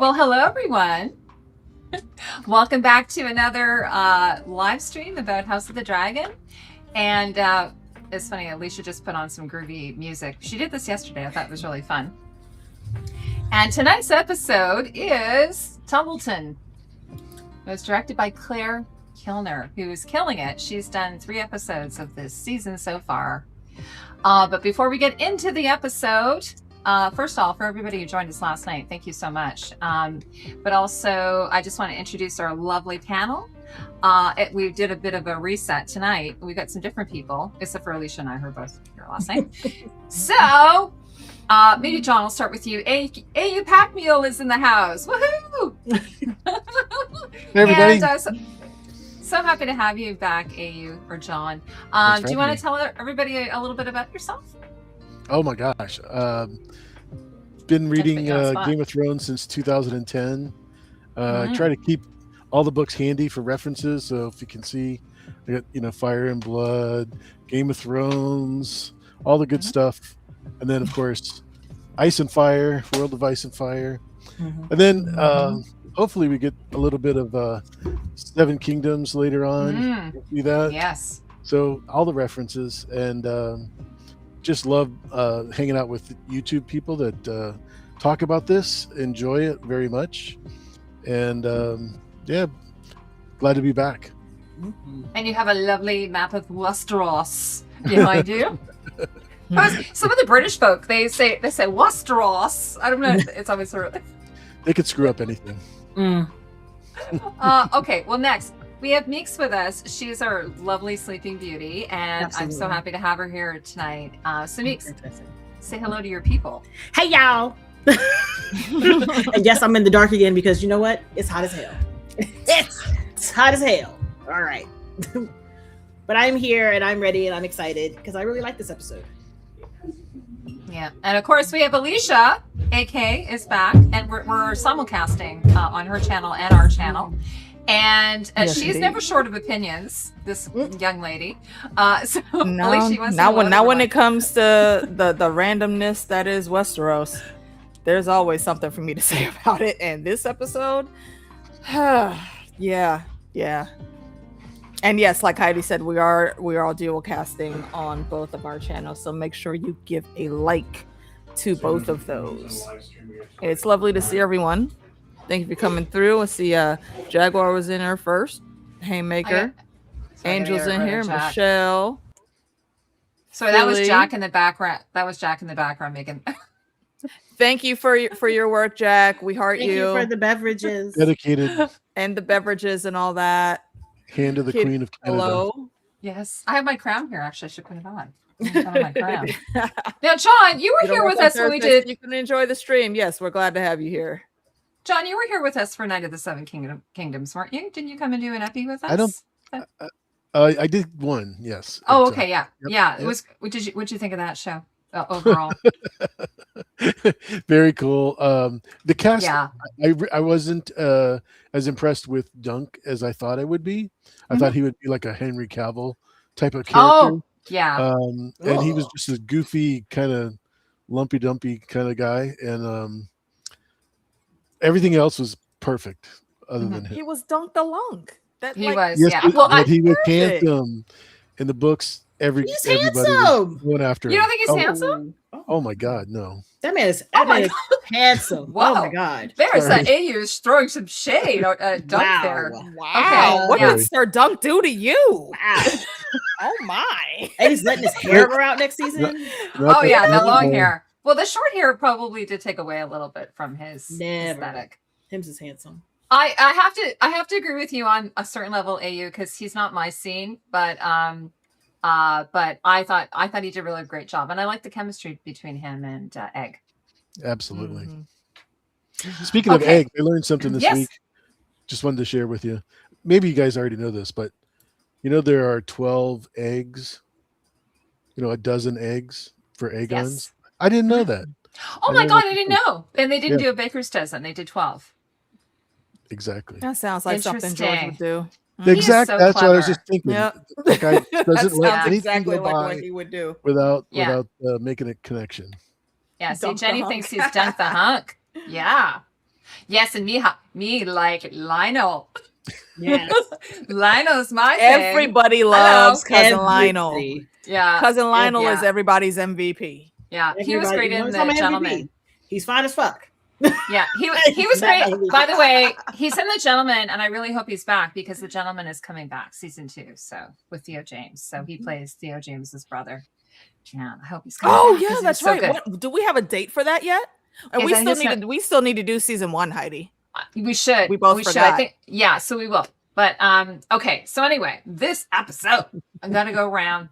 Well, hello, everyone. Welcome back to another live stream about House of the Dragon. And it's funny, Alicia just put on some groovy music. She did this yesterday. I thought it was really fun. And tonight's episode is Tumbleton. It was directed by Claire Kilner, who's killing it. She's done 3 episodes of this season so far. But before we get into the episode, first of all, for everybody who joined us last night, thank you so much. But also, I just want to introduce our lovely panel. We did a bit of a reset tonight. We've got some different people, except for Alicia and I, who were both here last night. So, maybe John, I'll start with you. AU Pack Mule is in the house. Woohoo! Hey, everybody. And, so happy to have you back, AU or John. Do you want to tell everybody a little bit about yourself? Oh my gosh. Been reading Game of Thrones since 2010. Try to keep all the books handy for references. So if you can see, I got, Fire and Blood, Game of Thrones, all the good stuff. And then, of course, Ice and Fire, World of Ice and Fire. And then hopefully we get a little bit of Seven Kingdoms later on. See that? Yes. So all the references, and just love hanging out with YouTube people that talk about this, enjoy it very much, and yeah, glad to be back. And you have a lovely map of Westeros behind you. Some of the British folk, they say Westeros. I don't know. It's always sort of. They could screw up anything. Okay, well, next we have Meeks with us. She's our lovely sleeping beauty, and absolutely. I'm so happy to have her here tonight. So Meeks, say hello to your people. Hey, y'all. And yes, I'm in the dark again because you know what? It's hot as hell. It's hot as hell. All right. But I'm here and I'm ready and I'm excited because I really like this episode. Yeah, and of course we have Alicia, AK, is back, and we're simulcasting on her channel and our channel. And yes, she's indeed. Never short of opinions, this young lady. So no, Alicia wants not when it comes to the randomness that is Westeros. There's always something for me to say about it. And this episode, yeah. And yes, like Heidi said, we are dual casting on both of our channels. So make sure you give a like to both of those. It's lovely to see everyone. Thank you for coming through. I see Jaguar was in here first. Haymaker. Angel's in here. Jack. Michelle. Sorry, that was Jack in the background. That was Jack in the background making. Thank you for your work, Jack. We heart Thank you for the beverages. Dedicated. And the beverages and all that. Hand of the Queen of Canada. Hello. Yes, I have my crown here. Actually, I should put it on. My crown. Now, John, you were here with us when we did. You can enjoy the stream. Yes, we're glad to have you here. John, you were here with us for Night of the Seven Kingdoms, weren't you? Didn't you come and do an epi with us? I did one, yes. Oh, okay, yeah. Yep, yeah. Yep. It was. What'd you think of that show overall? Very cool. The cast, yeah. I wasn't as impressed with Dunk as I thought I would be. I thought he would be like a Henry Cavill type of character. Oh, yeah. And he was just a goofy, kind of lumpy dumpy kind of guy. And everything else was perfect other than him. He was Dunk the Lunk. He was, yes, yeah. But he was handsome in the books. Everybody was going after him. You don't think he's handsome? Oh my God, no. That man is handsome. Wow. Oh my God. There's that AU is throwing some shade. Dunk there. Wow. Okay. What did Sir Dunk do to you? Wow. Oh my. And he's letting his hair grow out next season. Oh yeah, the long hair. Well, the short hair probably did take away a little bit from his aesthetic. Him's is handsome. I have to agree with you on a certain level, AU, because he's not my scene, but I thought he did a really great job, and I like the chemistry between him and Egg. Absolutely. Speaking of Egg, I learned something this week. Just wanted to share with you. Maybe you guys already know this, but there are 12 eggs. A dozen eggs for Aegons. Yes. I didn't know that. Oh my God, I didn't know. And they didn't do a baker's dozen. They did 12. Exactly. That sounds like something George would do. Exactly. That's clever. What I was just thinking. Yep. The guy doesn't let anything exactly go like by what he would do without making a connection. Yeah. See, Jenny thinks he's dunked the hunk. Yeah. Yes, and me like Lionel. Yes. Lionel's my thing. Everybody loves Cousin Everybody. Lionel. Yeah. Cousin Lionel is Yeah. everybody's MVP. Yeah. He was great in The my MVP. Gentleman. He's fine as fuck. Yeah, he was great. By the way, he's in The Gentleman, and I really hope he's back because The Gentleman is coming back, season 2. So with Theo James, so he plays Theo James's brother. Yeah, I hope he's coming. Oh back yeah, that's so right. What, do we have a date for that yet? And we still need to do season 1, Heidi. We should. We both forgot. I think, yeah, so we will. But okay. So anyway, this episode, I'm gonna go around.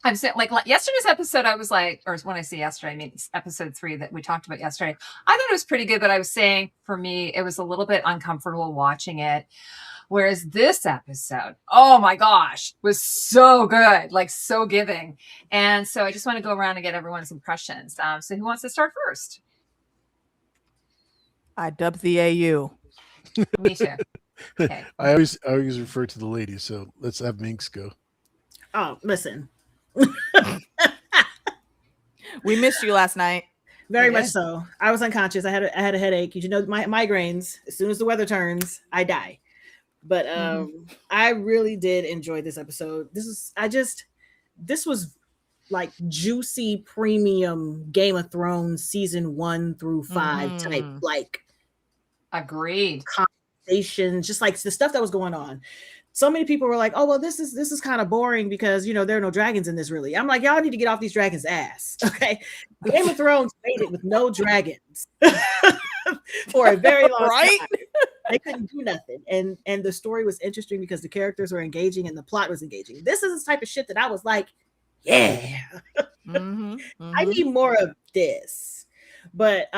I'm saying, like yesterday's episode, I was like, or when I say yesterday, I mean episode 3 that we talked about yesterday. I thought it was pretty good, but I was saying for me, it was a little bit uncomfortable watching it. Whereas this episode, oh my gosh, was so good, like so giving. And so I just want to go around and get everyone's impressions. So who wants to start first? I dubbed the AU. Me too. Okay. I always refer to the ladies, so let's have Meeks go. Oh, listen. We missed you last night. Very much so. I was unconscious. I had a headache. You know, my migraines. As soon as the weather turns, I die. But I really did enjoy this episode. This was like juicy premium Game of Thrones season 1 through 5 type, like agreed conversations, just like the stuff that was going on. So many people were like, oh, well, this is kind of boring because, you know, there are no dragons in this really. I'm like, y'all need to get off these dragons' ass. Okay. Game of Thrones made it with no dragons for a very long time. They couldn't do nothing. And the story was interesting because the characters were engaging and the plot was engaging. This is the type of shit that I was like, yeah, I need more of this. But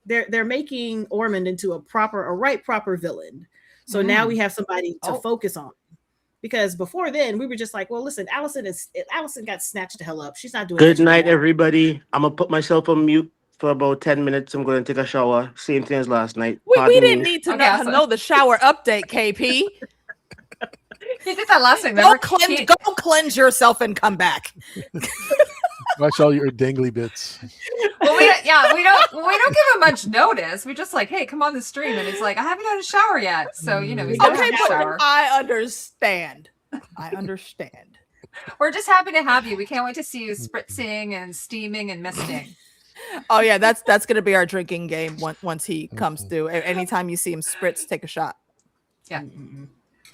they're making Ormond into a proper villain. So now we have somebody to focus on, because before then we were just like, well, listen, Allison got snatched the hell up. She's not doing. Good night, everybody. I'm gonna put myself on mute for about 10 minutes. I'm gonna take a shower. Same thing as last night. We didn't need to know the shower update, KP. He did that last time. Go cleanse yourself and come back. Watch all your dangly bits. Well, we don't give him much notice. We just like, hey, come on the stream, and he's like, I haven't had a shower yet, so you know he's gonna have a shower. I understand. We're just happy to have you. We can't wait to see you spritzing and steaming and misting. Oh yeah, that's gonna be our drinking game once he comes through. Anytime you see him spritz, take a shot. Yeah.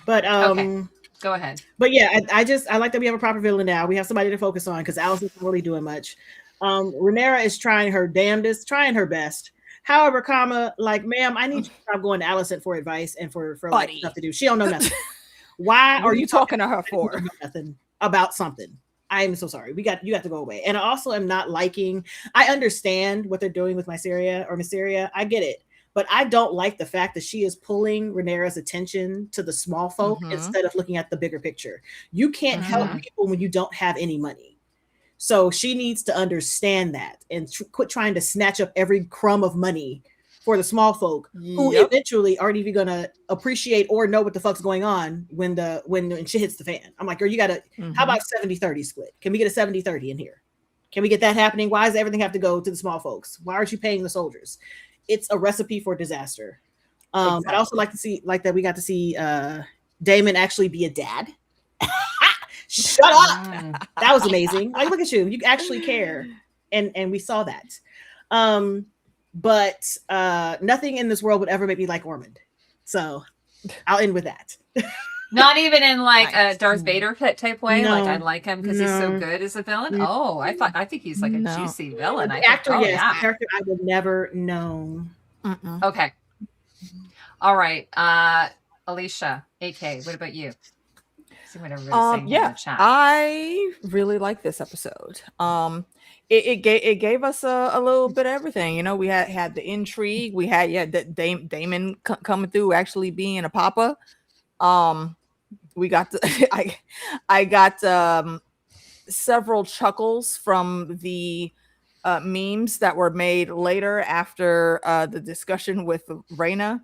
But okay. Go ahead. But yeah, I like that we have a proper villain now. We have somebody to focus on because Allison's not really doing much. Rhaenyra is trying her damnedest, trying her best. However, like, ma'am, I need you to stop going to Allison for advice and for like stuff to do. She don't know nothing. Why are you talking to her for? Nothing about something. I am so sorry. You got to go away. And I also am not liking. I understand what they're doing with Mysteria. I get it. But I don't like the fact that she is pulling Rhaenyra's attention to the small folk instead of looking at the bigger picture. You can't help people when you don't have any money. So she needs to understand that and quit trying to snatch up every crumb of money for the small folk who eventually aren't even going to appreciate or know what the fuck's going on when shit hits the fan. I'm like, girl, you got to, how about 70-30 split? Can we get a 70-30 in here? Can we get that happening? Why does everything have to go to the small folks? Why aren't you paying the soldiers? It's a recipe for disaster. Exactly. I'd also like to see that we got to see Daemon actually be a dad. Shut up. That was amazing. Like, look at you. You actually care. And we saw that. But nothing in this world would ever make me like Ormond. So I'll end with that. Not even in like a Darth Vader type way. No, like I like him because he's so good as a villain. Oh, I think he's like a juicy villain. The actor I would never know. Okay. All right. Alicia, AK, what about you? See what everybody's saying in the chat. I really like this episode. It gave us a little bit of everything. You know, we had the intrigue. We had Daemon coming through, actually being a papa. We got I got several chuckles from the memes that were made later after the discussion with Rhaena.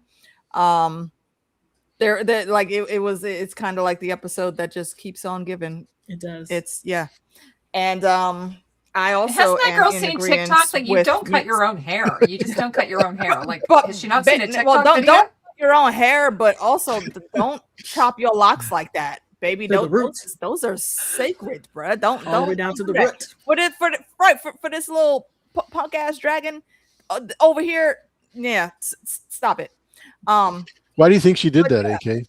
They're like it's kind of like the episode that just keeps on giving. It does. And I also hasn't that am girl in seen agreement TikTok that you with don't cut Meeks. your own hair? You just don't cut your own hair. Like, But has she not seen a TikTok well, video? don't cut your own hair, but also don't chop your locks like that, baby. To the roots. Those are sacred, bruh. Don't All the way down to the do that. root. For this little punk ass dragon over here. Yeah, stop it. Why do you think she did that, AK?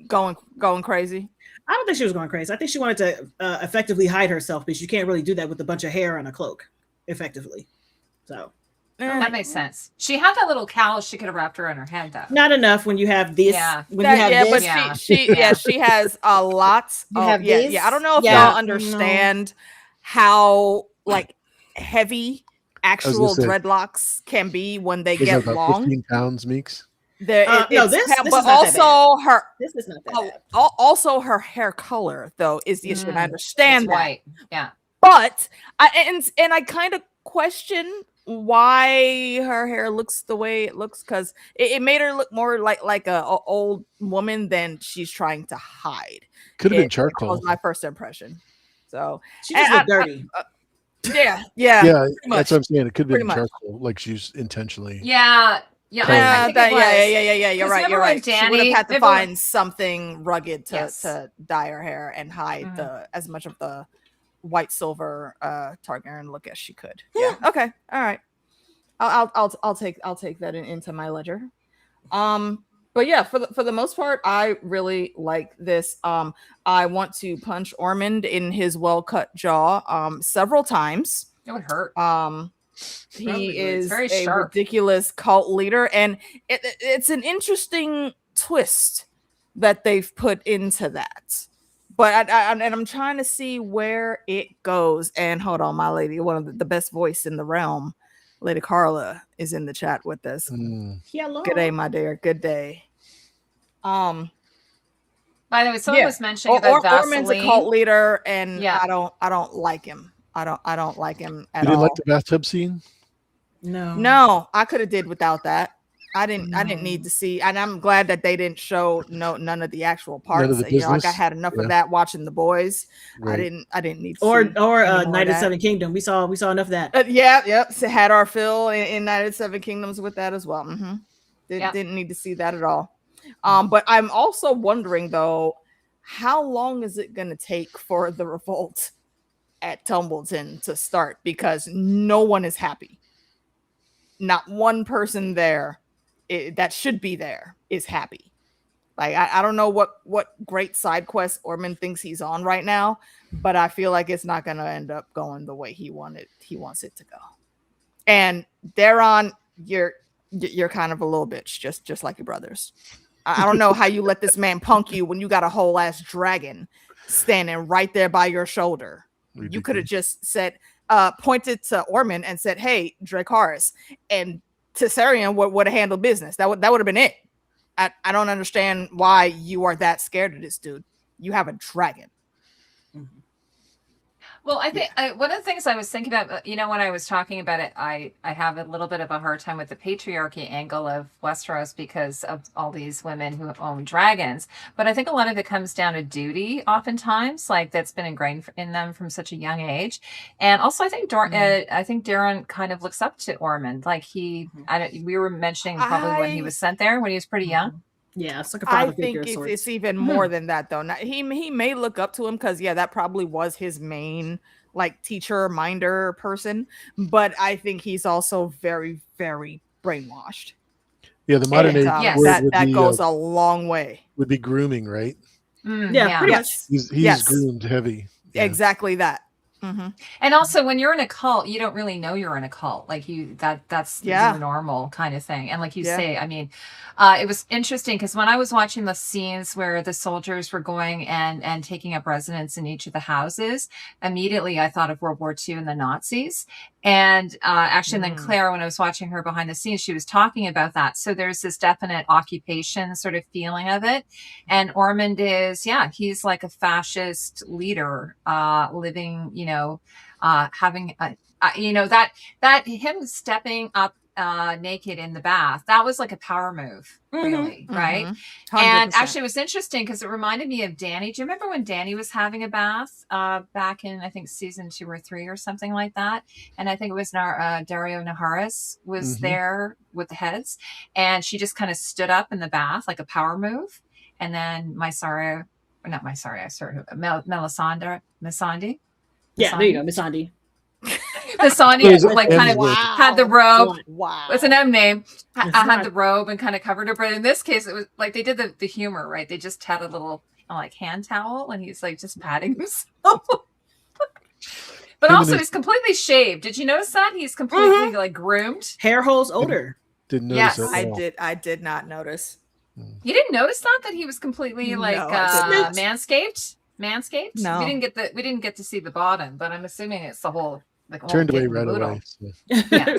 Going crazy. I don't think she was going crazy. I think she wanted to effectively hide herself, because you can't really do that with a bunch of hair on a cloak effectively. So that makes sense. She had that little cowl she could have wrapped around her head, though. not enough when you have this. Yeah. When you have this. But she has a lot. I don't know if y'all understand how like heavy actual dreadlocks can be when they get about long. 15 pounds, Meeks. This but is not also that her. This is not that bad. Also, her hair color though is the issue. And I understand that. White. Yeah. But I kind of question why her hair looks the way it looks, because it made her look more like a old woman than she's trying to hide. Could have been charcoal. That was my first impression. So She just looked dirty. Yeah. Yeah, that's what I'm saying. It could have been Pretty much. charcoal, like she's intentionally. Yeah. Yeah. Yeah, I think it was. Yeah. You're 'Cause right. remember You're when right. She would Danny- have had to remember when- find something rugged Yes. to dye her hair and hide the as much of the white silver Targaryen look as she could. Yeah. Okay. All right. I'll take that into my ledger. But yeah, for the most part, I really like this. I want to punch Ormond in his well-cut jaw several times. It would hurt. He is very a sharp. ridiculous cult leader, and it's an interesting twist that they've put into that. But I'm trying to see where it goes. And hold on, my lady, one of the best voice in the realm, Lady Carla, is in the chat with us. Hello. Good day, my dear. Good day. By the way, someone was mentioning about Ormond's a Vaseline. cult leader, and Yeah. I don't like him. I don't like him at You didn't all. like the bathtub scene? No, I could have did without that. I didn't need to see, and I'm glad that they didn't show none of the actual parts. None of the Like I business? had enough Yeah. of that watching The Boys. Right. I didn't need to Or see any more of Knight of that. Seven Kingdom. We saw enough of that. Yep. So had our fill in United Seven Kingdoms with that as well. Didn't need to see that at all. But I'm also wondering though, how long is it going to take for the revolt at Tumbleton to start? Because no one is happy. Not one person there that should be there is happy. Like I don't know what great side quest Ormond thinks he's on right now, but I feel like it's not going to end up going the way he wants it to go. And Daeron, you're kind of a little bitch, just like your brothers. I don't know how you let this man punk you when you got a whole ass dragon standing right there by your shoulder. Ridiculous. You could have just said, pointed to Ormond and said, "Hey, Dracarys," and Tessarion would have handled business. That would have been it. I don't understand why you are that scared of this dude. You have a dragon. Well, I think one of the things I was thinking about, when I was talking about it, I have a little bit of a hard time with the patriarchy angle of Westeros because of all these women who own dragons. But I think a lot of it comes down to duty oftentimes, like that's been ingrained in them from such a young age. And also I think Daeron kind of looks up to Ormond. Like we were mentioning probably when he was sent there, when he was pretty young. Yeah, it's like a father I think figure. it's even more than that, though. Now, he may look up to him because, that probably was his main teacher, minder person. But I think he's also very, very brainwashed. Yeah, the modern age word that would goes be, a long way. Would be grooming, right? Yeah, pretty much. He's groomed heavy. Yeah. Exactly that. And also when you're in a cult, you don't really know you're in a cult. Like that's your normal kind of thing. And like you say, I mean, it was interesting because when I was watching the scenes where the soldiers were going and taking up residence in each of the houses, immediately I thought of World War II and the Nazis. And actually, then Claire, when I was watching her behind the scenes, she was talking about that. So there's this definite occupation sort of feeling of it. And Ormond is, he's like a fascist leader, living, having, that him stepping up naked in the bath. That was like a power move, really, right? 100%. And actually, it was interesting because it reminded me of Danny. Do you remember when Danny was having a bath back in, I think, season 2 or 3 or something like that? And I think it was Dario Naharis was there with the heads, and she just kind of stood up in the bath like a power move. And then Melisandre. Yeah, there you go, Miss Andy. Misani like kind of had the robe. Wow. It's an M name. I had the robe and kind of covered her. But in this case, it was like they did the humor, right? They just had a little like hand towel and he's like just patting himself. But also he's completely shaved. Did you notice that? He's completely like groomed. Hair holds odor. Didn't notice that I at all. did. I did not notice. You didn't notice that he was completely like manscaped? Manscaped? No. We didn't get to see the bottom, but I'm assuming it's the whole like Turned away kit and right caboodle. away. So. Yeah.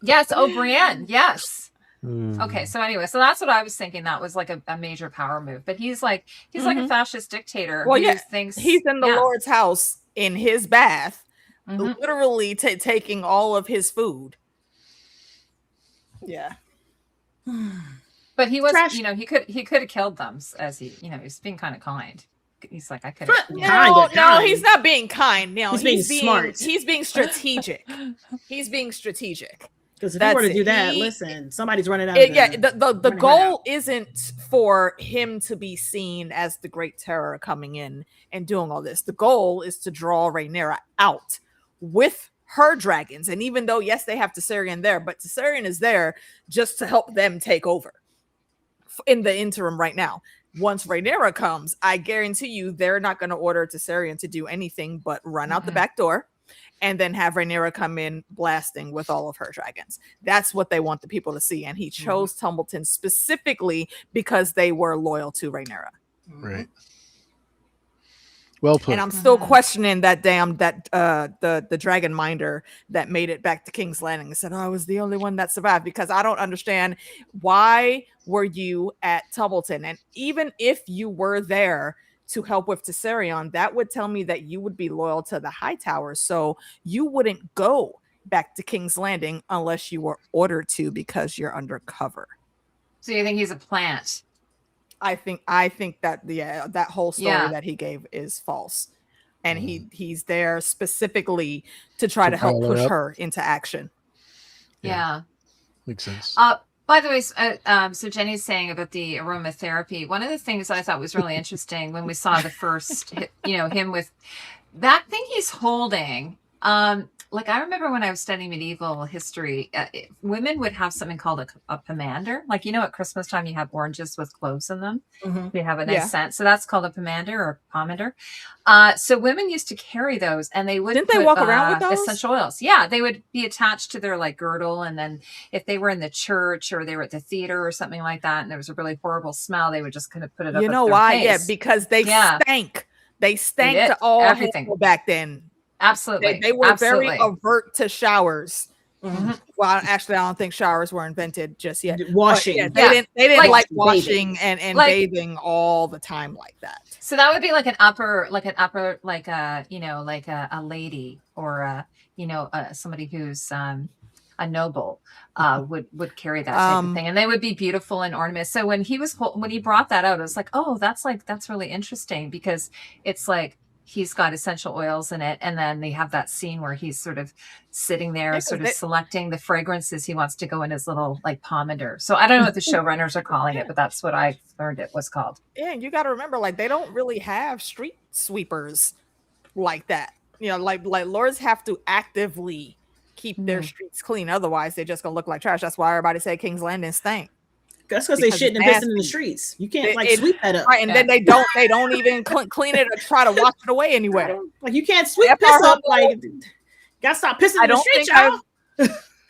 Yes. Oh, Brienne. Yes. Okay. So anyway, so that's what I was thinking. That was like a major power move. But he's like a fascist dictator. Well, who yeah, thinks he's in the Lord's house in his bath, Mhm. literally taking all of his food. Yeah. But he was, Trash. he could have killed them as he's being kind of kind. He's like, I could But- have. Kinda No, kind. he's not being kind. No, He's being smart. He's being strategic. He's being strategic. Because if That's you were to it. do that, He- listen, somebody's running out. The running goal isn't for him to be seen as the great terror coming in and doing all this. The goal is to draw Rhaenyra out with her dragons. And even though, yes, they have Tessarion there, but Tessarion is there just to help them take over in the interim right now. Once Rhaenyra comes, I guarantee you they're not going to order Tessarion to do anything but run out the back door and then have Rhaenyra come in blasting with all of her dragons. That's what they want the people to see. And he chose Tumbleton specifically because they were loyal to Rhaenyra. Right. Well put. And I'm still questioning that the dragon minder that made it back to King's Landing and said, "Oh, I was the only one that survived," because I don't understand why were you at Tumbleton? And even if you were there to help with Tessarion, that would tell me that you would be loyal to the High Towers. So you wouldn't go back to King's Landing unless you were ordered to because you're undercover. So you think he's a plant? I think that that whole story that he gave is false. And he's there specifically to try to help push her into action. Yeah. Makes sense. By the way, so Jenny's saying about the aromatherapy. One of the things I thought was really interesting when we saw the first, him with that thing he's holding. Like I remember when I was studying medieval history, women would have something called a pomander. Like, at Christmas time, you have oranges with cloves in them. They have a nice scent. So that's called a pomander or pomander. So women used to carry those and they would they walk around with those? essential oils. Yeah. They would be attached to their like girdle. And then if they were in the church or they were at the theater or something like that, and there was a really horrible smell, they would just kind of put it up. You know why? Yeah, because they stank. They stank to all everything back then. Absolutely. They were very avert to showers. Well, actually, I don't think showers were invented just yet. Washing. Yeah, they didn't like washing bathing. and bathing all the time like that. So that would be like an upper, like a lady or somebody who's a noble would carry that type of thing, and they would be beautiful and ornamented. So when he brought that out, I was like, oh, that's really interesting because it's like he's got essential oils in it, and then they have that scene where he's sort of sitting there, selecting the fragrances he wants to go in his little like pomander. So I don't know what the showrunners are calling it, but that's what I learned it was called. Yeah, and you got to remember, like they don't really have street sweepers like that. Like lords have to actively keep their streets clean, otherwise they're just gonna look like trash. That's why everybody say King's Landing stank. That's because they shitting and pissing in the streets. You can't sweep that up, right? And then they don't even clean it or try to wash it away anywhere. Like you can't sweep piss up. Like gotta stop pissing in the streets, y'all.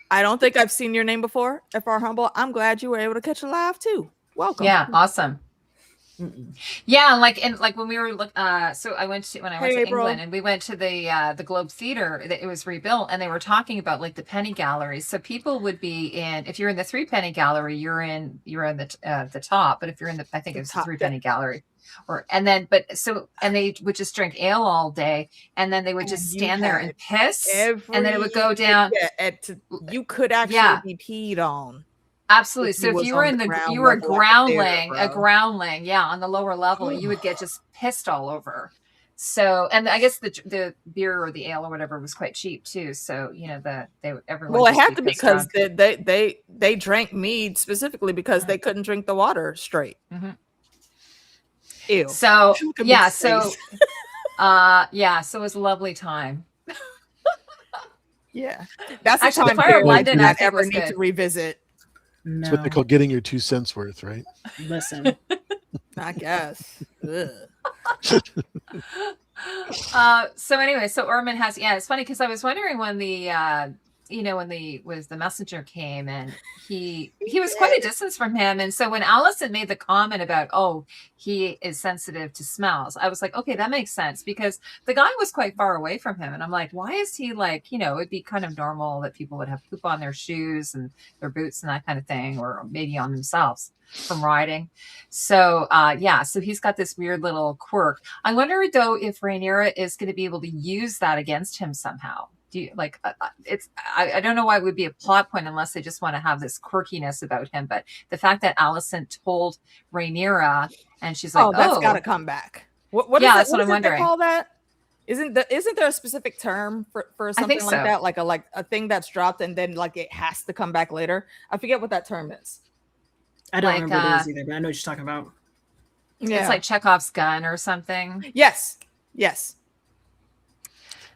I don't think I've seen your name before. If our humble, I'm glad you were able to catch a live too. Welcome. Yeah, awesome. Yeah, and like when we were so I went to April. England and we went to the Globe Theatre. It was rebuilt, and they were talking about like the penny galleries. So people would be in, if you're in the 3 penny gallery, you're in the top. But if you're in I think it's the 3 penny gallery, and they would just drink ale all day, and then they would just stand there and piss, and then it would go down. You could actually be peed on. Absolutely. So if you were you were a groundling, on the lower level, you would get just pissed all over. So, and I guess the beer or the ale or whatever was quite cheap too. So, everyone. Well, it had to be because they drank mead specifically because they couldn't drink the water straight. Mm-hmm. Ew. So yeah, so it was a lovely time. Yeah, that's actually the time Fire London I ever need to revisit. No. That's what they call getting your 2 cents worth, right? Listen, I guess. So anyway, so Ormond has, it's funny because I was wondering when the messenger came, and he was quite a distance from him, and so when Allison made the comment about he is sensitive to smells, I was like, okay, that makes sense, because the guy was quite far away from him, and I'm like, why is he like, it'd be kind of normal that people would have poop on their shoes and their boots and that kind of thing, or maybe on themselves from riding. So so he's got this weird little quirk. I wonder though if Rhaenyra is going to be able to use that against him somehow. Do you like I don't know why it would be a plot point unless they just want to have this quirkiness about him, but the fact that Allison told Rhaenyra and she's like, that's got to come back. What that's what I'm wondering. They call that? Isn't there a specific term for something like that, like a thing that's dropped and then like it has to come back later? I forget what that term is. I don't remember what it is either, but I know what you're talking about. Yeah. It's like Chekhov's gun or something. Yes.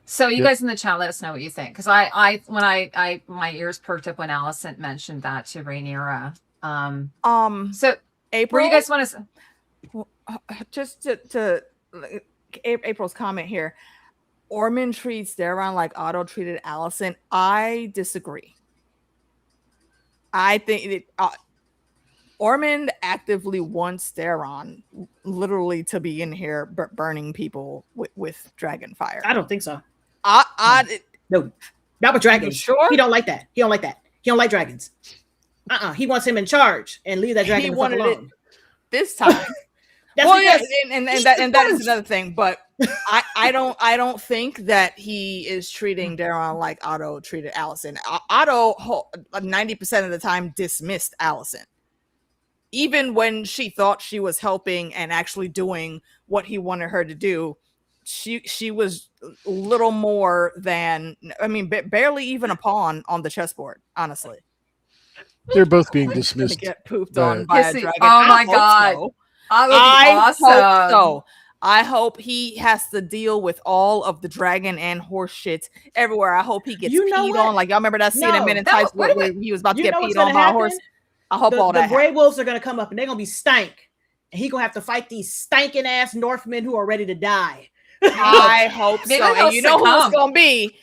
So you guys in the chat, let us know what you think, because I my ears perked up when Allison mentioned that to Rhaenyra. So April, you guys want to just to April's comment here? Ormond treats Daeron like Otto treated Allison. I disagree. I think Ormond actively wants Daeron literally to be in here burning people with dragon fire. I don't think so. No, not with dragons. Sure, he don't like that. He don't like dragons. He wants him in charge and leave that dragon alone. This time. And that is another thing. But I don't think that he is treating Daeron like Otto treated Allison. Otto 90% of the time dismissed Allison, even when she thought she was helping and actually doing what he wanted her to do. She was little more than, barely even a pawn on the chessboard, honestly. They're both being dismissed. Get pooped on by a dragon. Oh my god. So. I hope so. I hope he has to deal with all of the dragon and horse shit everywhere. I hope he gets peed on. Like, y'all remember that scene in Men in Tights where he was about to get peed on by a horse? I hope all that. The Grey Wolves are going to come up and they're going to be stank. And he's going to have to fight these stinking ass Northmen who are ready to die. I hope so. And you know who it's gonna be.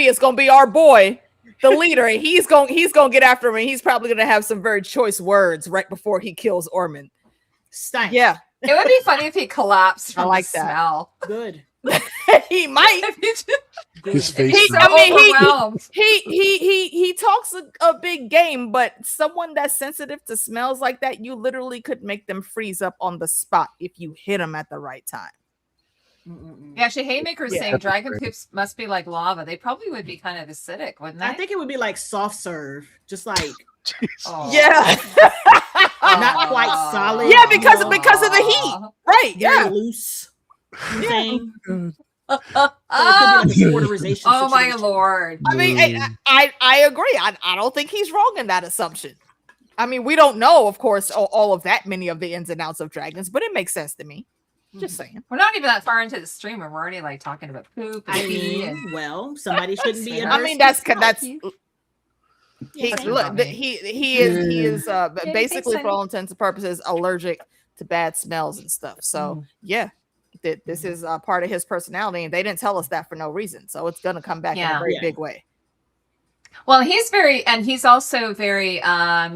It's gonna be our boy, the leader. He's gonna get after him, and he's probably gonna have some very choice words right before he kills Ormond. Stank. Yeah. It would be funny if he collapsed from the smell. Good. He might. His face. He talks a big game, but someone that's sensitive to smells like that, you literally could make them freeze up on the spot if you hit them at the right time. Yeah, actually, Haymaker's saying dragon poops must be like lava. They probably would be kind of acidic, wouldn't they? I think it would be like soft serve, just like yeah, not quite solid. Yeah, because of the heat, right? Yeah, loose. Yeah. Oh my lord! I mean, I agree. I don't think he's wrong in that assumption. I mean, we don't know, of course, all of that many of the ins and outs of dragons, but it makes sense to me. Just saying. We're not even that far into the stream and we're already like talking about poop. Well, somebody shouldn't be. I mean, that's he is basically for all intents and purposes allergic to bad smells and stuff. So yeah, this is part of his personality, and they didn't tell us that for no reason. So it's gonna come back in a very big way. Well, he's also very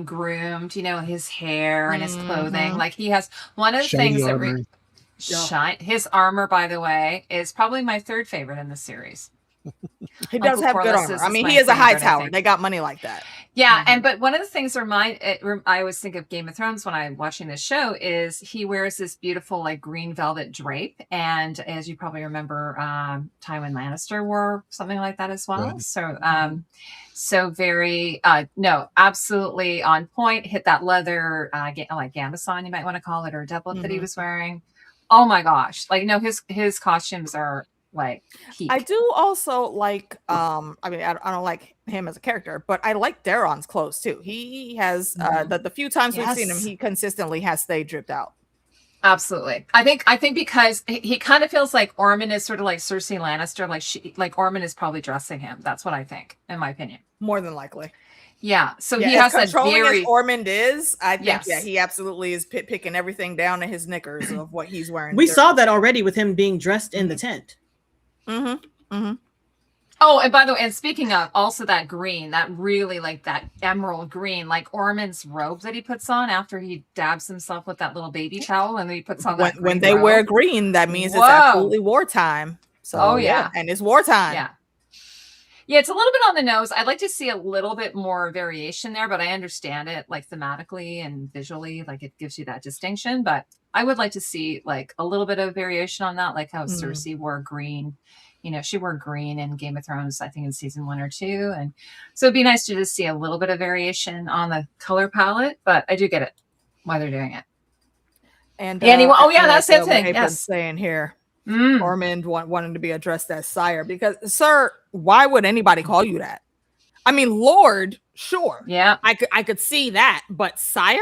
groomed, his hair and his clothing. Like he has one of the Shiny things armor. his armor, by the way, is probably my third favorite in the series. He does have good armor. I mean, he is a high tower. They got money like that. Yeah, but one of the things I always think of Game of Thrones when I'm watching this show is he wears this beautiful like green velvet drape, and as you probably remember, Tywin Lannister wore something like that as well. Right. So very absolutely on point. Hit that leather like gambeson, you might want to call it, or doublet that he was wearing. Oh my gosh! Like his costumes are like peak. I do also like I mean I don't like him as a character, but I like Daeron's clothes too. He has the few times we've seen him, he consistently has stayed dripped out. Absolutely. I think because he kind of feels like Ormond is sort of like Cersei Lannister, like Ormond is probably dressing him. That's what I think, in my opinion. More than likely. Yeah. So he has that very. As Ormond is, I think he absolutely is picking everything down to his knickers of what he's wearing. We saw that already with him being dressed in the tent. Oh, and by the way, and speaking of also that green, that really like that emerald green, like Ormond's robe that he puts on after he dabs himself with that little baby towel, and then he puts on that when they wear green, that means it's absolutely wartime. So and it's wartime. Yeah, it's a little bit on the nose. I'd like to see a little bit more variation there, but I understand it like thematically and visually, like it gives you that distinction. But I would like to see like a little bit of variation on that, like how Cersei wore green. She wore green in Game of Thrones, I think in season 1 or 2. And so it'd be nice to just see a little bit of variation on the color palette, but I do get it why they're doing it. And that's the thing. Yes. Saying here, Ormond wanting to be addressed as sire, because sir, why would anybody call you that? I mean, Lord, sure. Yeah. I could see that, but sire?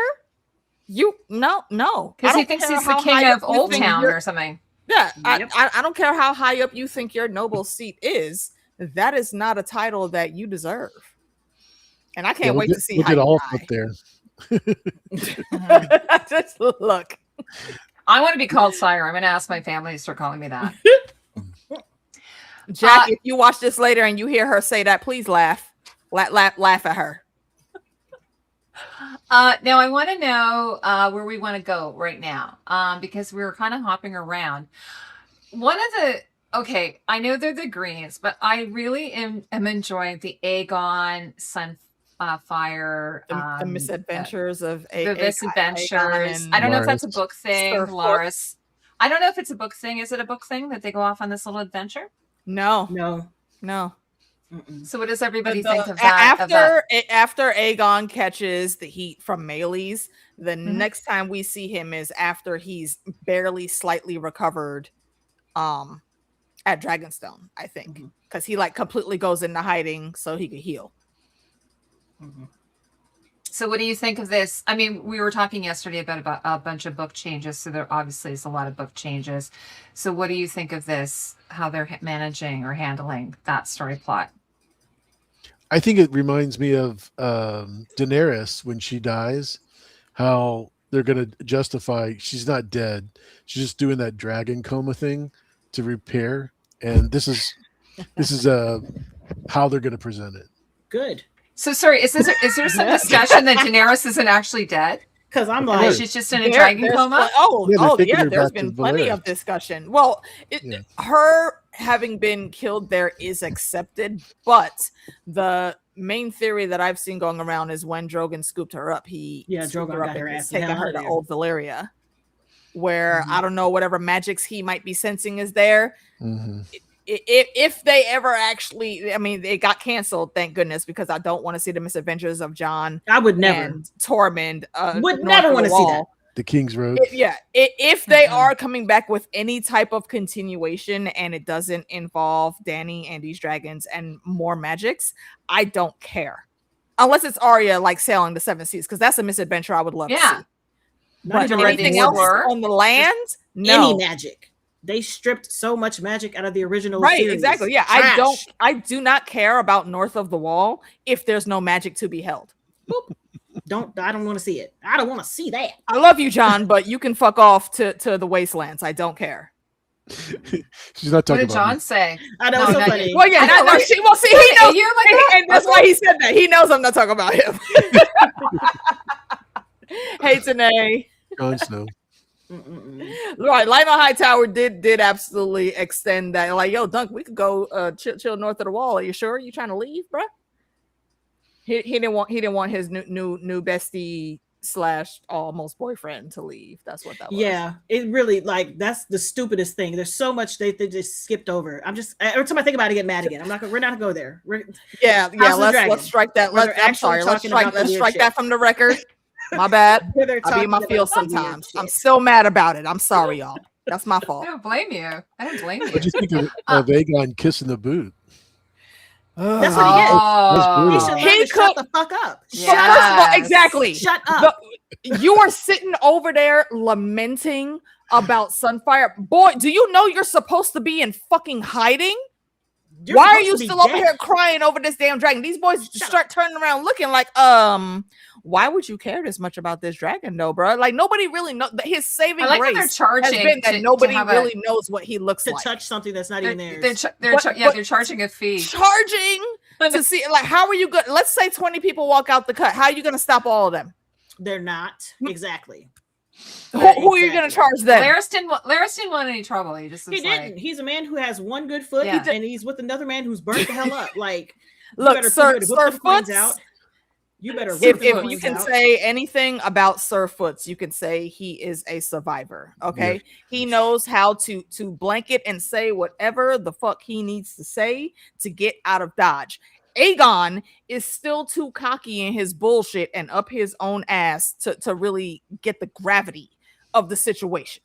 No. Because he thinks he's the king of Old Town or something. Yeah, I don't care how high up you think your noble seat is. That is not a title that you deserve. And I can't wait to see how you all up there. Just look. I want to be called sire. I'm going to ask my family to start calling me that. Jack, if you watch this later and you hear her say that, please laugh. Laugh at her. Now I want to know where we want to go right now, because we were kind of hopping around. I know they're the greens, but I really am enjoying the Aegon Sunfire. The misadventures of the misadventures. I don't know if that's a book thing, Laris. I don't know if it's a book thing. Is it a book thing that they go off on this little adventure? No. So what does everybody think of that? After Aegon catches the heat from Meleys, the next time we see him is after he's barely slightly recovered at Dragonstone, I think. Because he like completely goes into hiding so he could heal. So what do you think of this? I mean, we were talking yesterday about a bunch of book changes, so there obviously is a lot of book changes. So what do you think of this, how they're managing or handling that story plot? I think it reminds me of Daenerys when she dies, how they're going to justify she's not dead. She's just doing that dragon coma thing to repair. And this is how they're going to present it. Good. So sorry, is there some discussion that Daenerys isn't actually dead? Because I'm like, she's just in a dragon coma. There's been plenty of discussion. Well, her having been killed there is accepted, but the main theory that I've seen going around is when Drogon scooped her up, Drogon got her ass taking her to Old Valyria, where I don't know whatever magics he might be sensing is there. If they ever actually, I mean, they got canceled, thank goodness, because I don't want to see the misadventures of Jon. I would never. And Tormund. Would never want to see that. The King's Road. If they are coming back with any type of continuation and it doesn't involve Dany and these dragons and more magics, I don't care. Unless it's Arya like sailing the 7 seas, because that's a misadventure I would love to see. But anything else on the land, no. Any magic. They stripped so much magic out of the original series. Right, exactly. Yeah, Trash. I do not care about North of the Wall if there's no magic to be held. Boop. I don't want to see it. I don't want to see that. I love you, Jon, but you can fuck off to the wastelands. I don't care. She's not What talking did about John me. say? I know, No, it's so not funny. you. Well, yeah, I know, no, right? he knows. You're like that? And that's why he said that. He knows I'm not talking about him. Hey, Tanae. Jon Snow. Right, Lionel Hightower did absolutely extend that. Like, yo, Dunk, we could go chill north of the wall. Are you sure? You trying to leave, bro? He didn't want his new bestie / almost boyfriend to leave. That's what that was. Yeah, it really, like, that's the stupidest thing. There's so much they just skipped over. I'm just, every time I think about it, I get mad again. we're not gonna go there. Yeah. Let's strike that. I'm sorry. Let's strike that from the record. My bad. I be in my feels sometimes. I'm still mad about it. I'm sorry, y'all. That's my fault. I don't blame you. I don't blame you. What do you think of Aegon kissing the boot? That's what he gets. Oh. He should learn to shut the fuck up. Yes. First of all, exactly. Shut up. You are sitting over there lamenting about Sunfire. Boy, do you know you're supposed to be in fucking hiding? Why are you still over here crying over this damn dragon? These boys start turning around looking like, why would you care this much about this dragon though, bro? Like, nobody really knows. His saving grace has been that nobody really knows what he looks like. To touch something that's not even theirs. They're charging a fee. Charging to see, like, how are you good? Let's say 20 people walk out the cut. How are you going to stop all of them? They're not. Exactly. Who are you going to charge them? Laris didn't want any trouble. He didn't. Like, he's a man who has one good foot, and he's with another man who's burnt the hell up. Like, look, Sir Foots, out. You better. If you can say anything about Sir Foots, you can say he is a survivor. Okay, he knows how to blanket and say whatever the fuck he needs to say to get out of Dodge. Aegon is still too cocky in his bullshit and up his own ass to really get the gravity of the situation.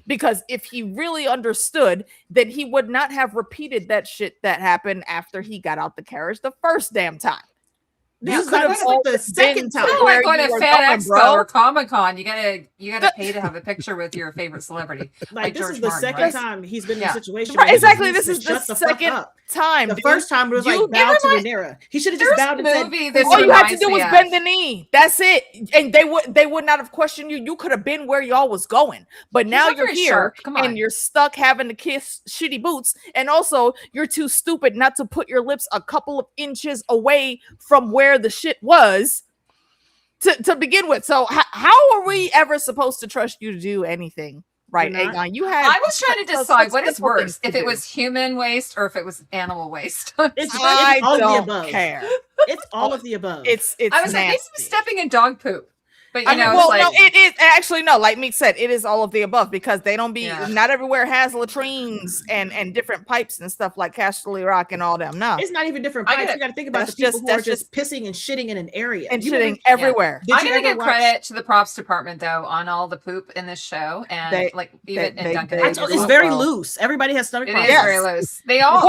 Because if he really understood, then he would not have repeated that shit that happened after he got out the carriage the first damn time. You could have like the second time. Like going to Fan Expo or Comic-Con, you gotta pay to have a picture with your favorite celebrity. Like this George is the Martin, second time he's been in a situation. Right, exactly. This is the second time. The first time was like bow to Rhaenyra. He should have just bowed and said, all you had to do was bend the knee. That's it. And they would not have questioned you. You could have been where y'all was going. But now you're here and you're stuck having to kiss shitty boots. And also you're too stupid not to put your lips a couple of inches away from where the shit was to begin with. So how are we ever supposed to trust you to do anything? Right, Aegon, I was trying to decide what is worse, if it was human waste or if it was animal waste. It's all of the above. Care. It's all of the above. It's I was like, maybe I'm stepping in dog poop. But no, it is actually no. Like Meeks said, it is all of the above because they don't be. Not everywhere has latrines and different pipes and stuff like Castle Rock and all them. No, it's not even different pipes. You got to think about the people who are just pissing and shitting in an area and shitting everywhere. I'm gonna give credit to the props department though on all the poop in this show and Duncan. It's very loose. Everybody has stomach problems. It is very loose. They all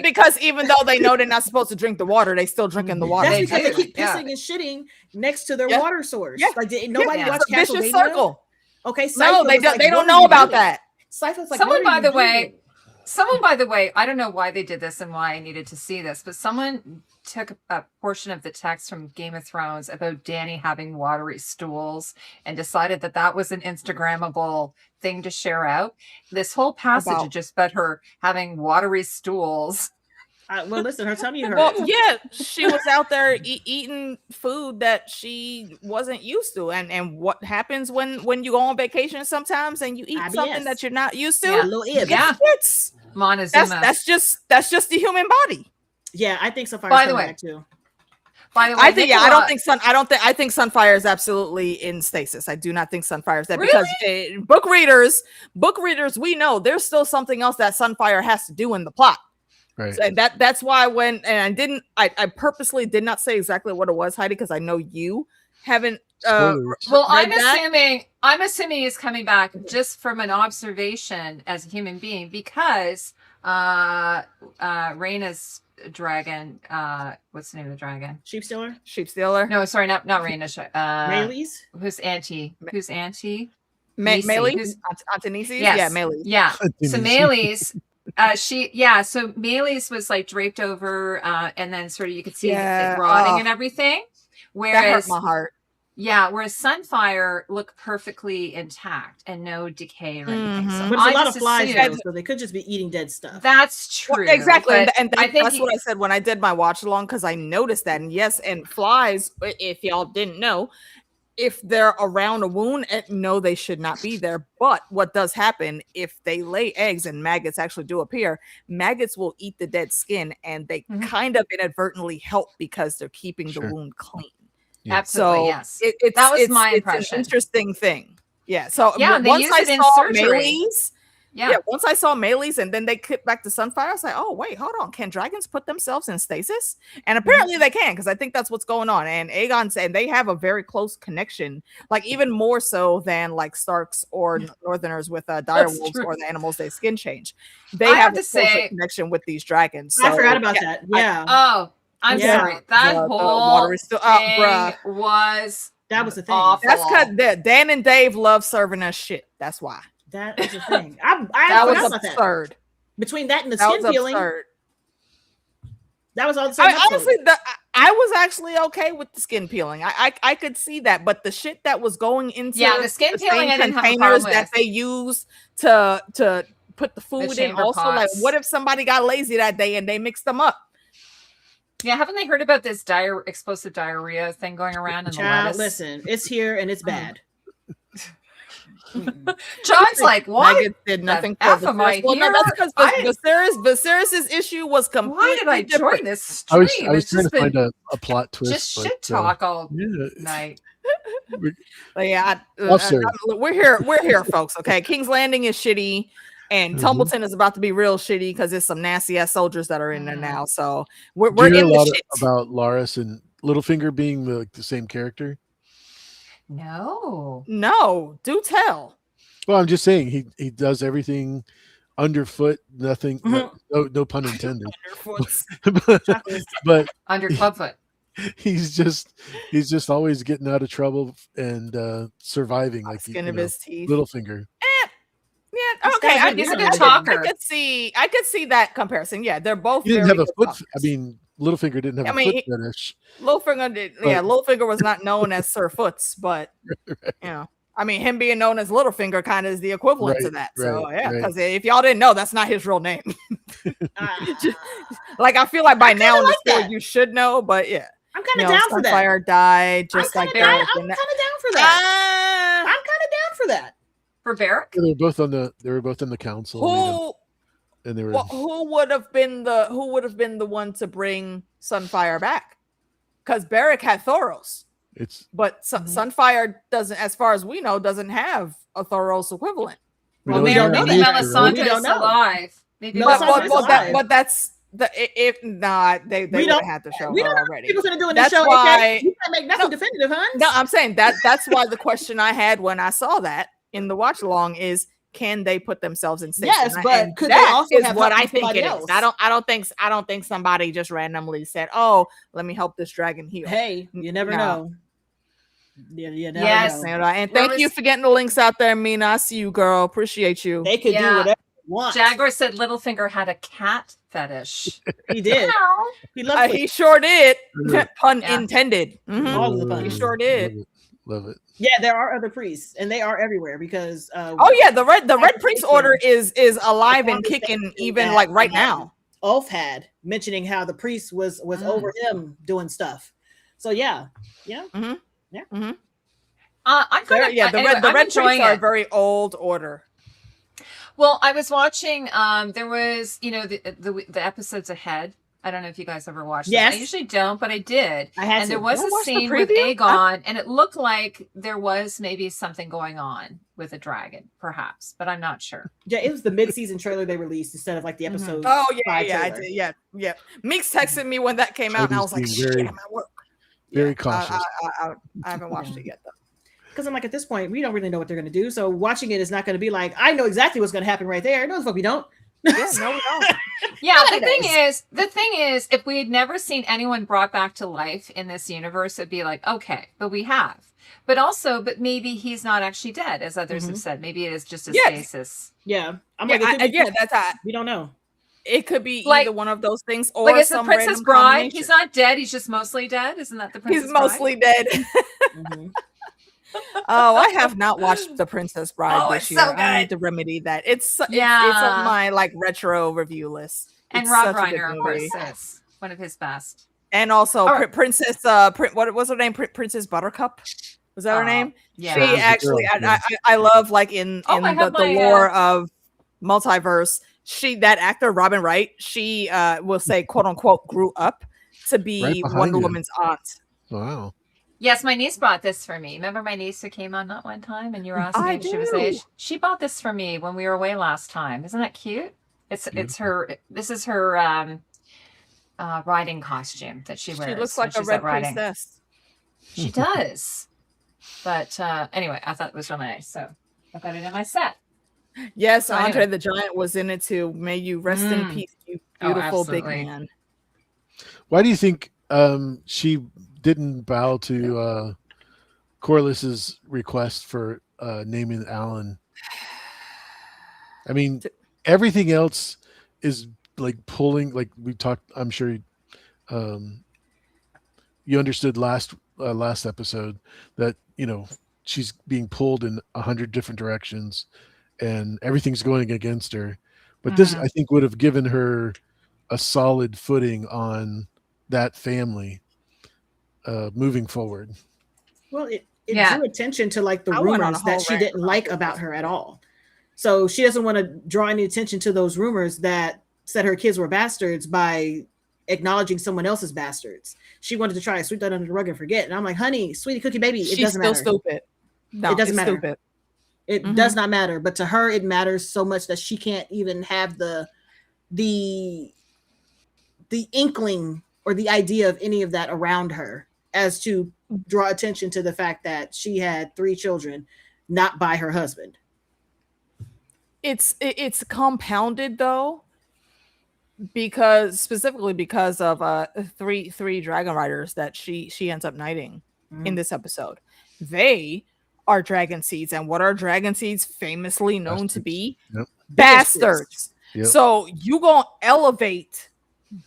because even though they know they're not supposed to drink the water, they still drinking the water. That's because they keep pissing and shitting next to their water source. Like nobody watched Vicious Circle. Okay, no, they don't know about that. Cypher's like, someone by the way, I don't know why they did this and why I needed to see this, but someone took a portion of the text from Game of Thrones about Dany having watery stools and decided that was an Instagrammable thing to share out. This whole passage is just about her having watery stools. Well, listen, her tummy hurt. Well, yeah, she was out there eating food that she wasn't used to, and what happens when you go on vacation sometimes and you eat something that you're not used to? It's Montezuma. That's just the human body. Yeah, I think Sunfire's by the way too. By the way, I think I think Sunfire is absolutely in stasis. I do not think Sunfire is that because book readers, we know there's still something else that Sunfire has to do in the plot. Right. So that's why I purposely did not say exactly what it was, Heidi, because I know you haven't. Well, I'm assuming he's coming back just from an observation as a human being because Rhaenyra's dragon. What's the name of the dragon? Sheepstealer. No, sorry, not Rhaenyra. Meleys. Who's auntie? Meleys. Antonisi. Yes. Yeah, Meleys. Yeah. So Meleys. So Meleys was like draped over and then sort of you could see it rotting and everything. Whereas that hurt my heart. Yeah, whereas Sunfire looked perfectly intact and no decay or anything. So But there's a lot of just flies, assumed- though, so they could just be eating dead stuff. That's true. Well, exactly, but and I think that's what I said when I did my watch along, because I noticed that. And yes, and flies, if y'all didn't know, if they're around a wound, no, they should not be there. But what does happen if they lay eggs and maggots actually do appear? Maggots will eat the dead skin, and they kind of inadvertently help because they're keeping the wound clean. Yeah. Absolutely, So yes. That was my impression. It's an interesting thing. Yeah. So Yeah, and they once use I it in saw surgery. Melees, Yeah. once I saw Melees and then they clipped back to Sunfire, I was like, oh, wait, hold on. Can dragons put themselves in stasis? And apparently they can, because I think that's what's going on. And Aegon said they have a very close connection, like even more so than like Starks or Northerners with direwolves or the animals they skin change. They I have have a to closer say- connection with these dragons. I So, forgot about that. Yeah, Oh, I'm Yeah. sorry. That The whole water is still up, thing bruh. was that was the thing. awful. That's because Dan and Dave love serving us shit. That's why. That was the thing. I That was forgot about that. absurd. Between that and the That skin was peeling, absurd. that was all the same. I, episode. honestly, I was actually okay with the skin peeling. I could see that, but the shit that was going into the skin same peeling I didn't have a containers problem that with. they use to put the food in. chamber Also, like, pots. what if somebody got lazy that day and they mixed them up? Yeah, haven't they heard about this explosive diarrhea thing going around in the Child, lettuce? listen, it's here and it's bad. John's like, what? Maggots did nothing the for F am I Viserys. Well, no, here? that's because Viserys' issue was completely Why did I different. join this I stream? was It's trying just to find been a plot twist. just but, shit talk all yeah. night. But yeah, Absurd. we're here, folks. Okay, King's Landing is shitty, and Tumbleton is about to be real shitty because there's some nasty ass soldiers that are in there now. So we're Do you in hear a the lot shit. about Laris and Littlefinger being the same character? No. No, do tell. Well, I'm just saying he does everything underfoot, nothing. No pun intended. but Under Clubfoot. he's just always getting out of trouble and surviving, like Skin of his teeth. Littlefinger. Yeah, okay. He's a good talker. I could see that comparison. Yeah, they're both. He didn't very have a good foot. talkers. I mean, Littlefinger didn't have a foot fetish. Littlefinger did. Yeah, Littlefinger was not known as Sir Foots, but you know, I mean, him being known as Littlefinger kind of is the equivalent to that. So yeah, because if y'all didn't know, that's not his real name. Like I feel like by now in the story you should know, but yeah, I'm kind of down for that. Fire died just like I'm that. kind of down for that. I'm kind of down for that. For Barrack? They were both in the council. And they were. Well, who would have been the one to bring Sunfire back? Because Barrack had Thoros. But Sunfire doesn't, as far as we know, doesn't have a Thoros equivalent. Well, maybe Melisandre is alive. Maybe but that's they would have had to show we her don't know already. People gonna do in That's the show. why You can't make nothing definitive, huh? No, I'm saying that's why the question I had when I saw that in the watch along is, can they put themselves in stasis? Yes, but and could they that also is have what helped I think somebody it else? is. I don't think somebody just randomly said, "Oh, let me help this dragon heal." Hey, you never know. You never Yes. know. And thank you for getting the links out there, Mina. I see you, girl. Appreciate you. They could do whatever they want. Jaguar said Littlefinger had a cat fetish. He did. He loved He sure did. Yeah. Pun intended. All of the puns. He sure did. Love it. Yeah, there are other priests, and they are everywhere because. Oh yeah, the red priest order is alive and kicking even like right now. Ulf had mentioning how the priest was over him doing stuff. So yeah. I'm The red priests are a very old order. Well, I was watching. There was, the episodes ahead. I don't know if you guys ever watched. Yes, I usually don't, but I did. And there was a scene with Aegon, and it looked like there was maybe something going on with a dragon, perhaps, but I'm not sure. Yeah, it was the mid-season trailer they released instead of like the episode. Oh yeah, I did. Yeah. Meeks texted me when that came out, and I was like, "Shit, I'm at work." Very cautious. I haven't watched it yet though. Because I'm like, at this point, we don't really know what they're going to do. So watching it is not going to be like, I know exactly what's going to happen right there. No, the fuck we don't. Yeah, no, we don't. Yeah, the thing is, if we had never seen anyone brought back to life in this universe, it'd be like, okay, but we have. But maybe he's not actually dead, as others have said. Maybe it is just a stasis. Yeah. That's we don't know. It could be Like- either one of those things, or Like, is the some Princess random Bride? combination. He's not dead. He's just mostly dead. Isn't that the Princess He's Bride? mostly dead. Mhm. Oh, I have not watched The Princess Bride Oh, this it's year. so I need good. to remedy that. It's on Yeah. my like retro review list. And It's Rob such a good Reiner, of movie. course, is one of his best. And also All right. Princess what was her name? Princess Buttercup? Was that her name? Yeah. She That was the actually girl, yeah. I love like in Oh, I have the my, lore of multiverse, that actor Robin Wright, she will say quote unquote grew up to Right be behind Wonder you. Woman's aunt. Wow. Yes, my niece bought this for me. Remember my niece who came on that one time and you were asking I if she was do. age? She bought this for me when we were away last time. Isn't that cute? It's her. This is her riding costume that she wears. She looks when like a she's red out riding. princess. She does. But anyway, I thought it was really nice, so I got it in my set. Yes, So Andre anyway. the Giant was in it too. May you rest in peace, you Oh, beautiful big absolutely. man. Why do you think she didn't bow to Corliss's request for naming Alan? I mean, everything else is like pulling. Like we talked, I'm sure you understood last episode that she's being pulled in 100 different directions, and everything's going against her. But this, I think, would have given her a solid footing on that family moving forward. Well, it Yeah. drew attention to like the I went on a rumors that whole she rant didn't about like this. about her at all. So she doesn't want to draw any attention to those rumors that said her kids were bastards by acknowledging someone else's bastards. She wanted to try to sweep that under the rug and forget. And I'm like, honey, sweetie cookie baby, it She's doesn't still matter. stupid. No, It doesn't it's matter. Stupid. It does not matter. But to her, it matters so much that she can't even have the inkling or the idea of any of that around her, as to draw attention to the fact that she had 3 children not by her husband. It's compounded though, specifically because of three dragon riders that she ends up knighting in this episode. They are dragon seeds, and what are dragon seeds famously known to be? Yep. Bastards. Yep. So you gonna elevate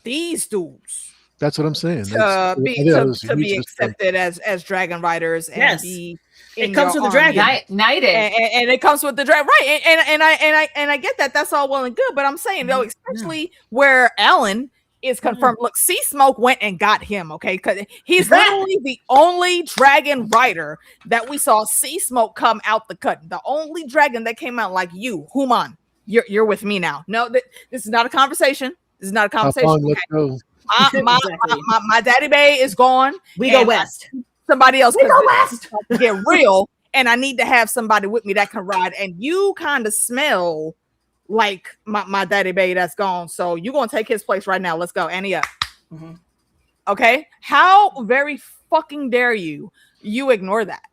these dudes That's what I'm saying. to be huge accepted as dragon riders and Yes. be It in comes your with the army. dragon. Knighted. And it comes with the dragon, right? And I get that. That's all well and good, but I'm saying though, especially where Alan is confirmed. Look, Sea Smoke went and got him, okay? Because he's literally the only dragon rider that we saw Sea Smoke come out the cut. The only dragon that came out like you, Human. You're with me now. No, this is not a conversation. This is not a conversation. Let's go. My daddy bay is gone. We go and west. Somebody else. We go west. To get real, and I need to have somebody with me that can ride. And you kind of smell like my daddy bay that's gone. So you're gonna take his place right now. Let's go, Annie up. Okay, how very fucking dare you ignore that?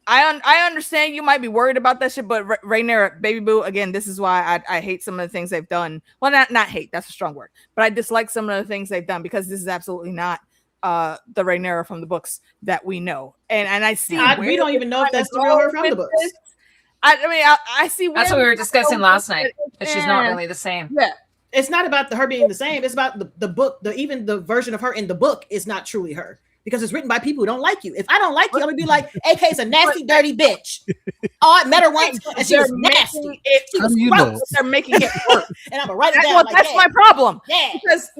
I understand you might be worried about that shit, but Rainier, baby boo, again, this is why I hate some of the things they've done. Well, not hate, that's a strong word, but I dislike some of the things they've done because this is absolutely not the Rhaenyra from the books that we know. And I see We don't even know if that's the real her from the books. I see where That's what we were discussing last night. That she's not really the same. Yeah. It's not about her being the same. It's about the book. Even the version of her in the book is not truly her, because it's written by people who don't like you. If I don't like you, I'm gonna be like, AK's a nasty, dirty bitch. Oh, I met her once and she was nasty. She was gross. They're making it work. And I'm gonna write it down. That's my problem. Yeah. Because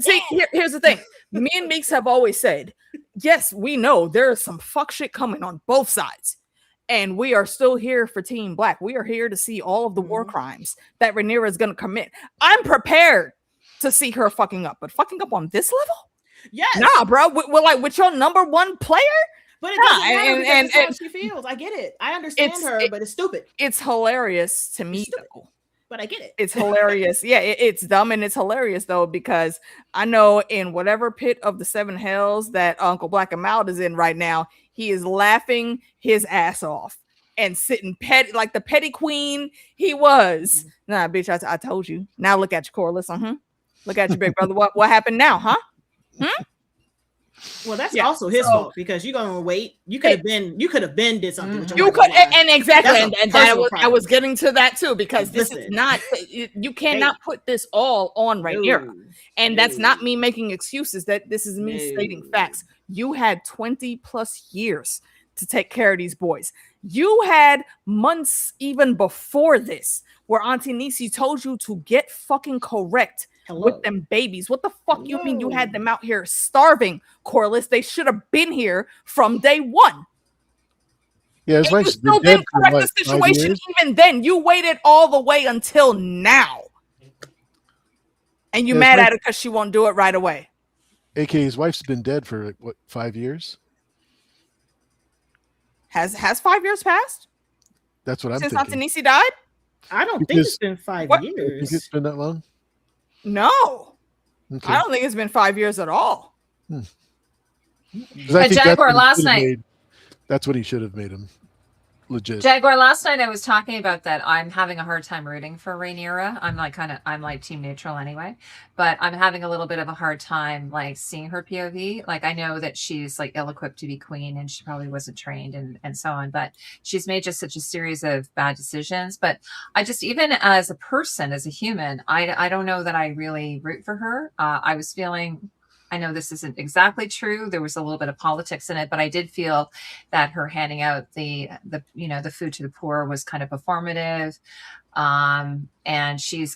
here's the thing. Me and Meeks have always said, yes, we know there is some fuck shit coming on both sides. And we are still here for Team Black. We are here to see all of the war crimes that Rhaenyra is going to commit. I'm prepared to see her fucking up, but fucking up on this level? Yes. Nah, bro. With your number one player? But it doesn't matter and because that's how she feels. I get it. I understand her, but it's stupid. It's hilarious to me, though. But I get it. It's hilarious. Yeah, it's dumb and it's hilarious though, because I know in whatever pit of the 7 hells that Uncle Black and Mild is in right now, he is laughing his ass off and sitting petty like the petty queen he was. Nah, bitch, I told you. Now look at you, Corliss. Look at you, big brother. What happened now, huh? Well, that's also his fault because you're gonna wait. You could have been did something with your you wife could wife. and exactly and that personal I was getting to that too because this Listen. is not you cannot put this all on Rhaenyra. And that's not me making excuses. That this is me stating facts. You had 20 plus years to take care of these boys. You had months even before this where Auntie Nisi told you to get fucking correct with them babies. What the fuck you mean you had them out here starving, Corliss? They should have been here from day one. Yeah, his and you wife's still been dead didn't for correct what, the 5 situation years? even then. You waited all the way until now. And you mad at her because she won't do it right away. AK, his wife's been dead for like, what, 5 years? Has 5 years passed? That's what I'm Since thinking. Auntie Nisi died? I don't think it's been 5 You think years. it's been that long? No. Okay. I don't think it's been 5 years at all. 'Cause I think Jaguar that's what he last should have night. made- That's what he should have made him. Legit. Jaguar, last night I was talking about that I'm having a hard time rooting for Rhaenyra. I'm like team neutral anyway, but I'm having a little bit of a hard time like seeing her POV. Like I know that she's like ill-equipped to be queen and she probably wasn't trained and so on, but she's made just such a series of bad decisions. But I just, even as a person, as a human, I don't know that I really root for her. I was feeling, I know this isn't exactly true. There was a little bit of politics in it, but I did feel that her handing out the food to the poor was kind of performative. And she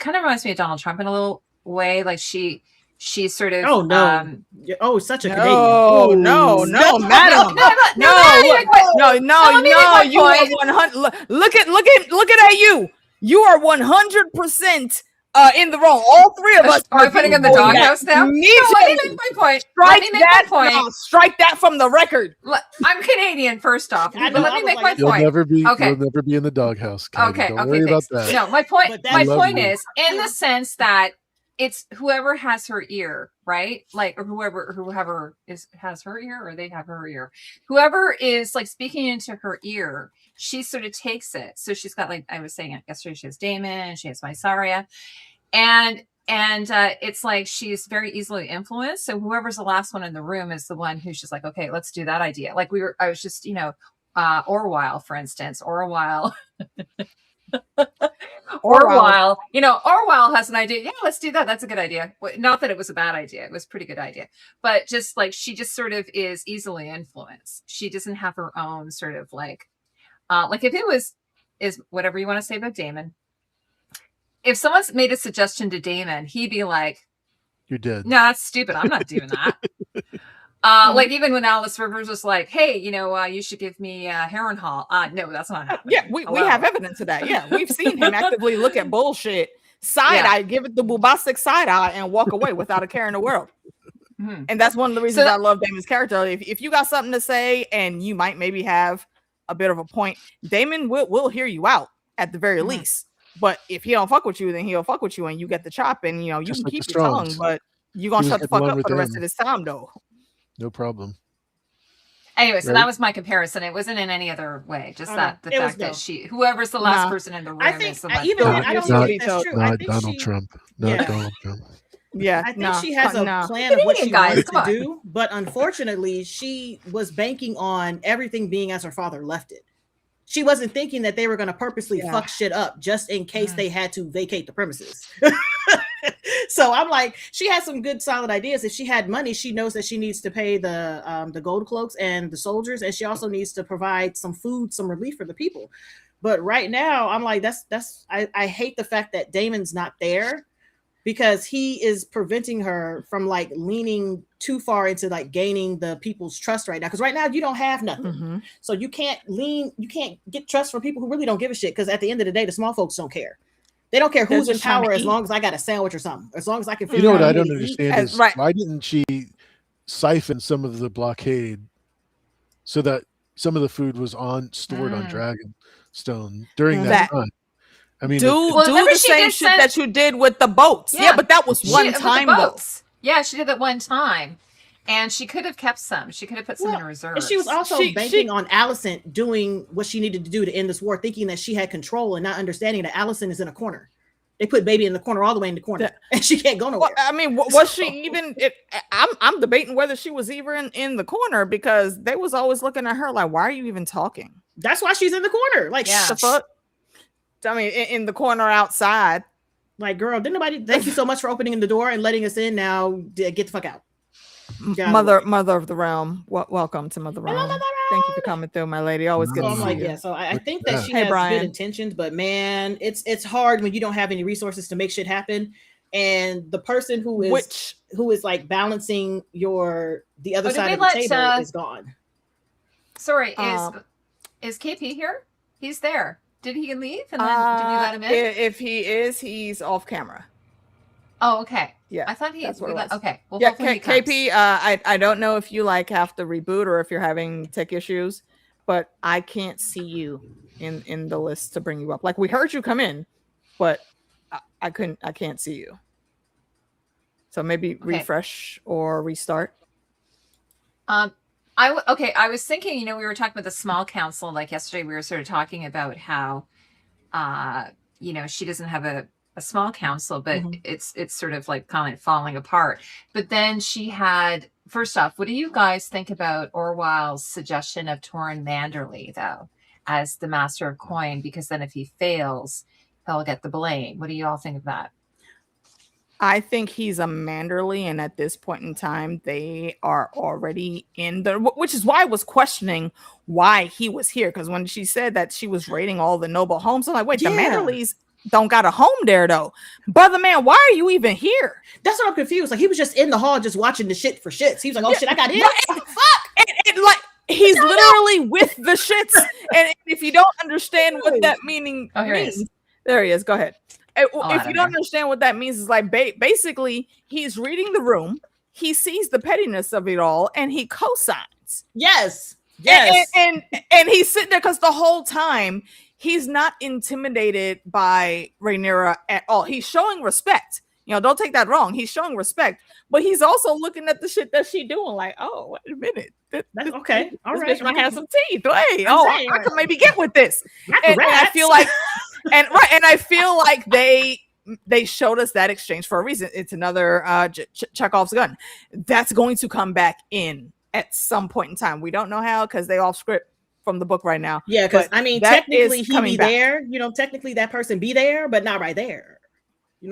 kind of reminds me of Donald Trump in a little way. Like she sort of Such a Canadian. Oh no, madam. No, you are 100. Look at you. You are 100% in the wrong. All three of us are putting in the doghouse now. Let me make my point. Strike that from the record. I'm Canadian, first off. But let me make my You'll point. never be. Okay. You'll never be in the doghouse. Okay. Don't worry about Thanks. that. No, my point. My point lovely. is in the sense that it's whoever has her ear, right? Like, or whoever has her ear, or they have her ear. Whoever is like speaking into her ear, she sort of takes it. So she's got, like I was saying yesterday, she has Daemon, she has Mysaria, and it's like she's very easily influenced. So whoever's the last one in the room is the one who's just like, okay, let's do that idea. Like I was just, Orwell, for instance, Orwell. Orwell has an idea. Yeah, let's do that. That's a good idea. Not that it was a bad idea. It was a pretty good idea. But just like she just sort of is easily influenced. She doesn't have her own sort of like if it is whatever you want to say about Daemon. If someone's made a suggestion to Daemon, he'd be like, "You're dead." No, that's stupid. I'm not doing that. Like even when Alice Rivers was like, "Hey, you should give me Harrenhal." No, that's not happening. Yeah, we have evidence of that. Yeah, we've seen him actively look at bullshit, side eye, give it the bombastic side eye, and walk away without a care in the world. Mm-hmm. And that's one of the reasons I love Daemon's character. If you got something to say and you might maybe have a bit of a point, Daemon will hear you out at the very least. But if he don't fuck with you, then he'll fuck with you, and you get the chop, and you Just can like keep the your tongue, Strongs. but you're gonna shut the fuck up for the rest of this time, though. No problem. Anyway, so that was my comparison. It wasn't in any other way. Just the fact that whoever's the last person in the room, is the last I don't know if that's true. Not Donald Trump. Not Donald Trump. Yeah, I think she has a plan of what she wants to do, but unfortunately, she was banking on everything being as her father left it. She wasn't thinking that they were going to purposely fuck shit up just in case they had to vacate the premises. So I'm like, she has some good solid ideas. If she had money, she knows that she needs to pay the gold cloaks and the soldiers, and she also needs to provide some food, some relief for the people. But right now, I'm like, I hate the fact that Daemon's not there, because he is preventing her from like leaning too far into like gaining the people's trust right now. Because right now you don't have nothing, so you can't get trust from people who really don't give a shit. Because at the end of the day, the small folks don't care. They don't care who's in power as long as I got a sandwich or something. As long as I can. You know what I don't understand is why didn't she siphon some of the blockade so that some of the food was stored on Dragonstone during that time? I mean, do the same shit that you did with the boats. Yeah, but that was one time though. Yeah, she did that one time. And she could have kept some. She could have put some in reserve. And she was also banking on Alicent doing what she needed to do to end this war, thinking that she had control and not understanding that Alicent is in a corner. They put baby in the corner, all the way in the corner, and she can't go nowhere. Well, I mean, was she even? I'm debating whether she was even in the corner because they was always looking at her like, "Why are you even talking?" That's why she's in the corner. Like, The fuck? I mean, in the corner outside. Like, girl, didn't nobody? Thank you so much for opening the door and letting us in. Now, get the fuck out. Mother of the realm. Welcome to Mother Realm. Thank you for coming through, my lady. Always good to see you. Yeah, so I think that she has good intentions, but man, it's hard when you don't have any resources to make shit happen. And the person who is like balancing the other side of the table is gone. Sorry, is KP here? He's there. Did he leave? And then did you let him in? If he is, he's off camera. Oh, okay. Yeah, I thought that's what it was. Okay. Well, yeah, KP. I don't know if you like have to reboot or if you're having tech issues, but I can't see you in the list to bring you up. Like we heard you come in, but I can't see you. So maybe refresh or restart. I was thinking, we were talking about the small council. Like yesterday, we were sort of talking about how, she doesn't have a small council, but it's sort of like kind of falling apart. But then she had, first off, what do you guys think about Orwell's suggestion of Torrin Manderley, though, as the master of coin? Because then if he fails, he'll get the blame. What do you all think of that? I think he's a Manderley, and at this point in time, they are already in the, which is why I was questioning why he was here. Because when she said that she was raiding all the noble homes, I'm like, wait, the Manderleys don't got a home there though. Brother man, why are you even here? That's what I'm confused. Like he was just in the hall just watching the shit for shits. He was like, oh shit, I got in. Fuck. And like he's literally with the shits. And if you don't understand what that meaning means, there he is. Go ahead. If you don't understand what that means, it's like basically he's reading the room, he sees the pettiness of it all, and he co-signs. Yes. And he's sitting there because the whole time he's not intimidated by Rhaenyra at all. He's showing respect. Don't take that wrong. He's showing respect, but he's also looking at the shit that she doing. Like, oh, wait a minute. That's okay. All right. This bitch might have some teeth. Hey, I can maybe get with this. And I feel like, and I feel like they showed us that exchange for a reason. It's another Chekhov's gun that's going to come back in at some point in time. We don't know how because they off script from the book right now. Yeah, because I mean, technically he be there. Technically that person be there, but not right there.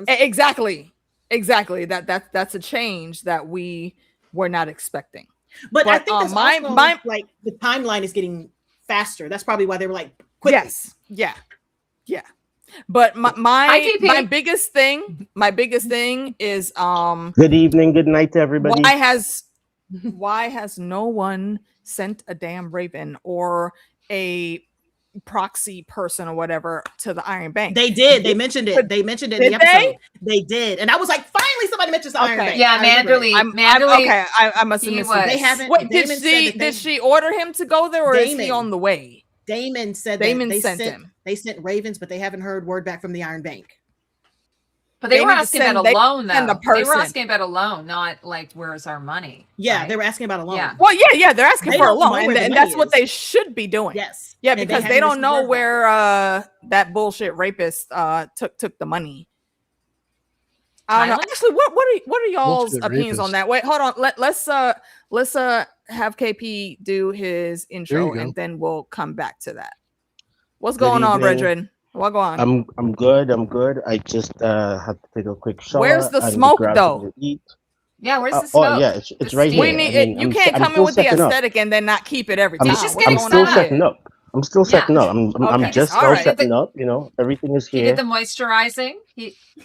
Exactly. That's a change that we were not expecting. But I think that's also, like the timeline is getting faster. That's probably why they were like, quickly. Yes, yeah. But my biggest thing is good evening, good night to everybody. Why has no one sent a damn raven or a proxy person or whatever to the Iron Bank? They did. They mentioned it. They mentioned it in the episode. They did. And I was like, finally somebody mentions the Iron Bank. Yeah, Manderley. Okay, I must have missed it. They haven't. Wait, did she order him to go there or is he on the way? Daemon said they sent him. They sent ravens, but they haven't heard word back from the Iron Bank. But they were asking about a loan, though. They were asking about a loan, not like, where's our money? Yeah, they were asking about a loan. Yeah. Well, yeah, they're asking for a loan, and that's what they should be doing. Yes. Yeah, because they don't know where that bullshit rapist took the money. I don't know. Actually, what are y'all's opinions on that? Wait, hold on. Let's have KP do his intro, and then we'll come back to that. What's going on, brethren? What go on? I'm good. I just have to take a quick shower. Where's the smoke though? Yeah, where's the smoke? Oh yeah, it's right here. We need you can't come in with the aesthetic and then not keep it every time. I'm still setting up. I'm just setting up. Everything is here. He did the moisturizing,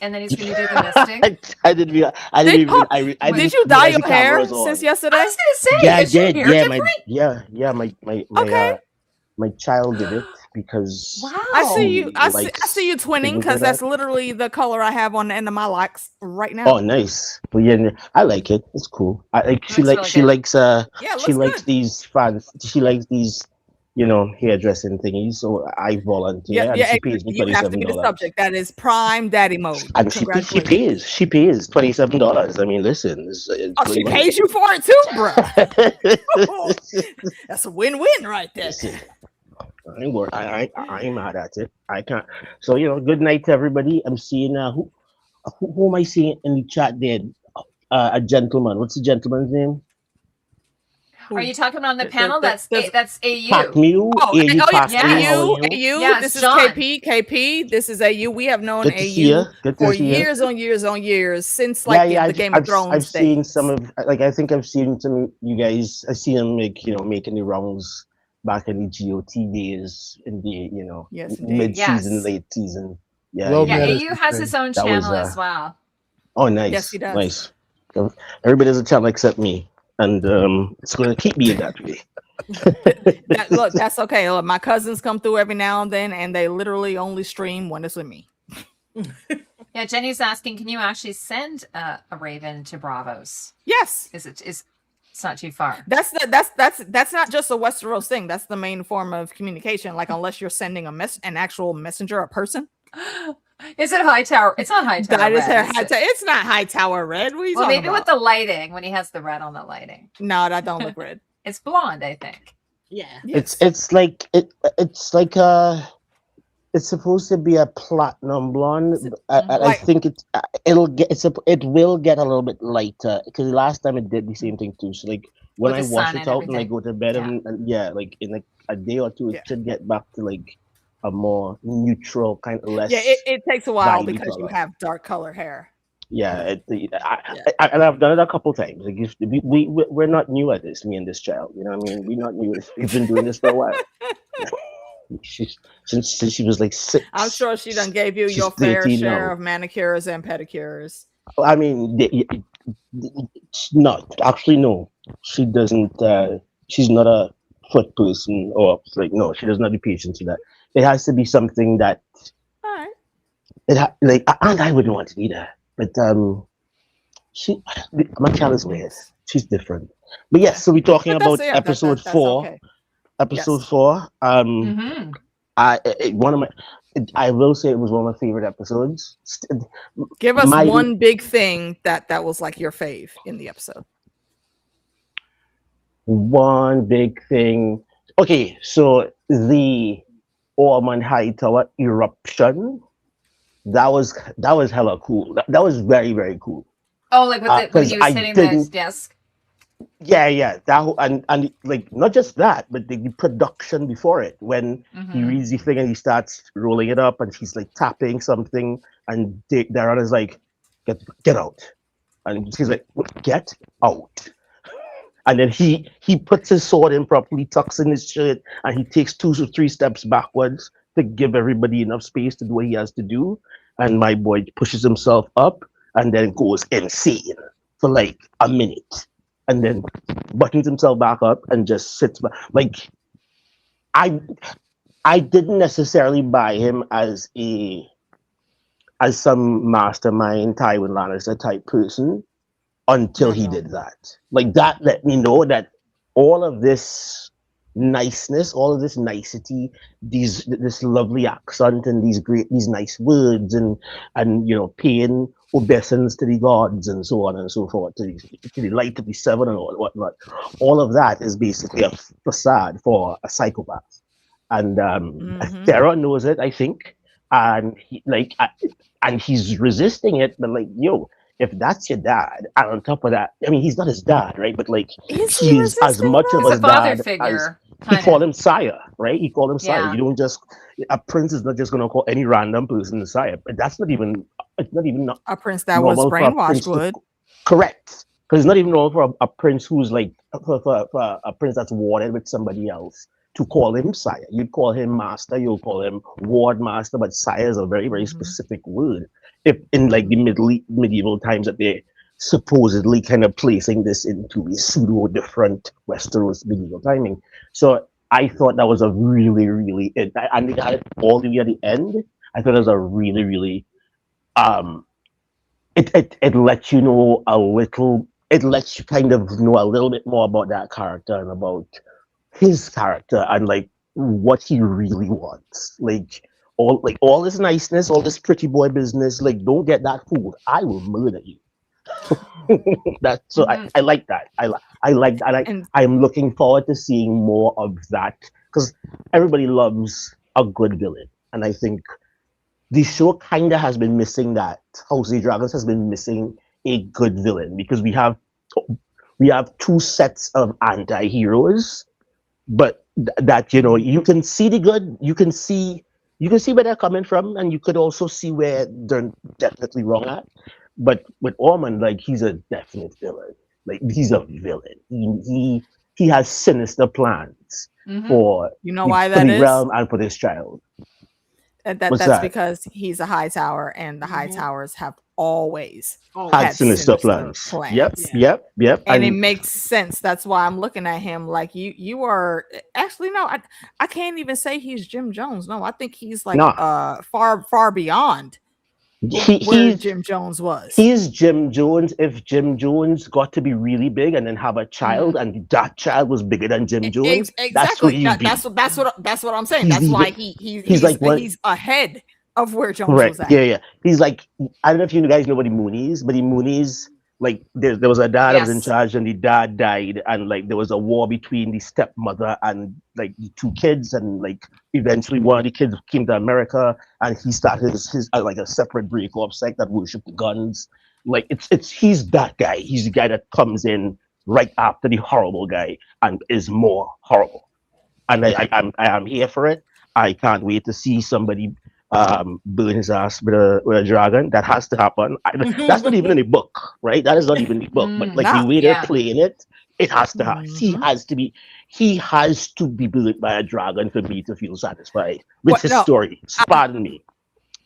and then he's going to do the misting. I didn't did you dye your hair since yesterday? I was going to say, yeah, my child did it because I see you twinning because that's literally the color I have on the end of my locks right now. Oh, nice. Well, yeah, I like it. It's cool. She likes these fans. She likes these hairdressing thingies. So I volunteer. Yeah, she pays me $27. You have to be the subject. That is prime daddy mode. And she pays $27. I mean, listen. She pays you for it too, bro. That's a win-win right there. I'm mad at it. I can't. So good night to everybody. I'm seeing who am I seeing in the chat there? A gentleman. What's the gentleman's name? Are you talking about on the panel? That's AU. Pac Mew. Oh, Pac yes, Mew, how AU, are you? AU. Yes, This is John. KP. This is AU. We have known Good to see AU ya. Good to for see ya. years on years since the Game of Thrones I've seen days. some of I think I've seen some of you guys. I've seen him making the rounds back in the GOT days in the mid-season, late season. Yeah, AU has his own channel as well. Oh, nice. Yes, he does. Nice. So everybody has a channel except me, and it's going to keep being that way. Look, that's okay. Look, my cousins come through every now and then, and they literally only stream when it's with me. Yeah, Jenny's asking, can you actually send a Raven to Bravos? Yes. It's not too far. That's not just a Westeros thing. That's the main form of communication. Like unless you're sending an actual messenger, a person. Is it Hightower? It's not Hightower. That is Hightower. It's not Hightower red. Well, maybe with the lighting when he has the red on the lighting. No, that don't look red. It's blonde, I think. Yeah. It's like it's supposed to be a platinum blonde. I think it will get a little bit lighter because last time it did the same thing too. So like when I wash it out and I go to bed and like in a day or two, it should get back to like a more neutral kind of less. Yeah, it takes a while because you have dark color hair. Yeah, and I've done it a couple times. Like we're not new at this, me and this child. You know what I mean? We're not new at this. We've been doing this for a while. Since she was like 6. I'm sure she done gave you your fair share of manicures and pedicures. I mean, not actually. No, she doesn't. She's not a foot person, or like no, she doesn't have the patience for that. It has to be something that. All right. And I wouldn't want to be there, but my child is weird. She's different. But yes, so we're talking about episode 4. Okay. Episode 4. I will say it was one of my favorite episodes. Give us one big thing that was like your fave in the episode. One big thing. Okay, so the Ormond High Tower eruption. That was hella cool. That was very, very cool. Oh, like when he was hitting the desk. Yeah, that and like not just that, but the production before it when he reads the thing and he starts rolling it up and he's like tapping something and Daeron is like, get out, and she's like, get out, and then he puts his sword in properly, tucks in his shirt, and he takes 2 or 3 steps backwards to give everybody enough space to do what he has to do, and my boy pushes himself up and then goes insane for like a minute. And then buttons himself back up and just sits back. Like, I didn't necessarily buy him as some mastermind Tywin Lannister type person until he did that. Like that let me know that all of this niceness, all of this nicety, this lovely accent and these nice words and paying obeisance to the gods and so on and so forth, to the light of the 7 and all whatnot. All of that is basically a facade for a psychopath, and Daeron knows it, I think, and he's resisting it. But like, yo, if that's your dad, and on top of that, I mean, he's not his dad, right? But like, he's as much of his dad figure. He called him sire, right? He called him sire. Yeah. You don't just a prince is not just going to call any random person sire, but that's not even. It's not even a prince that was brainwashed would. Correct, because it's not even normal for a prince who's like for a prince that's warded with somebody else to call him sire. You'd call him master. You'll call him ward master, but sire is a very, very specific word. If in like the medieval times that they're supposedly kind of placing this into a pseudo different Westeros medieval timing. So I thought that was a really, really, and they had it all the way at the end. I thought it was a really, really, it lets you know a little, it lets you kind of know a little bit more about that character and about his character and like what he really wants. Like all this niceness, all this pretty boy business, like don't get that fooled. I will murder you. That's so I like that. I like that. And I'm looking forward to seeing more of that because everybody loves a good villain, and I think the show kind of has been missing that. House of the Dragons has been missing a good villain because we have two sets of anti-heroes, but that you can see the good, you can see where they're coming from, and you could also see where they're definitely wrong at. But with Ormond, like, he's a definite villain. Like, he's a villain. He has sinister plans for why that for the is? realm and for this child. That's that? because he's a high tower, and the high towers have always Had sinister plans. Yep. And it makes sense. That's why I'm looking at him like you are actually no, I can't even say he's Jim Jones. No, I think he's like far beyond where Jim Jones was. He's Jim Jones if Jim Jones got to be really big and then have a child, and that child was bigger than Jim Jones. Exactly. That's what I'm saying. That's why he's ahead of where Jones was at. Yeah. He's like, I don't know if you guys know what the Moonies, but the Moonies, like, there was a dad that was in charge, and the dad died, and like there was a war between the stepmother and like the two kids, and like eventually one of the kids came to America, and he started his like a separate break-off sect that worshiped the guns. Like, he's that guy. He's the guy that comes in right after the horrible guy and is more horrible. And I am here for it. I can't wait to see somebody burn his ass with a dragon. That has to happen. That's not even in the book, right? That is not even in the book. But like the way they're playing it, it has to happen. He has to be burnt by a dragon for me to feel satisfied with his story. Pardon me.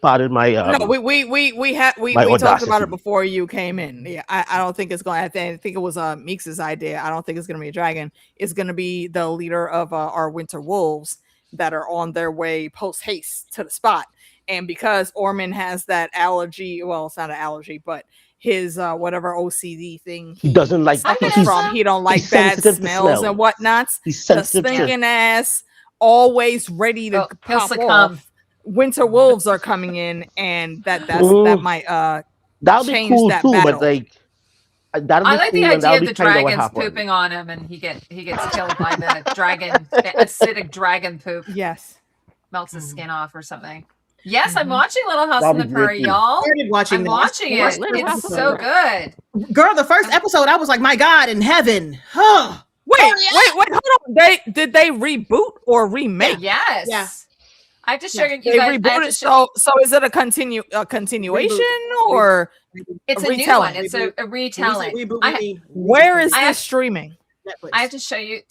Pardon my we talked about it before you came in. Yeah, I don't think it's going to. I think it was Meeks' idea. I don't think it's going to be a dragon. It's going to be the leader of our winter wolves that are on their way post haste to the spot. And because Ormond has that allergy, well, it's not an allergy, but his whatever OCD thing he doesn't like from, he don't like bad smells and whatnots. He's the stinking ass, always ready to pop off. Winter wolves are coming in, and that might that'll change be cool that too. battle. But like, I like the idea of the dragons pooping on him, and he gets killed by the acidic dragon poop. Yes, melts his skin off or something. Yes, I'm watching Little House on the Prairie, y'all. I'm watching it. It's so good. Girl, the first episode, I was like, my God, in heaven. Huh. Wait, hold on. Did they reboot or remake? Yes. Yeah. I have to show you they guys. Rebooted, so is it a continuation or it's a new one? It's a retelling. Where is this streaming? Netflix. I have to show you.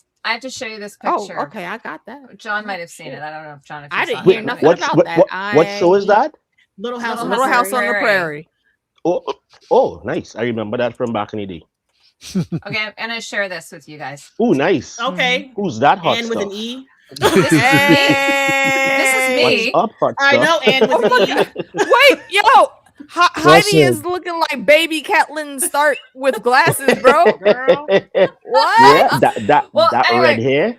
this picture. Oh, okay, I got that. John might have seen it. I don't know if John. I didn't hear nothing about that. What show is that? Little House on the Prairie. Oh, nice. I remember that from back in the day. Okay, I'm gonna share this with you guys. Oh, nice. Okay. Who's that hot and stuff? with an E. This is me. What's up, hot I know. And with an E. Wait, yo. Heidi is looking like baby Catelyn Stark with glasses, bro. Girl. What? Yeah, that anyway, red hair.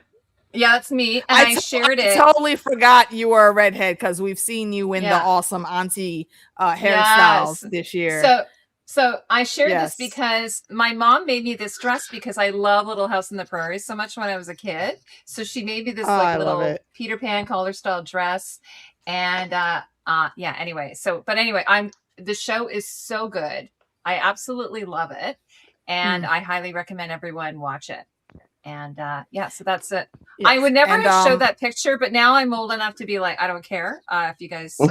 Yeah, that's me. And I shared it. I totally forgot you were a redhead because we've seen you in the awesome auntie hairstyles this year. So I shared this because my mom made me this dress because I love Little House on the Prairie so much when I was a kid. So she made me this little Peter Pan collar style dress. And anyway. The show is so good. I absolutely love it. And I highly recommend everyone watch it. And so that's it. Yes. I would never have showed that picture, but now I'm old enough to be like, I don't care if you guys know.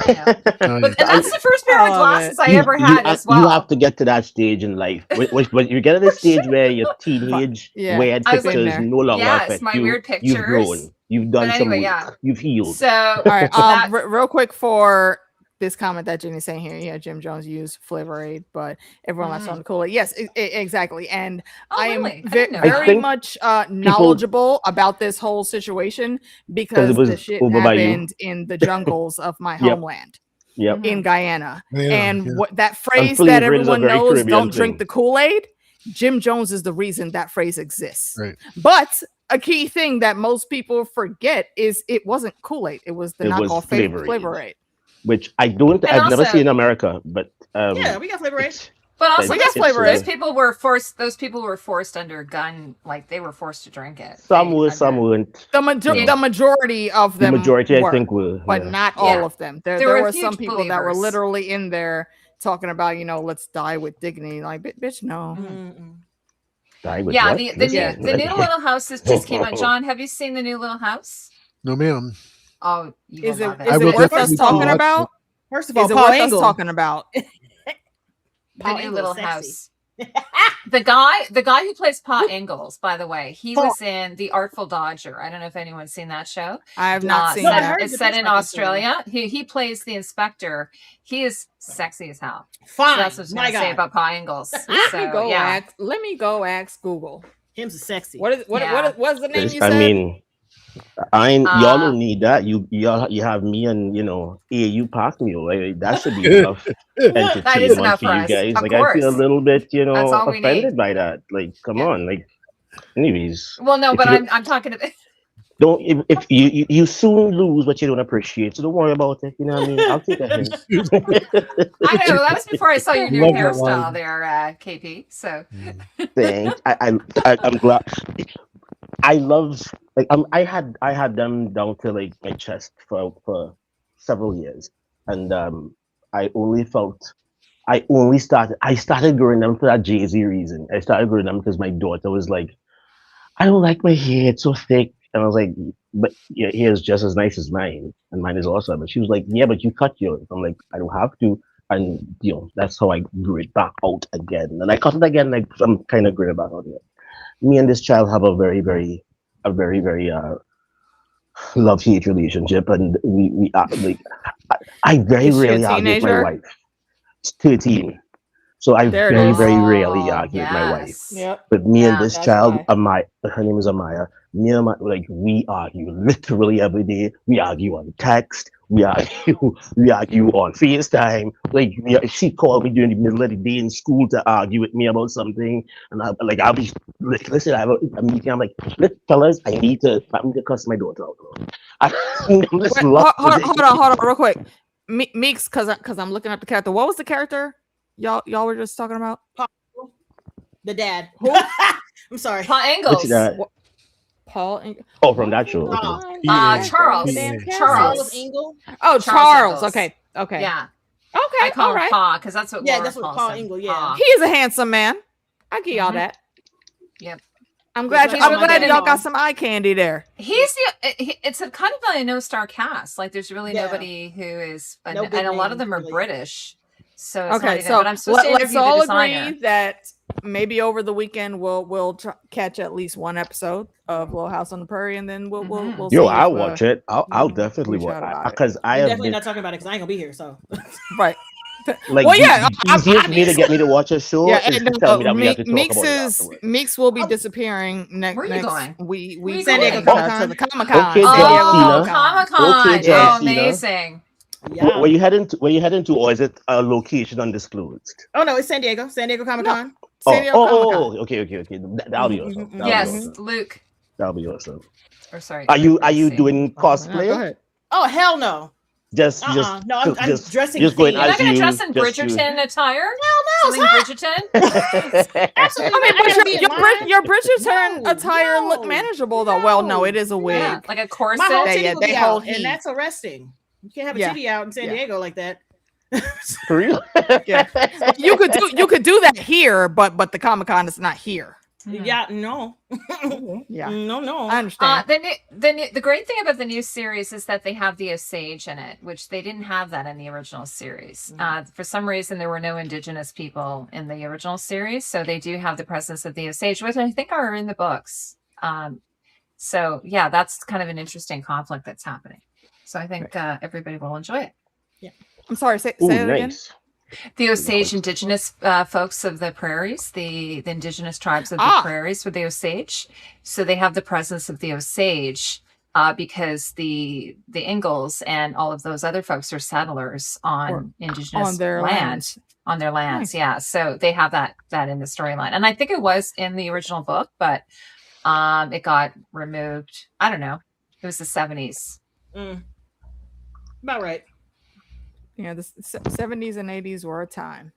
And that's the first pair of glasses I ever had as well. You have to get to that stage in life. When you get to the stage where your teenage weird pictures no longer affect my you. weird pictures. You've grown. You've done some work. You've healed. So, all right. Real quick for this comment that Jenny's saying here, Jim Jones used Flavor Aid, but everyone likes on the Kool-Aid. Yes, exactly. And I am very much knowledgeable about this whole situation because the shit happened in the jungles of my homeland in Guyana. What that phrase that everyone knows, don't drink the Kool-Aid, Jim Jones is the reason that phrase exists. Right. But a key thing that most people forget is it wasn't Kool-Aid. It was the knockoff Flavor Aid. Which I've never seen in America, but we got Flavor Aid. But also, We got flavor those A. people were forced. Those people were forced under gun, like they were forced to drink it. Some were, some weren't. The majority of them. The majority, were, I think, were, but yeah. not all of them. There were were some huge people that were believers. literally in there talking about, let's die with dignity. Like, bitch, no. Die with Yeah, what? the Listen. new Little House has just came out. John, have you seen the new Little House? No, ma'am. Oh, you Is will it love I is will it worth us definitely talking watch about? First of all, Is it Paul worth us Engel. talking about? The Paul new Engel Little is sexy. House. The guy who plays Pa Ingalls, by the way, he was in The Artful Dodger. I don't know if anyone's seen that show. I have not seen No, I that. heard It's the set best in about the Australia. He plays the inspector. He is sexy as hell. Fine. So that's what I was My going to say God. about Pa Ingalls. Let me go ask Google. Him's a sexy. What's the name you I said? mean, y'all don't need that. You have me and AU pass me away. That should be enough That is entertainment enough for for you us. guys. Of Like course. I feel a little bit, That's all we offended need. by that. Like, come Yeah. on. Like, anyways. Well, no, If but you- I'm talking about. Don't if you soon lose what you don't appreciate. So don't worry about it. You know what I mean? I'll take a hint. I know that was before I saw your new Love that hairstyle line. there, KP. So Thanks. I'm glad. I love like I had them down to like my chest for several years, and I started growing them for that Jay-Z reason. I started growing them because my daughter was like, I don't like my hair, it's so thick, and I was like, but your hair is just as nice as mine, and mine is awesome. And she was like, yeah, but you cut yours. I'm like, I don't have to, and that's how I grew it back out again, and I cut it again. Like I'm kind of grew it back out again. Me and this child have a very love-hate relationship, and we are like I very Is she a rarely argue with my teenager? wife. It's 13, so I There it very is. rarely argue with my wife. yes. Yep. But me and this that's child, why. her name is Amaya. Me and Amaya, like we argue literally every day. We argue on text. We argue on FaceTime. Like she called me during the middle of the day in school to argue with me about something, and I'll be like, listen, I have a meeting. I'm like, look, fellas, I need to cuss my daughter out. I'm just Wait, lost hold today. on, real quick. Meeks, because I'm looking up the character. What was the character y'all were just talking about? The dad. Who? I'm sorry. Pa Ingalls. Which that? Paul. Eng- Oh, from that show. Okay. Charles. Yeah. Charles. Engel. Oh, Charles Charles. Ingalls. Okay. Yeah, Okay. I call All him right. Pa because that's what Yeah, Laura that's what calls Pa him. Ingalls, yeah. Pa. He is a handsome man. I give y'all Mhm. that. Yep. I'm glad. He's I'm my glad dad. y'all got some eye candy there. It's a kind of a no-star cast. Like there's really Yeah. nobody who is, No and big a lot of names, them are really. British. So it's not Okay, even, so but I'm supposed to let's interview the all designer. agree that maybe over the weekend we'll catch at least one episode of Little House on the Prairie, and then we'll see. Yo, I'll if, watch it. I'll definitely we watch chat about it. because I I'm have definitely been not talking about it because I ain't gonna be here. So Right. like Well, yeah, the easiest way to get me to watch a show Yeah, is and to tell me that we have to talk Meeks about it is afterwards. Meeks will be disappearing next. Where are you going? We Where you San Diego going? Comic-Con. to the Comic-Con. Okay, San John Diego Cena. Comic-Con. Okay, John Oh, Cena. amazing. yeah. Where you heading to, or is it a location undisclosed? Oh no, it's San Diego. San Diego Comic Con. San Diego Comic-Con. Okay. That'll be awesome. That'll Yes, be awesome. Luke. That'll be awesome. Or sorry. Are you Luke, doing Yeah, go cosplay? ahead. Oh hell no. Just No, I'm just dressing. just going themed. You're not as going to you- dress in just you. Bridgerton attire? Hell Something Bridgerton? Absolutely. I mean, not. I gotta be in your line. your Bridgerton No, attire look no, manageable though. Well, no, it is a wig. Yeah, like a corset. My whole They- titty yeah, will they be hold out, heat. and that's arresting. You can't have a Yeah. titty out in San Yeah. Diego like that. For real? Yeah. You could do that here, but the Comic-Con is not here. Mhm. Yeah, no. Yeah, No. I understand. The great thing about the new series is that they have the Osage in it, which they didn't have that in the original series. For some reason, there were no Indigenous people in the original series, so they do have the presence of the Osage, which I think are in the books. So yeah, that's kind of an interesting conflict that's happening. So I think everybody will enjoy it. I'm sorry. Say Ooh, it again. nice. The Osage Indigenous folks of the prairies, the Indigenous tribes of the prairies were the Osage. So they have the presence of the Osage because the Ingalls and all of those other folks are settlers on Indigenous on their land. On their lands, Nice. yeah. So they have that in the storyline. And I think it was in the original book, but it got removed. I don't know. It was the 70s. About right. Yeah, the 70s and 80s were a time.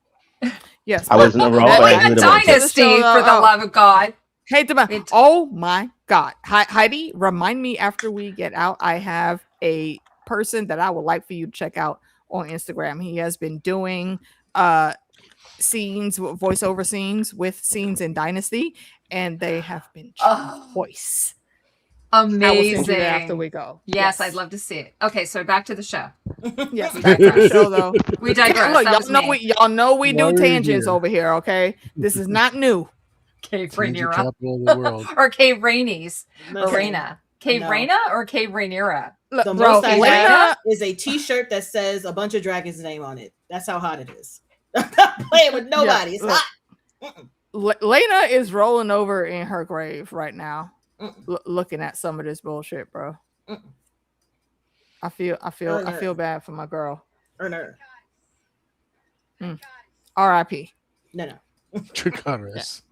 Yes. I wasn't around, That- but I Like knew a the Manic. dynasty, for the love of God. Hey, Timo. It- Oh my God. Heidi, remind me after we get out, I have a person that I would like for you to check out on Instagram. He has been doing voiceover scenes with scenes in Dynasty, and they have been choice. I will send you Amazing. that after we go. Yes, I'd love to see it. Okay, so back to the show. Yes, back to the show though. We digress. Look, That was me. y'all know we Why do are you tangents here? over here. Okay, this is not new. Cave Tangent Rainiera. capital of the world. Or Cave Rainies. Or Listen, Raina. Cave No. Raina or Cave Rainiera? Look, The bro, most I Lena- have is a T-shirt that says a bunch of dragons' name on it. That's how hot it is. I'm not playing with nobody. It's look. hot. Lena is rolling over in her grave right now, Mm-mm. looking at some of this bullshit, bro. Mm-mm. I feel bad for my girl. Or no. R.I.P. No. Triconis.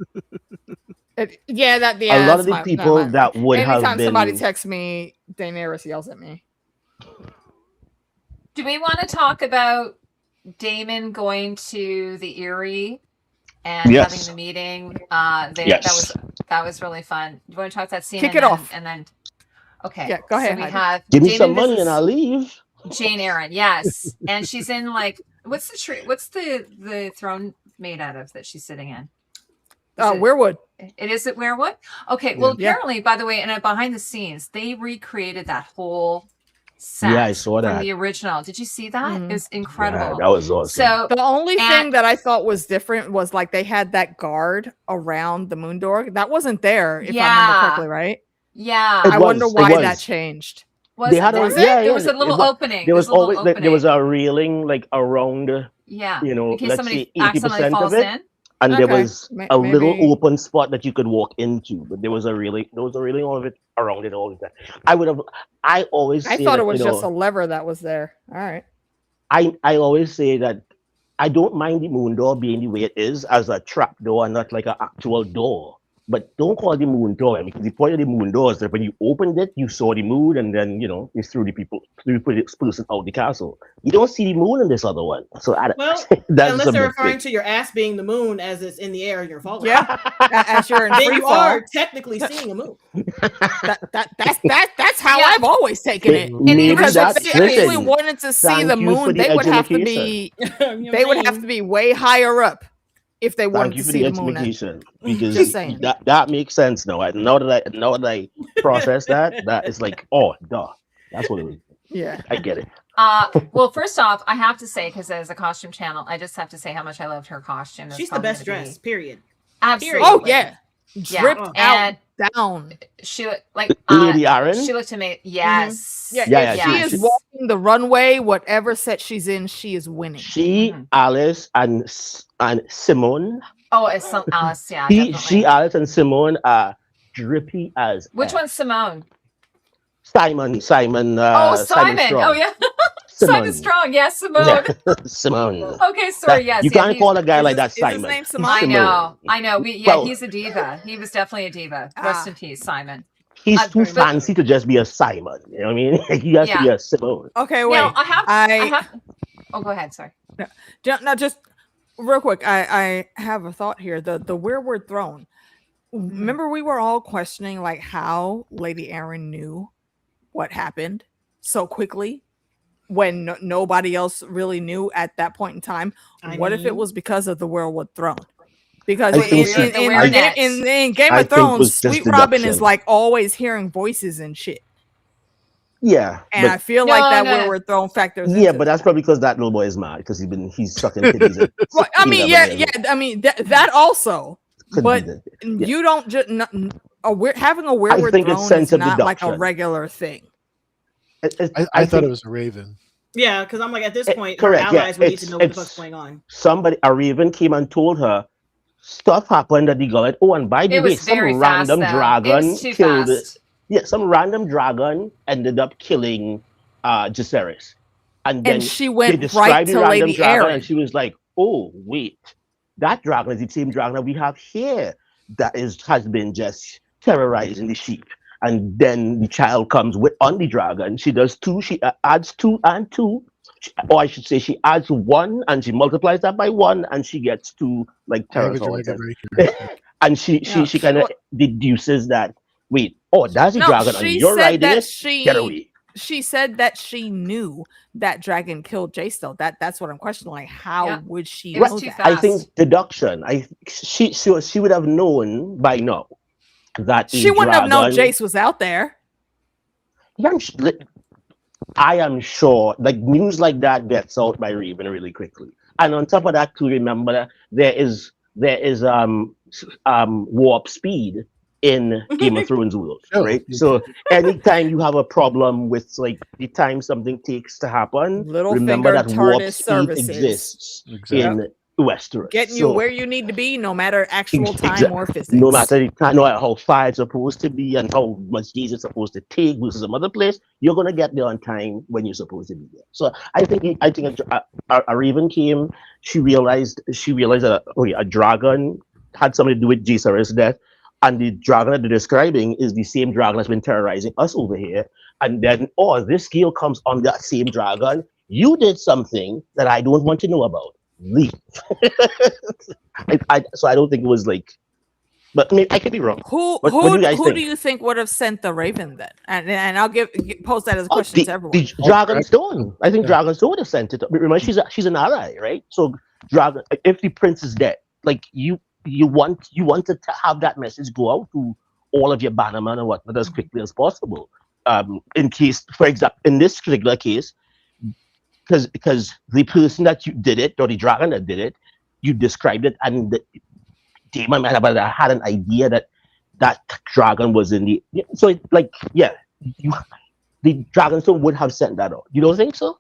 Yeah, A lot that's of the my- people my- that would Anytime have been. somebody texts me, Daenerys yells at me. Do we want to talk about Damon going to the Eyrie and Yes. having the meeting? Yes. That was really fun. Do you want to talk that scene? Kick and it then- off. And then, okay. Yeah, go ahead, So we Heidi. have Give me Damon some money visits and I'll leave. Jane Eyre, yes, and she's in like what's the tree? What's the throne made out of that she's sitting in? Is it- Weirwood. It is at Weirwood? Okay. Well, Yeah. apparently, by the way, and behind the scenes, they recreated that whole set Yeah, I saw from that. the original. Did you see that? Mhm. It was Yeah, incredible. that was awesome. So The only And- thing that I thought was different was like they had that guard around the moon door. That wasn't there, if I Yeah. remember correctly, right? yeah, It I was, wonder it why that was. changed. was, They had a- was yeah, it? There was a yeah, little it was- opening. There was a little always opening. there was a railing like around, yeah, you know, in case let's somebody say 80% accidentally of falls it. in. and there Okay, was a little maybe- open spot that you could walk into, but there was a railing all of it around it all the time. I always I say thought that, it was you just a know, lever that was there. All right. I always say that I don't mind the moon door being the way it is as a trap door and not like an actual door. But don't call the moon door, because the point of the moon door is that when you opened it, you saw the moon, and then, you know, you threw this person out the castle. You don't see the moon in this other one. So Well, that's unless a they're big referring thing. to your ass being the moon as it's in the air and you're falling. Yeah. As you're in Then free you fall. are technically seeing a moon. That's how Yeah. I've always taken it. Maybe Because that- if they actually listen, wanted to see thank the you for moon, the they would have to education. be way higher up if they wanted Thank you to for see the the moon. education, Just because saying. that makes sense now. Now that I process that is like, oh, duh, that's what it is. Yeah. I get it. Well, first off, I have to say, because as a costume channel, I just have to say how much I loved her costume. That's She's the probably best gonna be- dressed, period. Absolutely. Oh yeah. Yeah. Dripped out And down. she looked like Lady Aaron? She looked amazing. Yes. Yeah, Yeah, if yeah, she she- is walking the runway, whatever set she's in, she is winning. She, Mhm. Alice, and Simone. Oh, it's some Alice. Yeah. She, Definitely. Alice, and Simone are drippy as. Which F. one's Simone? Simon. Simon. Oh, Simon. Strong. Oh, yeah. Simon Strong. Yes, Simone. Yeah. Simone. Okay, sorry. That- Yes. you yeah, can't he's- call a guy Is like that his- is his Simon. name He's Simone? I Simone. know. I know. Well- He's a diva. He was definitely a diva. Rest in peace, Simon. He's I've too heard- fancy to just be a Simon. You know what I mean? He has to be Yeah. a Simone. Okay, wait. Now, I I have. Oh, go ahead. Sorry. now just real quick. I have a thought here. The Weirwood Throne. Remember, we were all questioning like how Lady Aaron knew what happened so quickly when nobody else really knew at that point in time. What if it was because of the Weirwood Throne? Because I think so. in Game I of think it Thrones, was just Sweet Robin is deduction. like always hearing voices and shit. Yeah. And I feel No, like that no. Weirwood Throne factors. Yeah, into but that's probably because that little boy is mad because he's sucking titties. and well, I mean, 11 yeah. years old. I mean that also. Could but be that. Yeah. you don't just having a Weirwood think it's Throne sense is of not like a deduction. regular thing. I thought think it was a raven. Yeah, because I'm like, at this point, correct, our yeah, allies would need to it's- know what the it's- fuck's going on. a raven came and told her stuff happened at the gullet. Oh, and by the It way, was very some fast. random Though. dragon It was too killed. fast. Yeah, some random dragon ended up killing Jaceres. And then And she they went right described the to random Lady dragon, Aaron. and she was like, "Oh, wait, that dragon is the same dragon that we have here. That has been just terrorizing the sheep." And then the child comes on the dragon. She does two. She adds 2 and 2. or I should say, she adds 1 and she multiplies that by 1, and she gets 2 like I have a pterosaurs. dragon right here. And she kind of deduces that, wait, oh, that's a dragon, and you're riding it. Get away. She said that she knew that dragon killed Jace. Though that's what I'm questioning. Like, how would she know that? I think deduction. She would have known by now that she wouldn't have known Jace was out there. Yeah, I am sure. Like, news like that gets out by Raven really quickly. And on top of that, too, remember that there is warp speed in Game of Thrones world, right? So anytime you have a problem with like the time something takes to happen, remember that warp speed exists in Westeros. Getting you where you need to be, no matter actual time or physics. No matter the time, no matter how far it's supposed to be and how much days it's supposed to take versus some other place, you're gonna get there on time when you're supposed to be there. So I think a Raven came. She realized that a dragon had something to do with Jace's death. And the dragon that they're describing is the same dragon that's been terrorizing us over here. And then, this scale comes on that same dragon. You did something that I don't want to know about. Leave. So I don't think it was like, but I mean, I could be wrong. Who do you think would have sent the Raven then? And I'll post that as a question to everyone. The Dragonstone. I think Dragonstone would have sent it. Remember, she's an ally, right? So Dragon, if the prince is dead, like you want to have that message go out to all of your bannermen and whatnot as quickly as possible. In case, for example, in this particular case, because the person that you did it, or the dragon that did it, you described it, and the demon might have had an idea that dragon was in the. So the Dragonstone would have sent that out. You don't think so?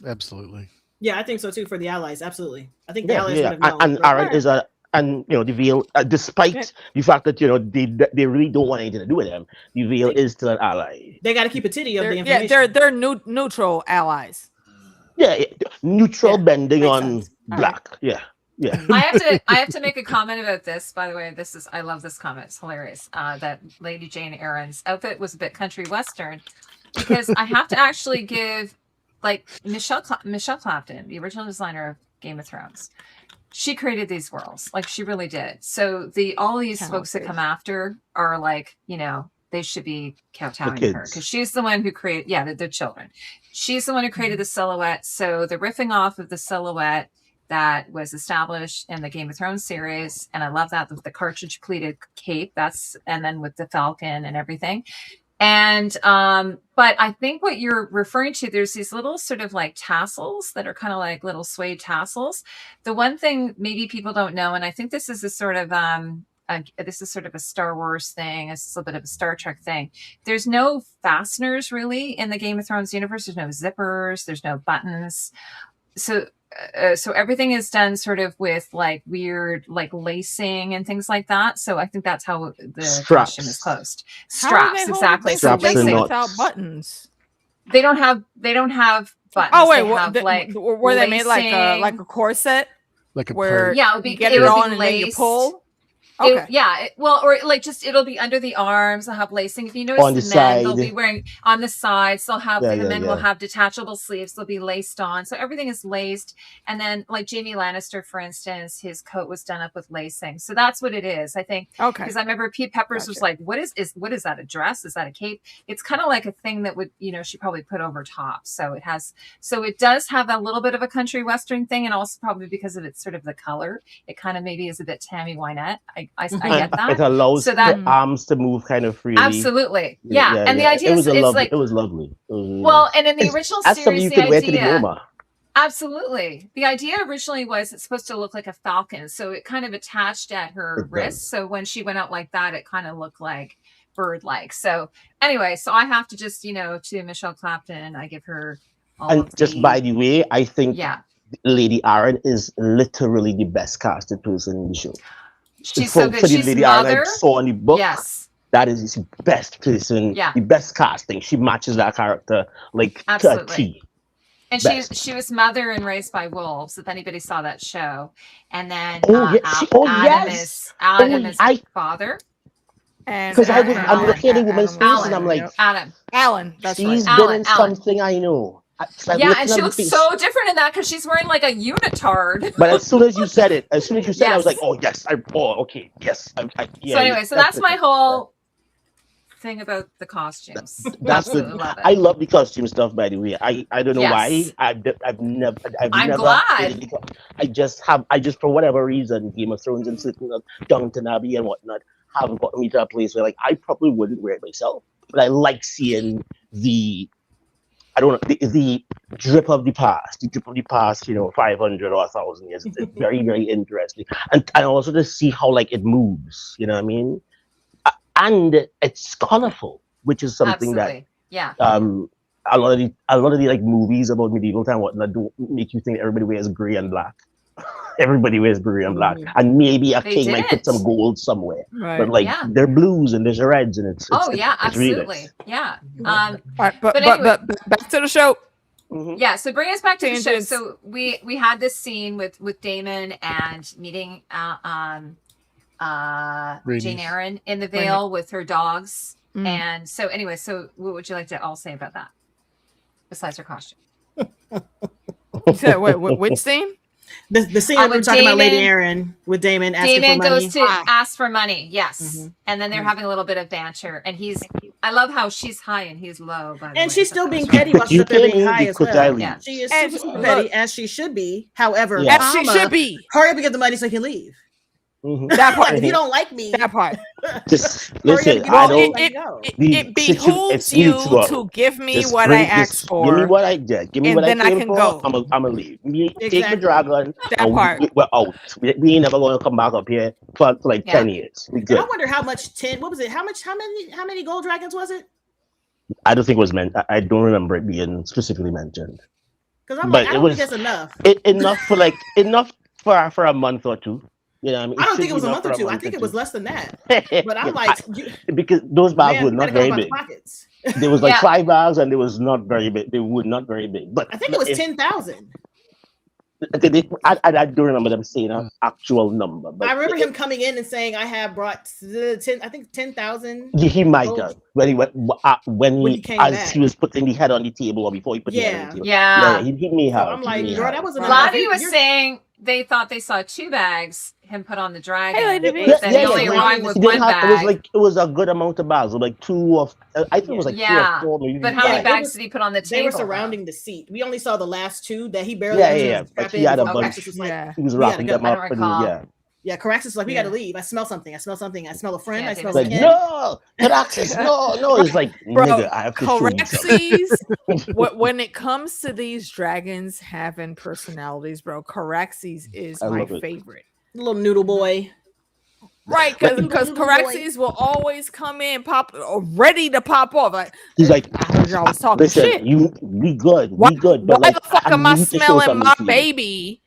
Absolutely. Yeah, I think so too for the allies. Absolutely, I think the allies would have known. And Aaron is a. And the Veil, despite the fact that they really don't want anything to do with them, the Veil is still an ally. They got to keep a titty of the information. Yeah, they're neutral allies. Yeah, neutral bending on sense. Black. Right. Yeah. I have to make a comment about this. By the way, I love this comment. It's hilarious. That Lady Jane Eyre's outfit was a bit country western, because I have to actually give Michelle Clapton, the original designer of Game of Thrones. She created these worlds, like she really did. So all these folks that come after are like, they should be kowtowing her, because she's the one who created. Yeah, they're children. She's the one who created the silhouette. So they're riffing off of the silhouette that was established in the Game of Thrones series, and I love that with the cartridge pleated cape. And then with the falcon and everything. And but I think what you're referring to, there's these little sort of like tassels that are kind of like little suede tassels. The one thing maybe people don't know, and I think this is a sort of a Star Wars thing, it's a little bit of a Star Trek thing. There's no fasteners really in the Game of Thrones universe. There's no zippers, there's no buttons. So everything is done sort of with like weird like lacing and things like that. So I think that's how the costume is closed. Straps, exactly. So lacing without buttons. They don't have buttons. Oh wait, were they made like a corset? Like a where it would be, you get it on and then you pull. Okay. It'll be under the arms. They'll have lacing. If you notice, on the men, side. They'll be wearing on the sides. They'll have the men will have detachable sleeves. They'll be laced on. So everything is laced. And then, like Jaime Lannister, for instance, his coat was done up with lacing. So that's what it is, I think. Okay. Because I remember Pete Peppers was like, "What is that? A dress? Is that a cape?" It's kind of like a thing that would she probably put over top. So it does have a little bit of a country western thing, and also probably because of its sort of the color, it kind of maybe is a bit Tammy Wynette. I get that. It allows the arms to move kind of freely. Absolutely. Yeah. And the idea is like it was lovely. And in the original series, the idea. Absolutely. The idea originally was it's supposed to look like a falcon. So it kind of attached at her wrist. So when she went out like that, it kind of looked like bird-like. So anyway, I have to just, to Michelle Clapton, I give her by the way, I think Lady Aaron is literally the best casted person in the show. She's so good. She's Lady mother. Aaron I saw in the book. Yes. That is his best person. Yeah. The best casting. She matches that character like to a T. And she was mother and raised by wolves, if anybody saw that show. And then Adam is father. Because I'm looking at a woman's face and I'm like, Alan. That's she's been in something I know. Yeah, and she looks so different in that because she's wearing like a unitard. But as soon as you said it, I was like, oh yes, okay, yes. So anyway, so that's my whole thing about the costumes. That's Absolutely love it. I love the costume stuff. By the way, I don't know why. I've never. I'm glad. I just for whatever reason, Game of Thrones and Downton Abbey and whatnot haven't gotten me to a place where like I probably wouldn't wear it myself, but I like seeing the drip of the past, 500 or 1,000 years. It's very, very interesting. And also to see how like it moves, you know what I mean? And it's colorful, which is something that a lot of the like movies about medieval time whatnot do make you think everybody wears gray and black. Everybody wears gray and black, and maybe a king might put some gold somewhere. Right. But like they're blues and there's reds, and it's absolutely, really nice. Yeah. All right, but anyway, but back to the show. Mm-hmm. Yeah, so bring us back to the show. So we had this scene with Damon and meeting Jane Eyre in the Vale with her dogs, and so anyway, so what would you like to all say about that besides her costume? So, which scene? The scene we were talking about, Lady Aaron with Damon asking for money. Damon goes to ask for money, yes. And then they're having a little bit of banter. And I love how she's high and he's low. And she's still being petty while she's up there being high as well. Yeah. She is super petty, as she should be. However, as she should be. Hurry up and get the money so he can leave. Mm-hmm. That part. If you don't like me, that part. Just listen. It behooves you to give me what I asked for. Give me what I did. Give me and what then I came can for. go. I'm gonna leave. Take the dragon. That part. We're out. We ain't never gonna come back up here for like 10 years. We good. I wonder how much. What was it? How many gold dragons was it? I don't think it was meant. I don't remember it being specifically mentioned. Because I'm like, I don't think that's enough. Enough for a month or two. You know what I mean? I don't think it was a month or two. I think it was less than that. But I'm like, because those bags were not very big. There was like 5 bags, and it was not very big. They were not very big. But I think it was 10,000. I don't remember them saying an actual number. But I remember him coming in and saying, "I have brought 10,000." He might have when he was putting the head on the table or before he put the head on the table. Yeah. He may have. So I'm like, girl, that wasn't. Lottie was saying they thought they saw 2 bags. Him put on the dragon. Then he only arrived with 1 bag. It was a good amount of bags. Like 2 of. I think it was like 2 or 4. Maybe but how many bags did he put on the table? They were surrounding the seat. We only saw the last 2 that he barely. But he had a bunch. He was wrapping them up. Yeah, Caraxes was like, we gotta leave. I smell something. I smell a friend. I smell like, no, Caraxes, no. It's like, nigga, I have to Caraxes, when it comes to these dragons having personalities, bro, Caraxes is my favorite. Little noodle boy. Right, because Caraxes will always come in, ready to pop off. Like he's like, I heard y'all was talking shit. We good. Why But the fuck am I smelling my baby?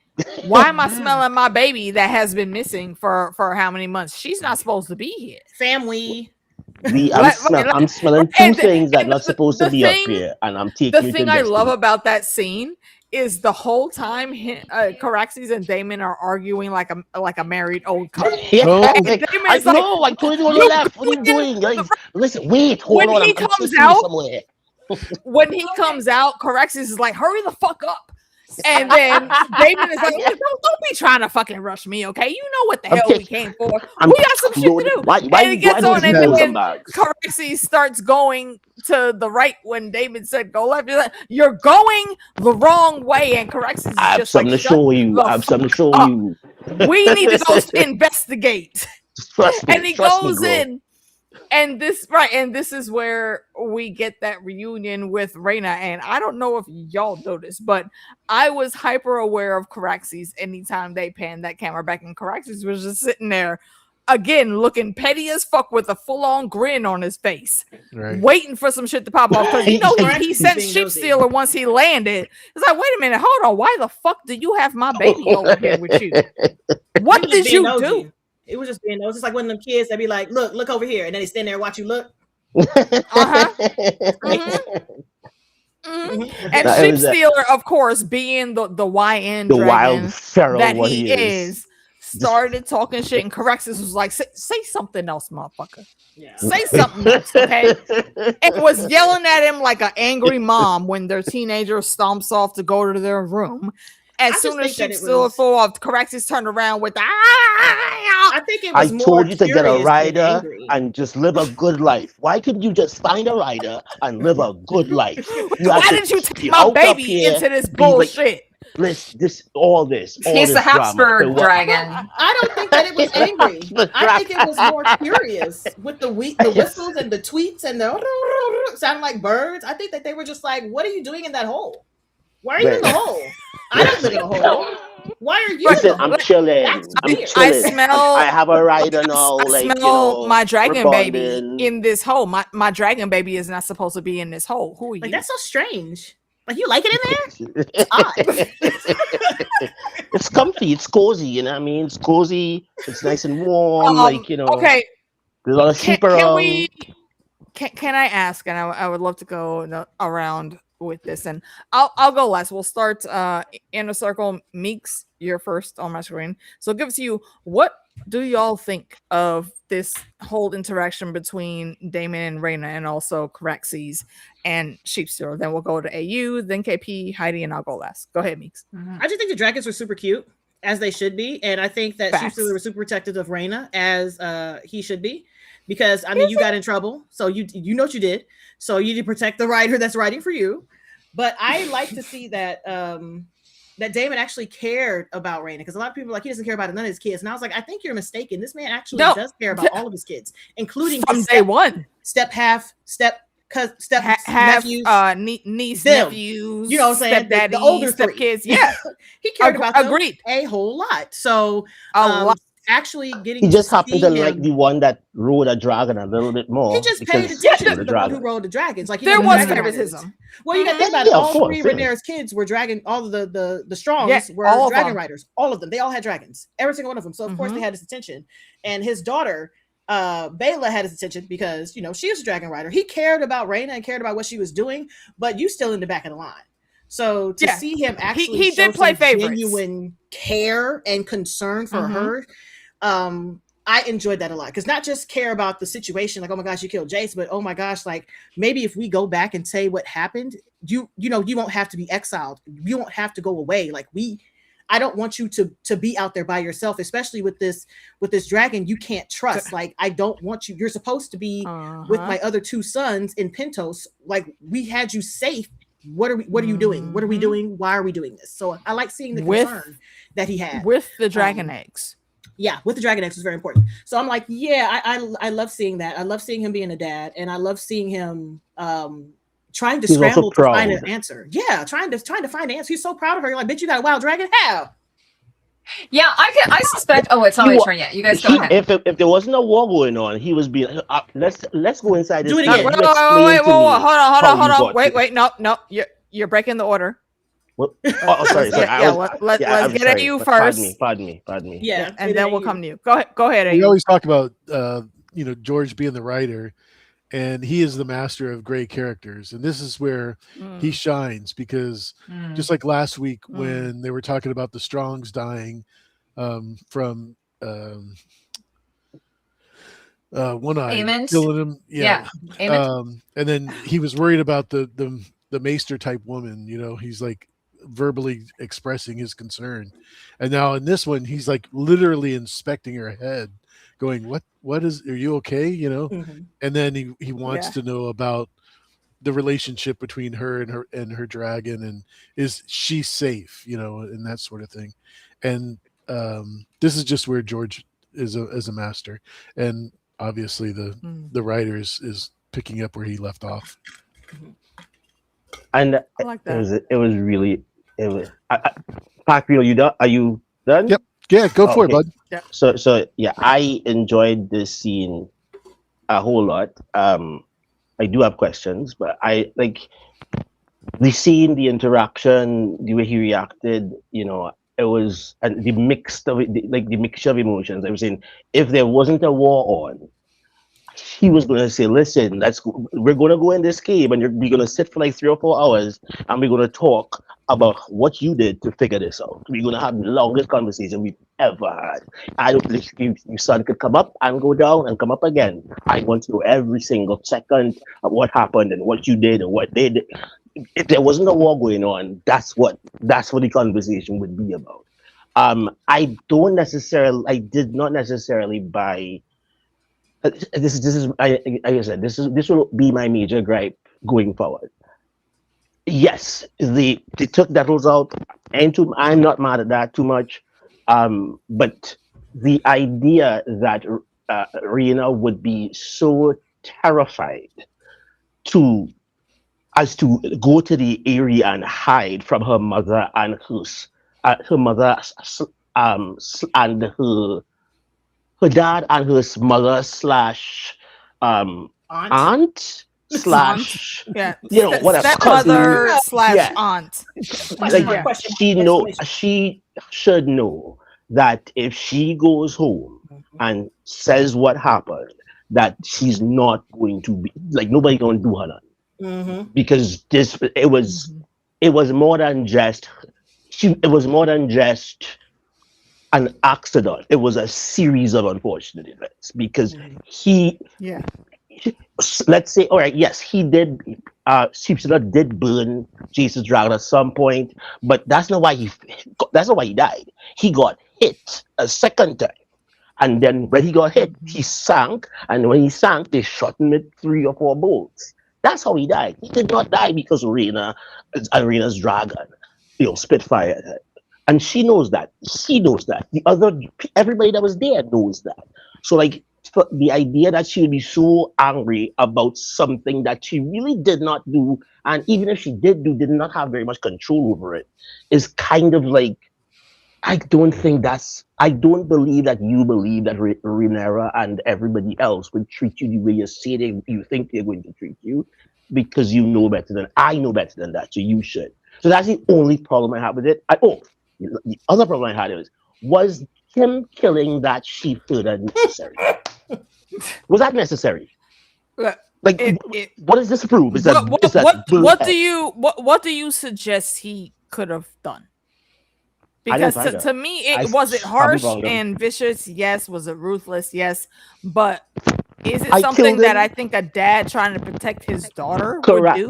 Why am I smelling my baby that has been missing for how many months? She's not supposed to be here. Family. I'm smelling 2 things that are not supposed to be up here, and I'm taking. The thing I love about that scene is the whole time Caraxes and Damon are arguing like a married old couple. I know, like 21 left. What are you doing, guys? Listen, wait, hold on. When he comes out, Caraxes is like, hurry the fuck up. And then Damon is like, don't be trying to fucking rush me, okay? You know what the hell we came for. We got some shit to do. And it gets on, and then Caraxes starts going to the right when Damon said go left. You're going the wrong way, and Caraxes is I have just something to show you. I have something to show you. We need to go investigate. And he goes in. And this is where we get that reunion with Reyna. And I don't know if y'all noticed, but I was hyper aware of Caraxes anytime they panned that camera back, and Caraxes was just sitting there again looking petty as fuck with a full-on grin on his face, waiting for some shit to pop off. Because he sent Sheep Stealer once he landed. It's like, wait a minute, hold on, why the fuck do you have my baby over here with you? What did you do? It was just being, it was just like one of them kids that be like, look over here, and then they stand there and watch you look. And Sheep Stealer, of course, being the YN the dragon wild feral that he is, started talking shit, and Corexis was like, say something else, motherfucker. Yeah. Say something else, okay? And was yelling at him like an angry mom when their teenager stomps off to go to their room. As soon as she still full of Corexis turned around with I think it was I more told you to get a curious than rider angry. and just live a good life. Why couldn't you just find a rider and live a good life? Why did you take my baby into this bullshit? All this. He's the Habsburg dragon. I don't think that it was angry. I think it was more curious with the whistles and the tweets and the sound like birds. I think that they were just like, "What are you doing in that hole? Why are you in the hole? I don't live in a hole. Why are you?" Listen, I'm chilling. I smell. I have a rider now. I smell my dragon baby in this hole. My dragon baby is not supposed to be in this hole. Who are you? Like, that's so strange. Like, you like it in there? It's odd. It's comfy. It's cozy. You know what I mean? It's cozy. It's nice and warm. Okay. There's a lot of sheep around. Can I ask? And I would love to go around with this, and I'll go last. We'll start in a circle. Meeks, you're first on my screen. So it gives you, what do y'all think of this whole interaction between Damon and Reina, and also Corexis and Sheepster? Then we'll go to AU, then KP, Heidi, and I'll go last. Go ahead, Meeks. I just think the dragons were super cute, as they should be, and I think that Sheepster was super protective of Reina, as he should be, because I mean, you got in trouble, so you know what you did, so you need to protect the rider that's riding for you. But I like to see that that Damon actually cared about Reina, because a lot of people are like, he doesn't care about none of his kids, and I was like, I think you're mistaken. This man actually does care about all of his kids, including from day one. Step nephews, niece, nephews, you know what I'm saying, the older step kids. Yeah, he cared about them a whole lot. So actually getting, he just happened to like the one that rode a dragon a little bit more. He just paid attention to the one who rode the dragons. Like, there was favoritism. Well, you got to think about it. All three Rhaenyra's kids were dragon. All of the Strongs were dragon riders. All of them. They all had dragons. Every single one of them. So of course they had his attention. And his daughter, Bela, had his attention because, you know, she was a dragon rider. He cared about Reina and cared about what she was doing, but you still in the back of the line. So to see him actually he did play favorites. Genuine care and concern for her. I enjoyed that a lot, because not just care about the situation, like, oh my gosh, you killed Jace, but oh my gosh, like, maybe if we go back and say what happened, you know, you won't have to be exiled, you won't have to go away. Like, I don't want you to be out there by yourself, especially with this dragon you can't trust. Like, I don't want you. You're supposed to be with my other two sons in Pentos. Like, we had you safe. What are you doing? What are we doing? Why are we doing this? So I like seeing the concern that he had with the dragon eggs. Yeah, with the dragon eggs was very important. So I'm like, yeah, I love seeing that. I love seeing him being a dad, and I love seeing him trying to scramble to find an answer. Yeah, trying to find an answer. He's so proud of her. You're like, bitch, you got a wild dragon? How? Yeah, I suspect. Oh, it's not my turn yet. You guys go ahead. If there wasn't a war going on, he was being. Let's go inside. Do it again. Wait, hold on. Wait, no. You're breaking the order. Well, sorry. Let's get at you first. Pardon me. Yeah, and then we'll come to you. Go ahead. We always talk about George being the writer, and he is the master of gray characters, and this is where he shines, because just like last week when they were talking about the Strongs dying from one eye killing him, and then he was worried about the maester type woman. You know, he's like verbally expressing his concern, and now in this one he's like literally inspecting her head, going, what is, are you okay, you know? And then he wants to know about the relationship between her and her dragon, and is she safe, you know, and that sort of thing. And this is just where George is a master, and obviously the writer is picking up where he left off. And I like that. It was Pac-Real, are you done? Yep. Yeah, go for it, bud. Yeah. So yeah, I enjoyed this scene a whole lot. I do have questions, but I like the scene, the interaction, the way he reacted, you know, it was, and the mixture of emotions. I was saying, if there wasn't a war on, he was going to say, listen, we're going to go in this cave, and we're going to sit for like 3 or 4 hours, and we're going to talk about what you did to figure this out. We're gonna have the longest conversation we've ever had. I don't think your son could come up and go down and come up again. I want to know every single second of what happened and what you did and what they did. If there wasn't a war going on, that's what the conversation would be about. I did not necessarily buy. This is like I said, this will be my major gripe going forward. Yes, they took Nettles out, and I'm not mad at that too much. But the idea that Rena would be so terrified to go to the area and hide from her mother and her mother and her dad and her mother slash aunt slash whatever stepmother slash yeah. aunt. Like she should know that if she goes home and says what happened, that she's not going to be like nobody gonna do her nothing. Because it was more than just an accident. It was a series of unfortunate events because let's say, all right, yes, he did. Citadel did burn Jesus Dragon at some point, but that's not why he died. He got hit a second time, and then when he got hit, he sank. And when he sank, they shot him with 3 or 4 bolts. That's how he died. He did not die because Arena's dragon, Spitfire her. And she knows that. He knows that. Everybody that was there knows that. So, like, the idea that she would be so angry about something that she really did not do, and even if she did not have very much control over it, is kind of like, I don't believe that you believe that Renera and everybody else would treat you the way you think they're going to treat you, because you know better than I know better than that, so you should. So that's the only problem I have with it. The other problem I had was him killing that sheep further necessary. Was that necessary? Like, what does this prove? What do you suggest he could have done? Because to me, was it harsh and vicious? Yes. Was it ruthless? Yes. But is it something that I think a dad trying to protect his daughter would do?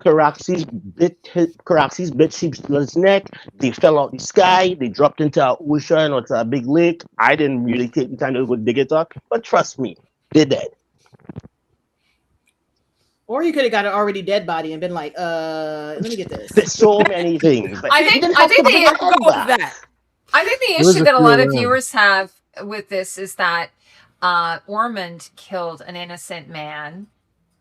Caraxes bit Sheep's neck. They fell out the sky. They dropped into an ocean or to a big lake. I didn't really take the time to go dig it up, but trust me, they're dead. Or you could have got an already dead body and been like, let me get this. There's so many things. I think the issue that a lot of viewers have with this is that Ormond killed an innocent man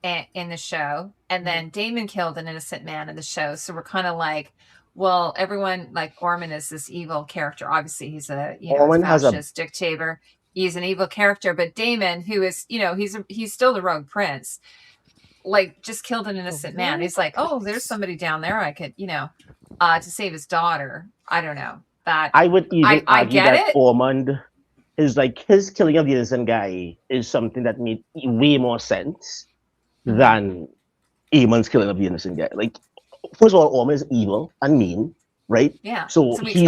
in the show, and then Daemon killed an innocent man in the show. So we're kind of like, well, everyone, like, Ormond is this evil character. Obviously, he's a fascist dictator. He's an evil character, but Daemon, who is, he's still the rogue prince, like, just killed an innocent man. He's like, oh, there's somebody down there I could, to save his daughter. I don't know. That I would even argue that Ormond is like, his killing of the innocent guy is something that made way more sense than Aemon's killing of the innocent guy. Like, first of all, Ormond is evil and mean, right? Yeah. So what he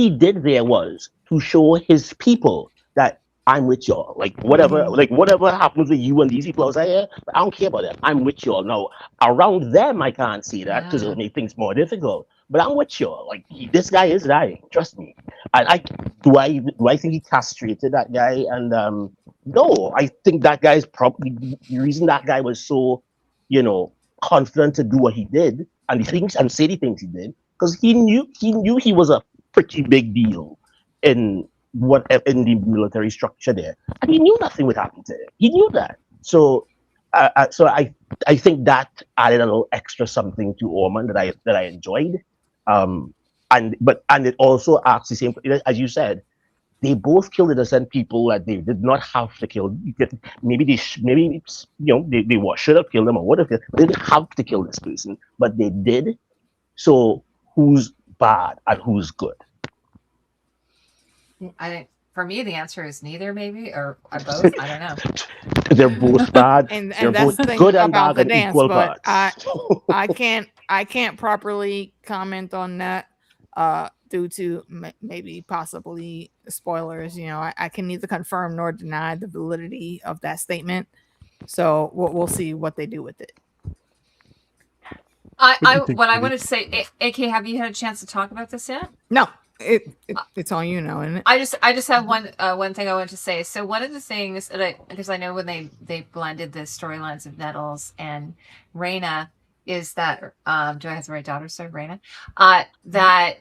did there was to show his people that I'm with y'all. Like, whatever happens with you and these people outside here, I don't care about them. I'm with y'all. Now, around them, I can't see that because it'll make things more difficult. But I'm with y'all. Like, this guy is dying. Trust me. And do I think he castrated that guy? And no, I think that guy is probably the reason that guy was so, confident to do what he did and say the things he did, because he knew he was a pretty big deal in the military structure there, and he knew nothing would happen to him. He knew that. So I think that added a little extra something to Ormond that I enjoyed. And it also asks the same, as you said, they both killed innocent people that they did not have to kill. Maybe they should have killed them or would have killed. They didn't have to kill this person, but they did. So who's bad and who's good? I think for me the answer is neither, maybe, or both. I don't know. They're both bad. and They're that's both the thing good and about bad the in dance. equal But parts. I can't properly comment on that due to maybe possibly spoilers. You know, I can neither confirm nor deny the validity of that statement. So we'll see what they do with it. What I wanted to say, AK, have you had a chance to talk about this yet? No, it's on you now, isn't it? I just have one thing I want to say. So one of the things that because I know when they blended the storylines of Nettles and Raina is that do I have the right daughter? Sorry, Raina. That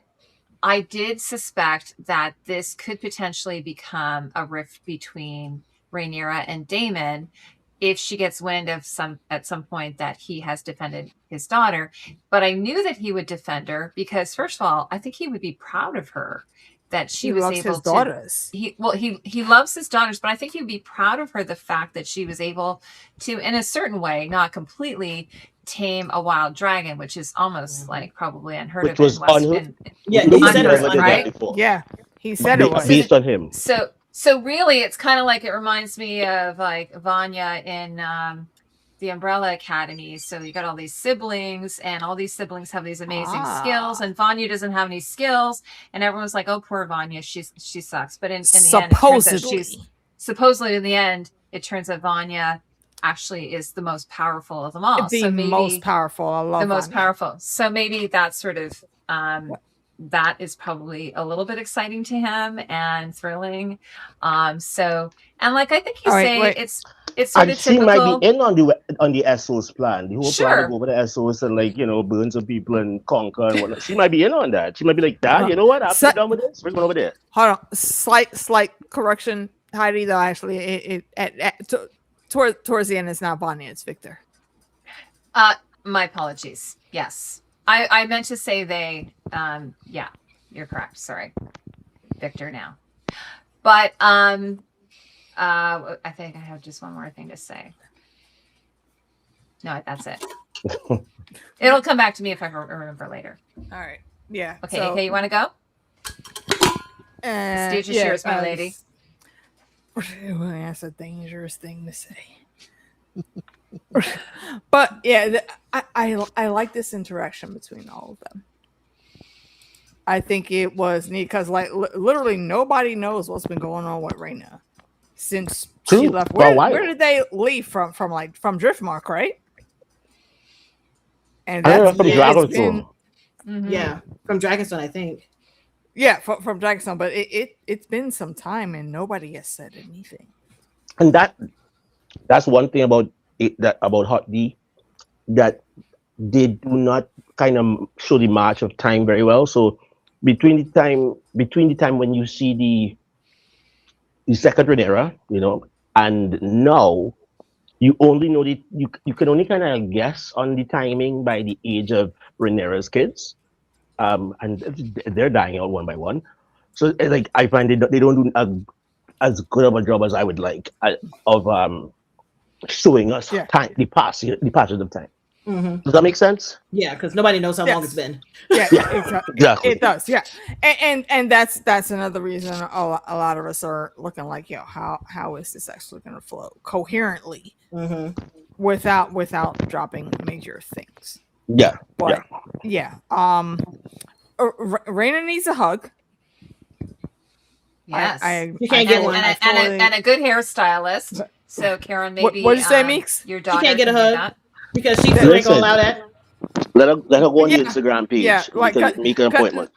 I did suspect that this could potentially become a rift between Rhaenyra and Daemon if she gets wind of at some point that he has defended his daughter. But I knew that he would defend her because, first of all, I think he would be proud of her that she was able his daughters. He loves his daughters, but I think he would be proud of her the fact that she was able to, in a certain way, not completely tame a wild dragon, which is almost like probably unheard Which of. was Yeah, he said it was right? Yeah, he said it was based on him. So really, it's kind of like it reminds me of like Vanya in the Umbrella Academy. So you got all these siblings, and all these siblings have these amazing skills, and Vanya doesn't have any skills, and everyone's like, "Oh, poor Vanya, she sucks." But in the end, supposedly in the end, it turns out Vanya actually is the most powerful of them all. Most powerful. I love the most powerful. So maybe that's sort of that is probably a little bit exciting to him and thrilling. So and like I think you say, it's sort of she typical. might be in on the SO's plan. The whole plan to go over the SOs and burn some people and conquer and whatnot. She might be in on that. She might be like, Dad, you know what? After done with this, we're going over there. Hold on, slight correction, Heidi. Though actually, towards the end, it's not Vanya, it's Victor. My apologies. Yes. I meant to say they, yeah, you're correct. Sorry. Victor now. But I think I have just one more thing to say. No, that's it. It'll come back to me if I remember later. All right. Yeah. Okay, so, you want to go? The stage is yours, my lady. That's a dangerous thing to say. But yeah, I like this interaction between all of them. I think it was neat because literally nobody knows what's been going on with Raina since she left. Where did they leave from? From Driftmark, right? And that's from Dragonstone. Yeah, from Dragonstone, I think. Yeah, from Dragonstone, but it's been some time and nobody has said anything. And that's one thing about HoTD, that they do not kind of show the march of time very well. So between the time when you see the second Rhaenyra, and now you only know you can only kind of guess on the timing by the age of Rhaenyra's kids, and they're dying out one by one. So like I find they don't do as good of a job as I would like of showing us time, the passage of time. Mm-hmm. Does that make sense? Yeah, because nobody knows how long it's been. Yeah, exactly. It does. Yeah, and that's another reason a lot of us are looking like, how is this actually going to flow coherently without dropping major things? Yeah, but Raina needs a hug. Yes, you can't get one, and a good hairstylist. So Karen, maybe what'd you say, Meeks? Your daughter she can't get a hug because she's ain't gonna allow that. Let her go on the Instagram page. Yeah, make an appointment.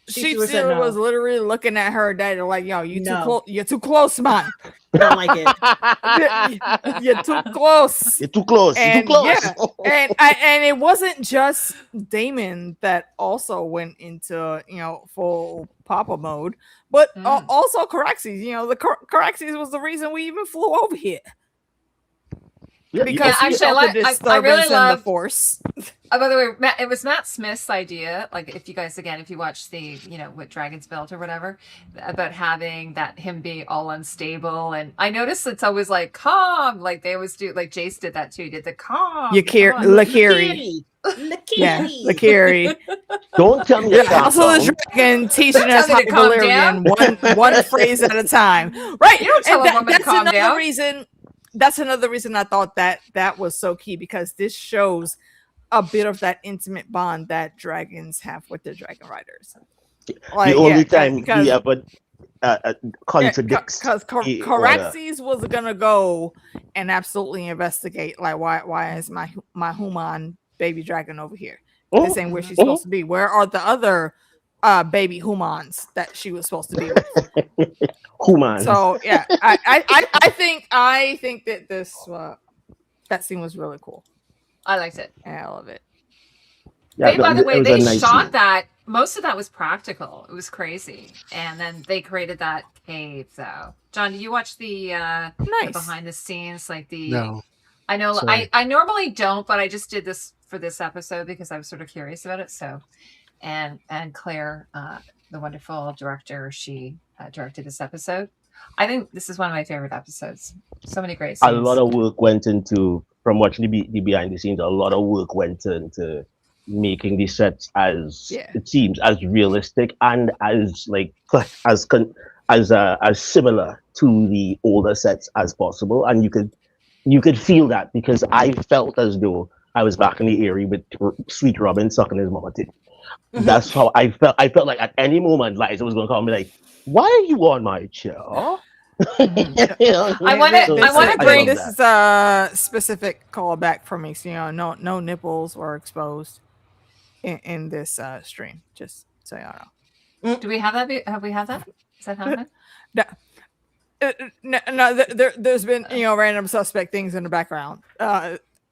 She was literally looking at her daddy like, "Yo, you're too close, man. I don't like it. You're too close. You're too close. And, you're too close." Yeah, and it wasn't just Daemon that also went into full Papa mode, but also Caraxes. The Caraxes was the reason we even flew over here. Yeah, because I really love the Force. By the way, it was Matt Smith's idea. Like, if you watch the, with Dragon's Belt or whatever, about having him be all unstable. And I noticed it's always like calm. Like they always do. Like Jace did that too. He did the calm. Lakiri. Yeah, Lakiri. Don't tell me that. Also, the dragon teaching us how to Valyrian one phrase at a time. Right. You don't tell a woman to calm down. Reason. that's another reason I thought that was so key, because this shows a bit of that intimate bond that dragons have with their dragon riders. Like, the only time he ever contradicts, because Caraxes was gonna go and absolutely investigate, like, why is my human baby dragon over here? This ain't where she's supposed to be. Where are the other baby humans that she was supposed to be with? Humans. So yeah, I think that this that scene was really cool. I liked it. I love it. Yeah, by the way, they shot that. Most of that was practical. It was crazy. And then they created that cave, though. John, did you watch the behind the scenes? Like the. No. I know. I normally don't, but I just did this for this episode because I was sort of curious about it. So, and Claire, the wonderful director, she directed this episode. I think this is one of my favorite episodes. So many great scenes. A lot of work went into, from watching the behind the scenes, a lot of work went into making these sets as it seems as realistic and as like as similar to the older sets as possible. And you could feel that, because I felt as though I was back in the area with Sweet Robin sucking his mama tit. That's how I felt. I felt like at any moment Liza was going to call me like, "Why are you on my chair?" I want to bring this is a specific callback for me. So, no nipples were exposed in this stream. Just so y'all know. Do we have that? Have we had that? Is that happening? No, there's been random suspect things in the background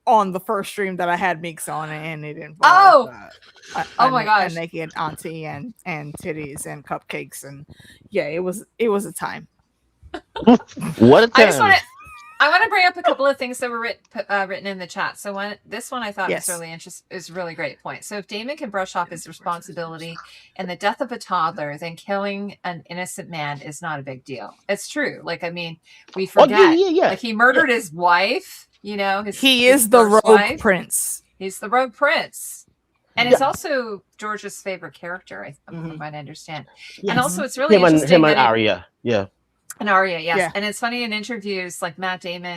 on the first stream that I had Meeks on, and it involved oh my gosh, a naked auntie and titties and cupcakes, and it was a time. What a time! I want to bring up a couple of things that were written in the chat. So this one I thought was really interesting. Is really great point. So if Daemon can brush off his responsibility and the death of a toddler, then killing an innocent man is not a big deal. It's true. Like, I mean, we forget. Like, he murdered his wife. He is the rogue prince. He's the rogue prince, and it's also George's favorite character. From what I understand. Yes. And also, it's really interesting. Him and Arya, And Arya, yes. Yeah. And it's funny in interviews like Matt Smith.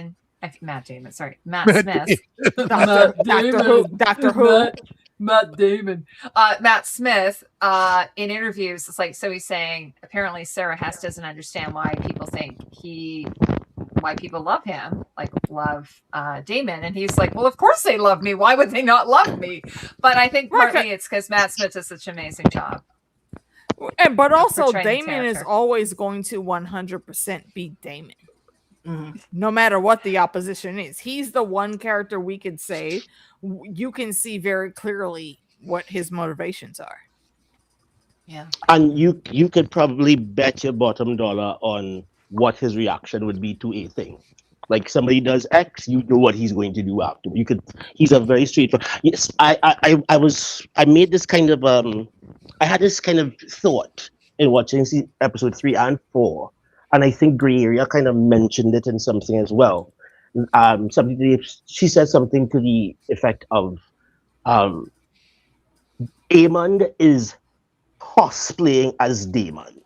Doctor Who. Matt Damon. Matt Smith, in interviews, it's like, so he's saying apparently Sarah Hess doesn't understand why people love him, like love Damon. And he's like, well, of course they love me. Why would they not love me? But I think partly it's because Matt Smith does such an amazing job. But also, Daemon is always going to 100% be Daemon. No matter what the opposition is. He's the one character we could say you can see very clearly what his motivations are. Yeah. And you could probably bet your bottom dollar on what his reaction would be to a thing. Like, somebody does X, you know what he's going to do after. He's a very straightforward. Yes, I made this kind of I had this kind of thought in watching episode 3 and 4, and I think Grey Area kind of mentioned it in something as well. She said something to the effect of, Aemond is cosplaying as Daemon.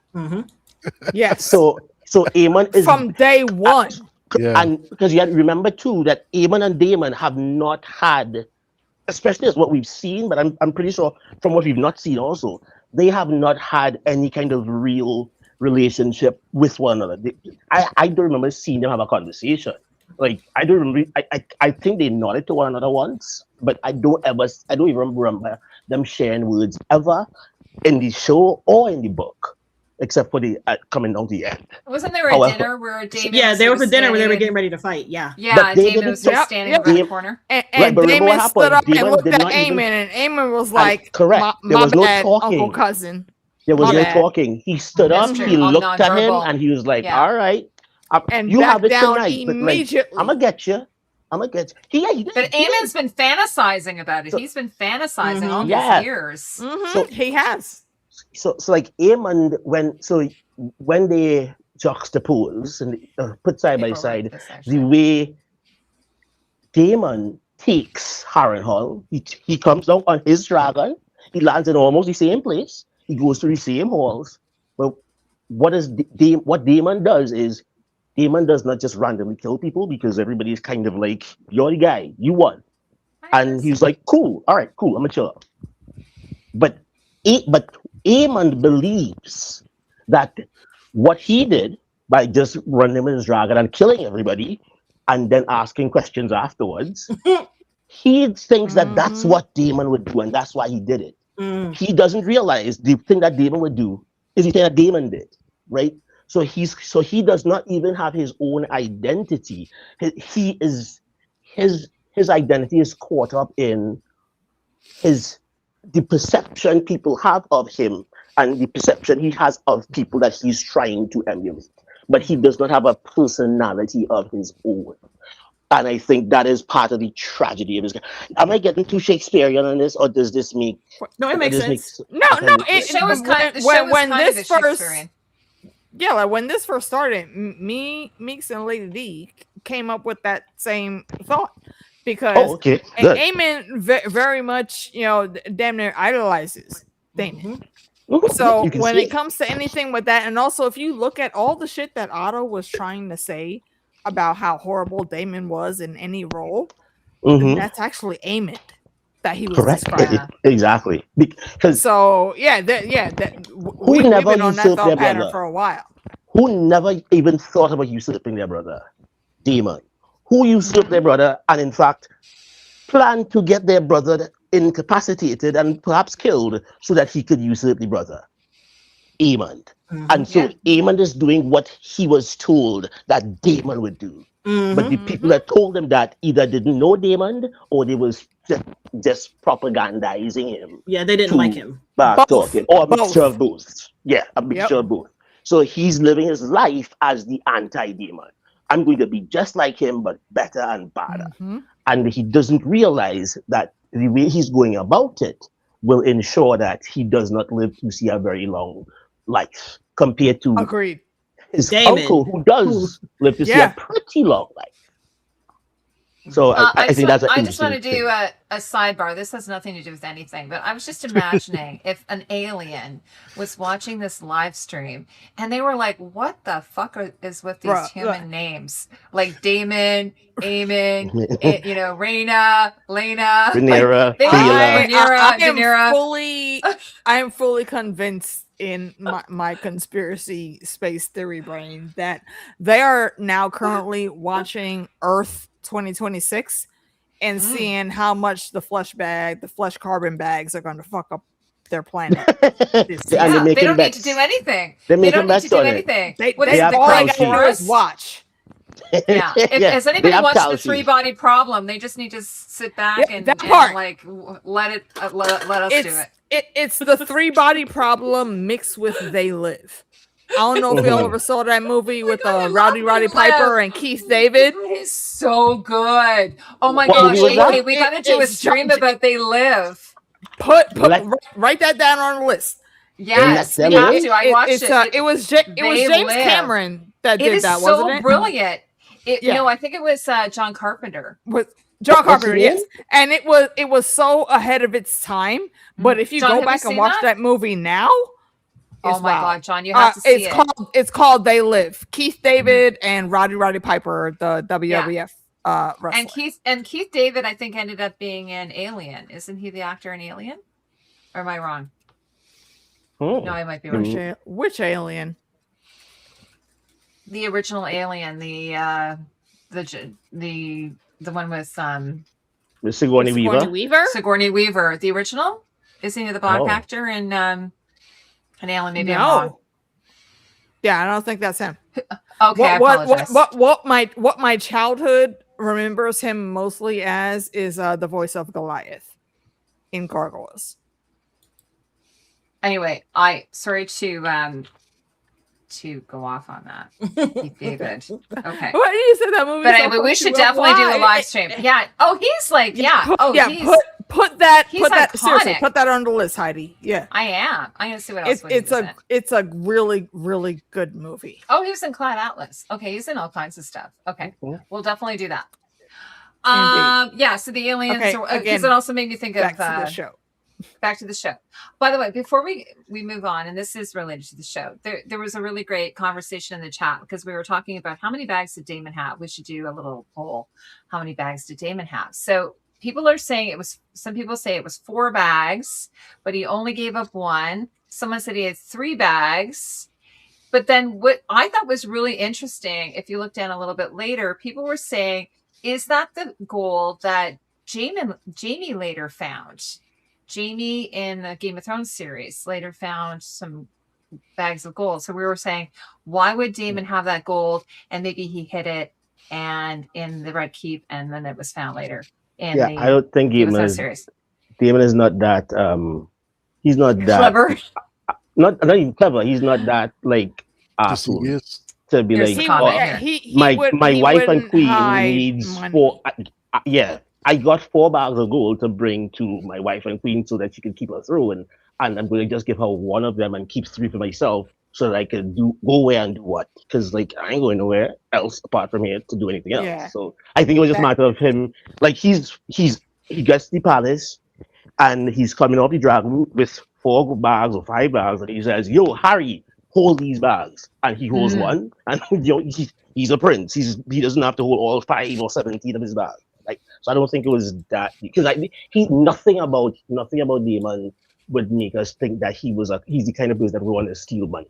Yes. So Aemond is from day one. And because you have to remember too that Aemond and Daemon have not had, especially as what we've seen, but I'm pretty sure from what we've not seen also, they have not had any kind of real relationship with one another. I don't remember seeing them have a conversation. Like, I don't remember. I think they nodded to one another once, but I don't even remember them sharing words ever in the show or in the book, except for the coming down to the end. Wasn't there a dinner where Daemon? Yeah, there was a dinner where they were getting ready to fight. Yeah, but Daemon was just standing in the corner, and Daemon stood up and looked at Aemon, and Aemon was like, "Correct." There was no talking, Uncle Cousin. There was no talking. He stood up, he looked at him, and he was like, "All right, and you have it tonight, immediately. But like, I'm gonna get you. He did. But Aemon's been fantasizing about it. He's been fantasizing all these years. So he has. So like Aemond, when they juxtapose and put side by side the way Daemon takes Harrenhal, he comes down on his dragon, he lands in almost the same place, he goes through the same halls. But what Daemon does is Daemon does not just randomly kill people because everybody's kind of like, you're the guy, you won. And he's like, cool, all right, cool, I'm a chill. But Aemon believes that what he did by just running with his dragon and killing everybody and then asking questions afterwards, he thinks that that's what Daemon would do, and that's why he did it. He doesn't realize the thing that Daemon would do is the thing that Daemon did, right? So he does not even have his own identity. His identity is caught up in the perception people have of him and the perception he has of people that he's trying to emulate. But he does not have a personality of his own. And I think that is part of the tragedy of his game. Am I getting too Shakespearean on this, or does this make... No, it makes sense. No. The show was kind of Shakespearean. Yeah, like when this first started, Meeks and Lady D came up with that same thought. Because Aemon very much, damn near idolizes Daemon. So when it comes to anything with that, and also if you look at all the shit that Otto was trying to say about how horrible Daemon was in any role, that's actually Aemon that he was describing. Exactly. Because we've been on that thought pattern for a while. Who never even thought about usurping their brother? Daemon. Who usurped their brother and in fact planned to get their brother incapacitated and perhaps killed so that he could usurp the brother? Aemon. And so Aemon is doing what he was told that Daemon would do. But the people that told him that either didn't know Daemon or they was just propagandizing him. Yeah, they didn't like him. Talking, or a mixture of both. Yeah, a mixture of both. So he's living his life as the anti-Daemon. I'm going to be just like him, but better and badder. And he doesn't realize that the way he's going about it will ensure that he does not live to see a very long life compared to his uncle, who does live to see a pretty long life. So I think that's I just want to do a sidebar. This has nothing to do with anything, but I was just imagining if an alien was watching this live stream and they were like, what the fuck is with these human names? Like Damon, Aemon, Rhaena, Lena, Rhaenyra, I am fully convinced in my conspiracy space theory brain that they are now currently watching Earth 2026 and seeing how much the flesh carbon bags are going to fuck up their planet. They don't need to do anything. They don't need to do anything. All they got to do is watch. Yeah. Has anybody watched the 3-body problem? They just need to sit back and like let us do it. It's the 3-body problem mixed with They Live. I don't know if y'all ever saw that movie with Roddy Piper and Keith David. It is so good. Oh my gosh. Okay, we got to do a stream about They Live. Write that down on the list. Yes, we have to. I watched it. It was James Cameron that did that, wasn't it? It is so brilliant. I think it was John Carpenter. John Carpenter, yes. And it was so ahead of its time. But if you go back and watch that movie now, oh my God, John, you have to see it. It's called They Live. Keith David and Roddy Piper, the WWF wrestler. And Keith David, I think, ended up being in Alien. Isn't he the actor in Alien? Or am I wrong? No, I might be wrong. Which Alien? The original Alien, the one with Sigourney Weaver. Sigourney Weaver, the original. Isn't he the black actor in Alien? Maybe I'm wrong. Yeah, I don't think that's him. Okay, I apologize. What my childhood remembers him mostly as is the voice of Goliath in Gargoyles. Anyway, sorry to go off on that, Keith David. Okay. What you said that movie? But anyway, we should definitely do a live stream. Yeah. Oh, he's like, Put that seriously, put that on the list, Heidi. Yeah, I am. I'm gonna see what else. It's a really, really good movie. Oh, he was in Cloud Atlas. Okay, he's in all kinds of stuff. Okay, we'll definitely do that. Indeed. Yeah. So the aliens, because it also made me think of the show. back to the show. By the way, before we move on, and this is related to the show, there was a really great conversation in the chat because we were talking about how many bags did Damon have. We should do a little poll. How many bags did Damon have? So people are saying some people say it was 4 bags, but he only gave up 1. Someone said he had 3 bags. But then what I thought was really interesting, if you look down a little bit later, people were saying, is that the gold that Jamie later found? Jamie in the Game of Thrones series later found some bags of gold. So we were saying, why would Damon have that gold? And maybe he hid it and in the Red Keep, and then it was found later. I don't think Damon is not that. He's not that clever. Not even clever. He's not that like asshole to be like. My wife and queen needs money. 4. I got 4 bags of gold to bring to my wife and queen so that she can keep her through, and I'm going to just give her 1 of them and keep 3 for myself so that I can go where and do what, because like I ain't going nowhere else apart from here to do anything else. Yeah. So I think it was just a matter of him, like he gets the palace and he's coming off the dragon with 4 bags or 5 bags, and he says, "Yo, Harry, hold these bags," and he holds 1, and he's a prince. He doesn't have to hold all 5 or 17 of his bags. Like, so I don't think it was that, because nothing about Damon would make us think that he's the kind of person that would want to steal money.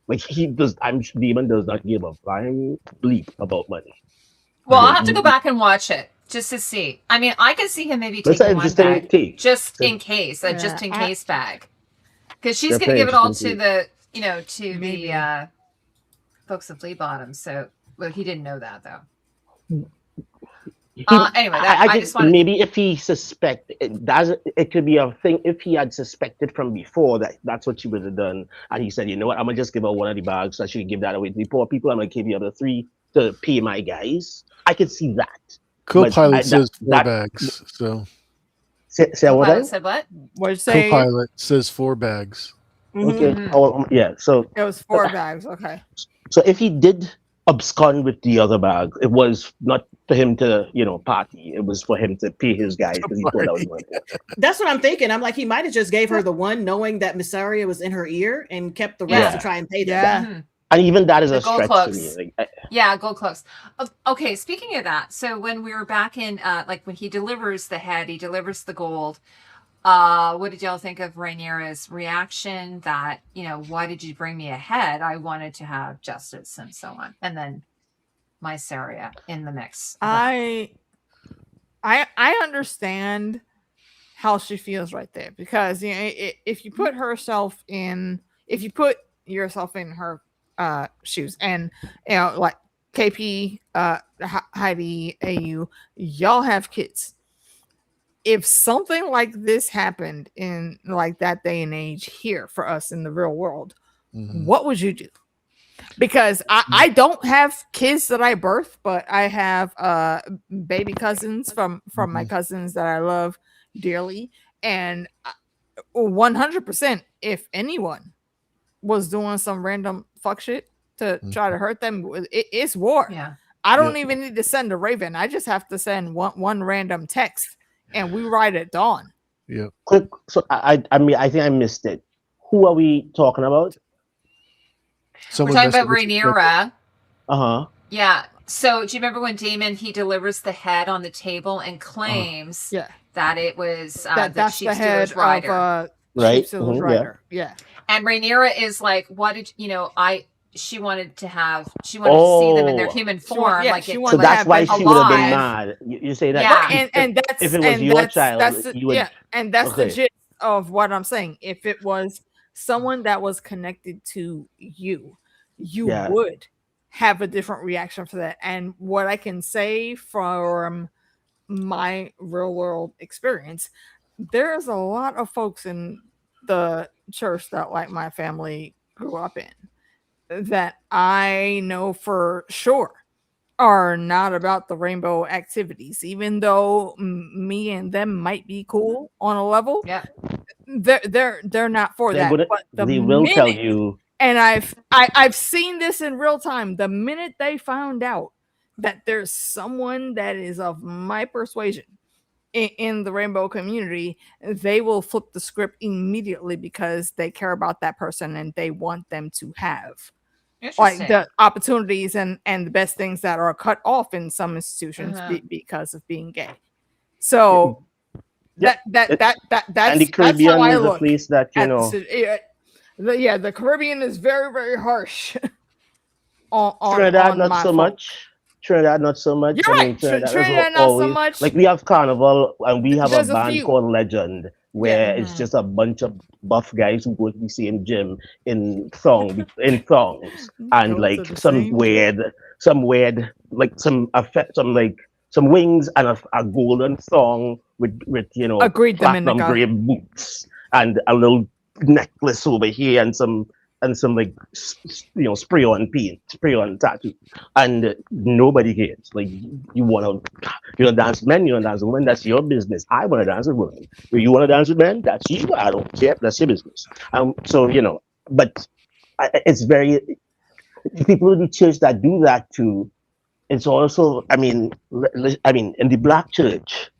Like Damon does not give a flying bleep about money. Well, I'll have to go back and watch it just to see. I mean, I could see him maybe taking 1 bag just in case, just in case bag, because she's going to give it all to the the folks of Flea Bottom. So, well, he didn't know that though. Anyway, I just wanted... maybe if he suspected, it could be a thing. If he had suspected from before that's what she would have done, and he said, "You know what? I'm gonna just give her 1 of the bags. So I should give that away to the poor people. I'm gonna give you the 3 to pay my guys." I could see that. Co-pilot says 4 bags. So say what? Said what? What you say? Co-pilot says 4 bags. Okay. Yeah. So it was 4 bags. Okay. So if he did abscond with the other bag, it was not for him to party. It was for him to pay his guys because he thought that was money. That's what I'm thinking. I'm like, he might have just gave her the 1 knowing that Missaria was in her ear and kept the rest to try and pay them. Yeah. And even that is a stretch to me. Gold cloaks. Okay, speaking of that, so when we were back in when he delivers the head, he delivers the gold. What did y'all think of Rhaenyra's reaction that, why did you bring me a head? I wanted to have justice and so on. And then Mysaria in the mix. I understand how she feels right there, because if you put yourself in her shoes, and like KP, Heidi, AU, y'all have kids. If something like this happened in like that day and age here for us in the real world, what would you do? Because I don't have kids that I birth, but I have baby cousins from my cousins that I love dearly. And 100%, if anyone was doing some random fuck shit to try to hurt them, it's war. Yeah. I don't even need to send a raven. I just have to send one random text. And we ride at dawn. Yeah. Quick. So I think I missed it. Who are we talking about? We're talking about Rhaenyra. Yeah. So do you remember when Daemon, he delivers the head on the table and claims that it was the Chief Stealer's rider? Right. Stealer's rider. Yeah. And Rhaenyra is like, what did she wanted to see them in their human form. So that's why she would have been mad. You say that. Yeah. And that's if it was your child, you would. Yeah. And that's the gist of what I'm saying. If it was someone that was connected to you, would have a different reaction for that. And what I can say from my real world experience, there's a lot of folks in the church that like my family grew up in that I know for sure are not about the rainbow activities, even though me and them might be cool on a level. Yeah, they're not for that. But they will tell you. And I've seen this in real time. The minute they found out that there's someone that is of my persuasion in the rainbow community, they will flip the script immediately because they care about that person and they want them to have like the opportunities and the best things that are cut off in some institutions because of being gay. So that's and the Caribbean is a place that the Caribbean is very, very harsh. Trinidad, not so much. Trinidad, not so much. You're right. Trinidad, not so much. Like we have Carnival and we have a band called Legend, where it's just a bunch of buff guys who go to the same gym in thongs and like some weird like some wings and a golden thong with platinum gray boots and a little necklace over here and some like spray on tattoo, and nobody cares. Like you want to dance with men, you want to dance with women, that's your business. I want to dance with women. If you want to dance with men, that's you. I don't care. That's your business. So but it's very people in the church that do that too. It's also, I mean, in the black church,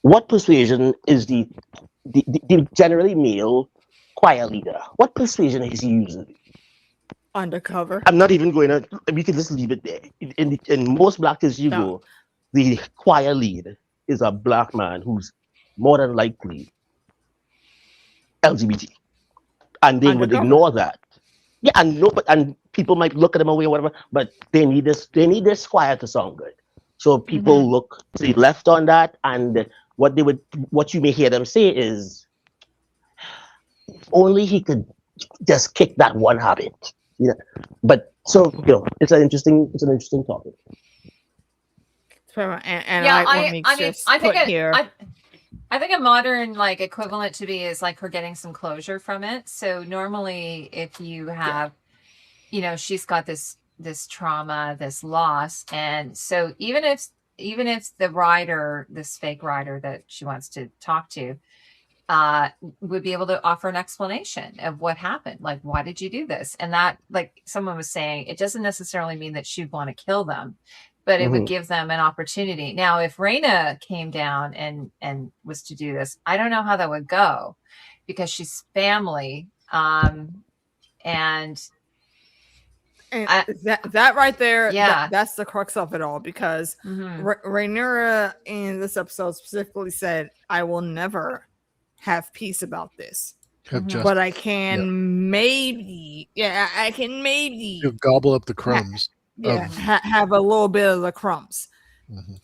what persuasion is the generally male choir leader? What persuasion is he using? Undercover. I'm not even going to. We can just leave it there. In most black churches you go, the choir lead is a black man who's more than likely LGBT, and they would ignore that. Yeah, and people might look at them away or whatever, but they need this choir to sound good. So people look to the left on that, and what you may hear them say is, only he could just kick that one habit. But so it's an interesting topic. I think a modern like equivalent to be is like her getting some closure from it. So normally if you have she's got this trauma, this loss, and so even if the rider, this fake rider that she wants to talk to, would be able to offer an explanation of what happened. Like, why did you do this? And that, like someone was saying, it doesn't necessarily mean that she'd want to kill them, but it would give them an opportunity. Now, if Raina came down and was to do this, I don't know how that would go because she's family. And that right there, that's the crux of it all, because Rhaenyra in this episode specifically said, I will never have peace about this, but I can maybe You'll gobble up the crumbs. Have a little bit of the crumbs.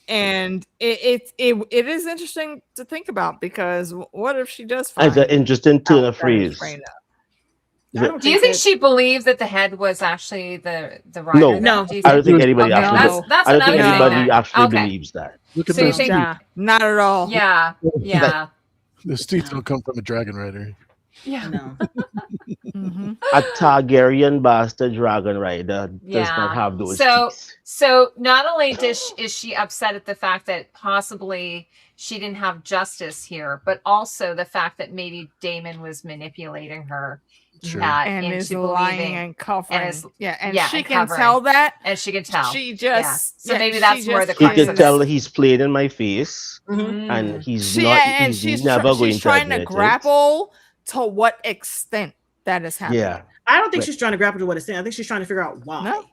And it is interesting to think about, because what if she does find as an interesting turn of phrase. Do you think she believed that the head was actually the rider? No, I don't think anybody actually. I don't think anybody actually believes that. Look at those teeth. Not at all. Yeah. Those teeth don't come from a dragon rider. Yeah. No. A Targaryen bastard dragon rider does not have those teeth. So not only is she upset at the fact that possibly she didn't have justice here, but also the fact that maybe Daemon was manipulating her. Sure. And is lying and covering. And she can tell that. And she can tell. She just so maybe that's where the he can tell that he's played in my face, and he's never going to. She's trying to grapple to what extent that is happening. Yeah, I don't think she's trying to grapple to what extent. I think she's trying to figure out why. No.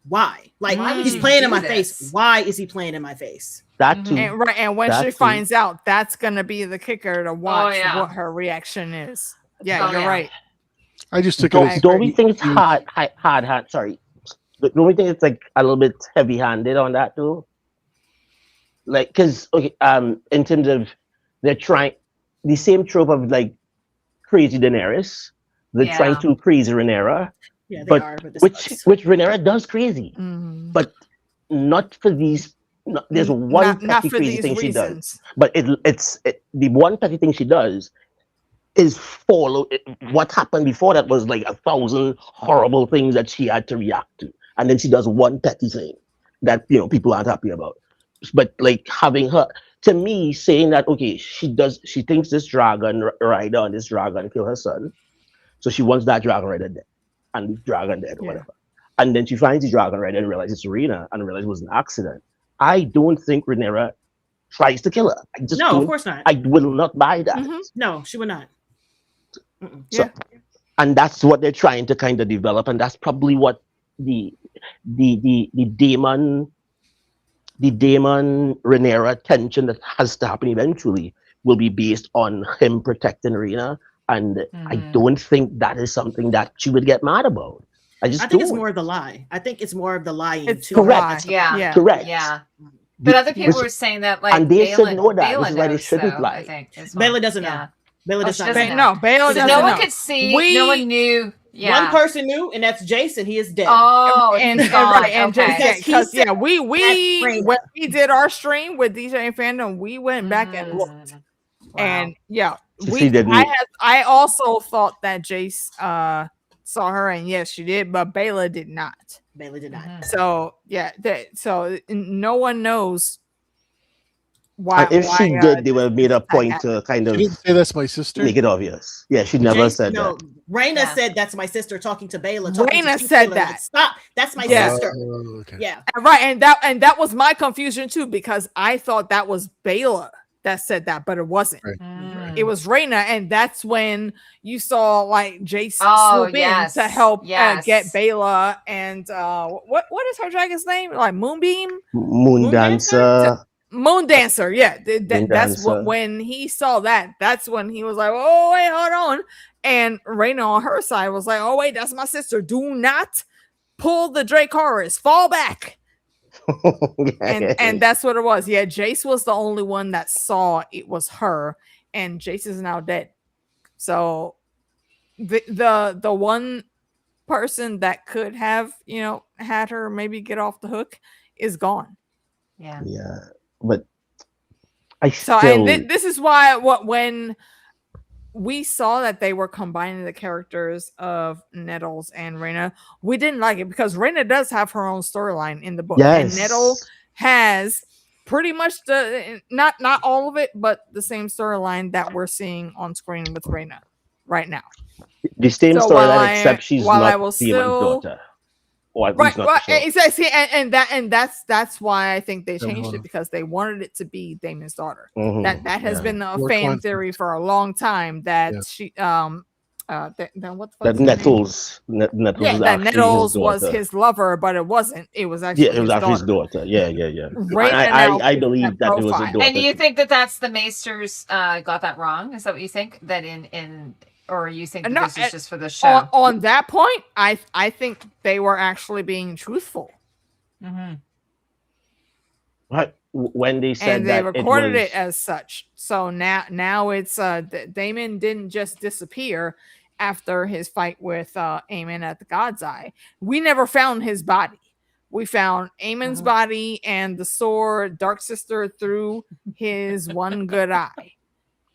Why? Like, he's playing in my face. Why is he playing in my face? That too. And when she finds out, that's gonna be the kicker to watch what her reaction is. Yeah, you're right. I just took it. Don't we think it's hard? Sorry, don't we think it's like a little bit heavy-handed on that too? Like, because in terms of they're trying the same trope of like crazy Daenerys, they're trying to crazy Rhaenyra. Yeah, they are. But which Rhaenyra does crazy, but not for these. There's one petty crazy thing she does, but it's the one petty thing she does is follow what happened before that was like 1,000 horrible things that she had to react to, and then she does one petty thing that people aren't happy about. But like having her, to me, saying that she thinks this dragon rider on this dragon killed her son, so she wants that dragon rider dead and the dragon dead or whatever, and then she finds the dragon rider and realizes it's Rhaenyra and realizes it was an accident. I don't think Rhaenyra tries to kill her. I just No, of don't. course not. I will not buy that. Mhm. No, she would not. So, and that's what they're trying to kind of develop, and that's probably what the Daemon Rhaenyra tension that has to happen eventually will be based on him protecting Rhaena, and I don't think that is something that she would get mad about. I think it's more of the lie. I think it's more of the lying. It's to correct. her. Yeah. Correct. Yeah. But other people were saying that, like, and they should know that. Bela This is why they knows, shouldn't though, lie. I think. As well. Bela doesn't know. Yeah. Bela Oh, does she not doesn't know. know. No, Bela So doesn't no know. one could see. No one knew. Yeah. One person knew, and that's Jason. He is dead. Oh, and he's gone. right, and Okay. just because He said we Raina. when we did our stream with DJ Fandom, we went back and looked, and I also thought that Jace saw her, and yes, she did, but Bela did not. Bela did not. So so no one knows why. And if she did, they would have made a point to kind of She didn't say that's my sister. make it obvious. Yeah, she never said that. Raina said that's my sister talking to Bela. Raina said that. Stop. That's my Yeah. sister. Okay. Yeah. Right, and that was my confusion too, because I thought that was Bela that said that, but it wasn't. Right. It was Raina, and that's when you saw like Jace swoop in to help get Bela. And what is her dragon's name? Like Moonbeam, Moon Dancer. Moon Dancer. Yeah, Moon that's what Dancer. when he saw that. That's when he was like, "Oh wait, hold on." And Raina on her side was like, "Oh wait, that's my sister. Do not pull the Dracarys. Fall back." and that's what it was. Yeah, Jace was the only one that saw it was her, and Jace is now dead. So the one person that could have had her maybe get off the hook is gone. Yeah. Yeah, but this is why when we saw that they were combining the characters of Nettles and Raina, we didn't like it because Raina does have her own storyline in the book, and Nettle has pretty much the not all of it, but the same storyline that we're seeing on screen with Raina right now. The same storyline, except she's not Daemon's daughter. Right, exactly, and that's why I think they changed it, because they wanted it to be Daemon's daughter. That has been a fan theory for a long time that she what the fuck that Nettles that Nettles was his lover, but it wasn't. It was actually his daughter. Yeah. I believe that it was a daughter. And you think that that's the Maesters got that wrong? Is that what you think? That in or you think that this is just for the show? On that point, I think they were actually being truthful. What when they said and they that recorded it as such. So now it's Daemon didn't just disappear after his fight with Aemon at the God's Eye. We never found his body. We found Aemon's body and the sword Dark Sister through his one good eye.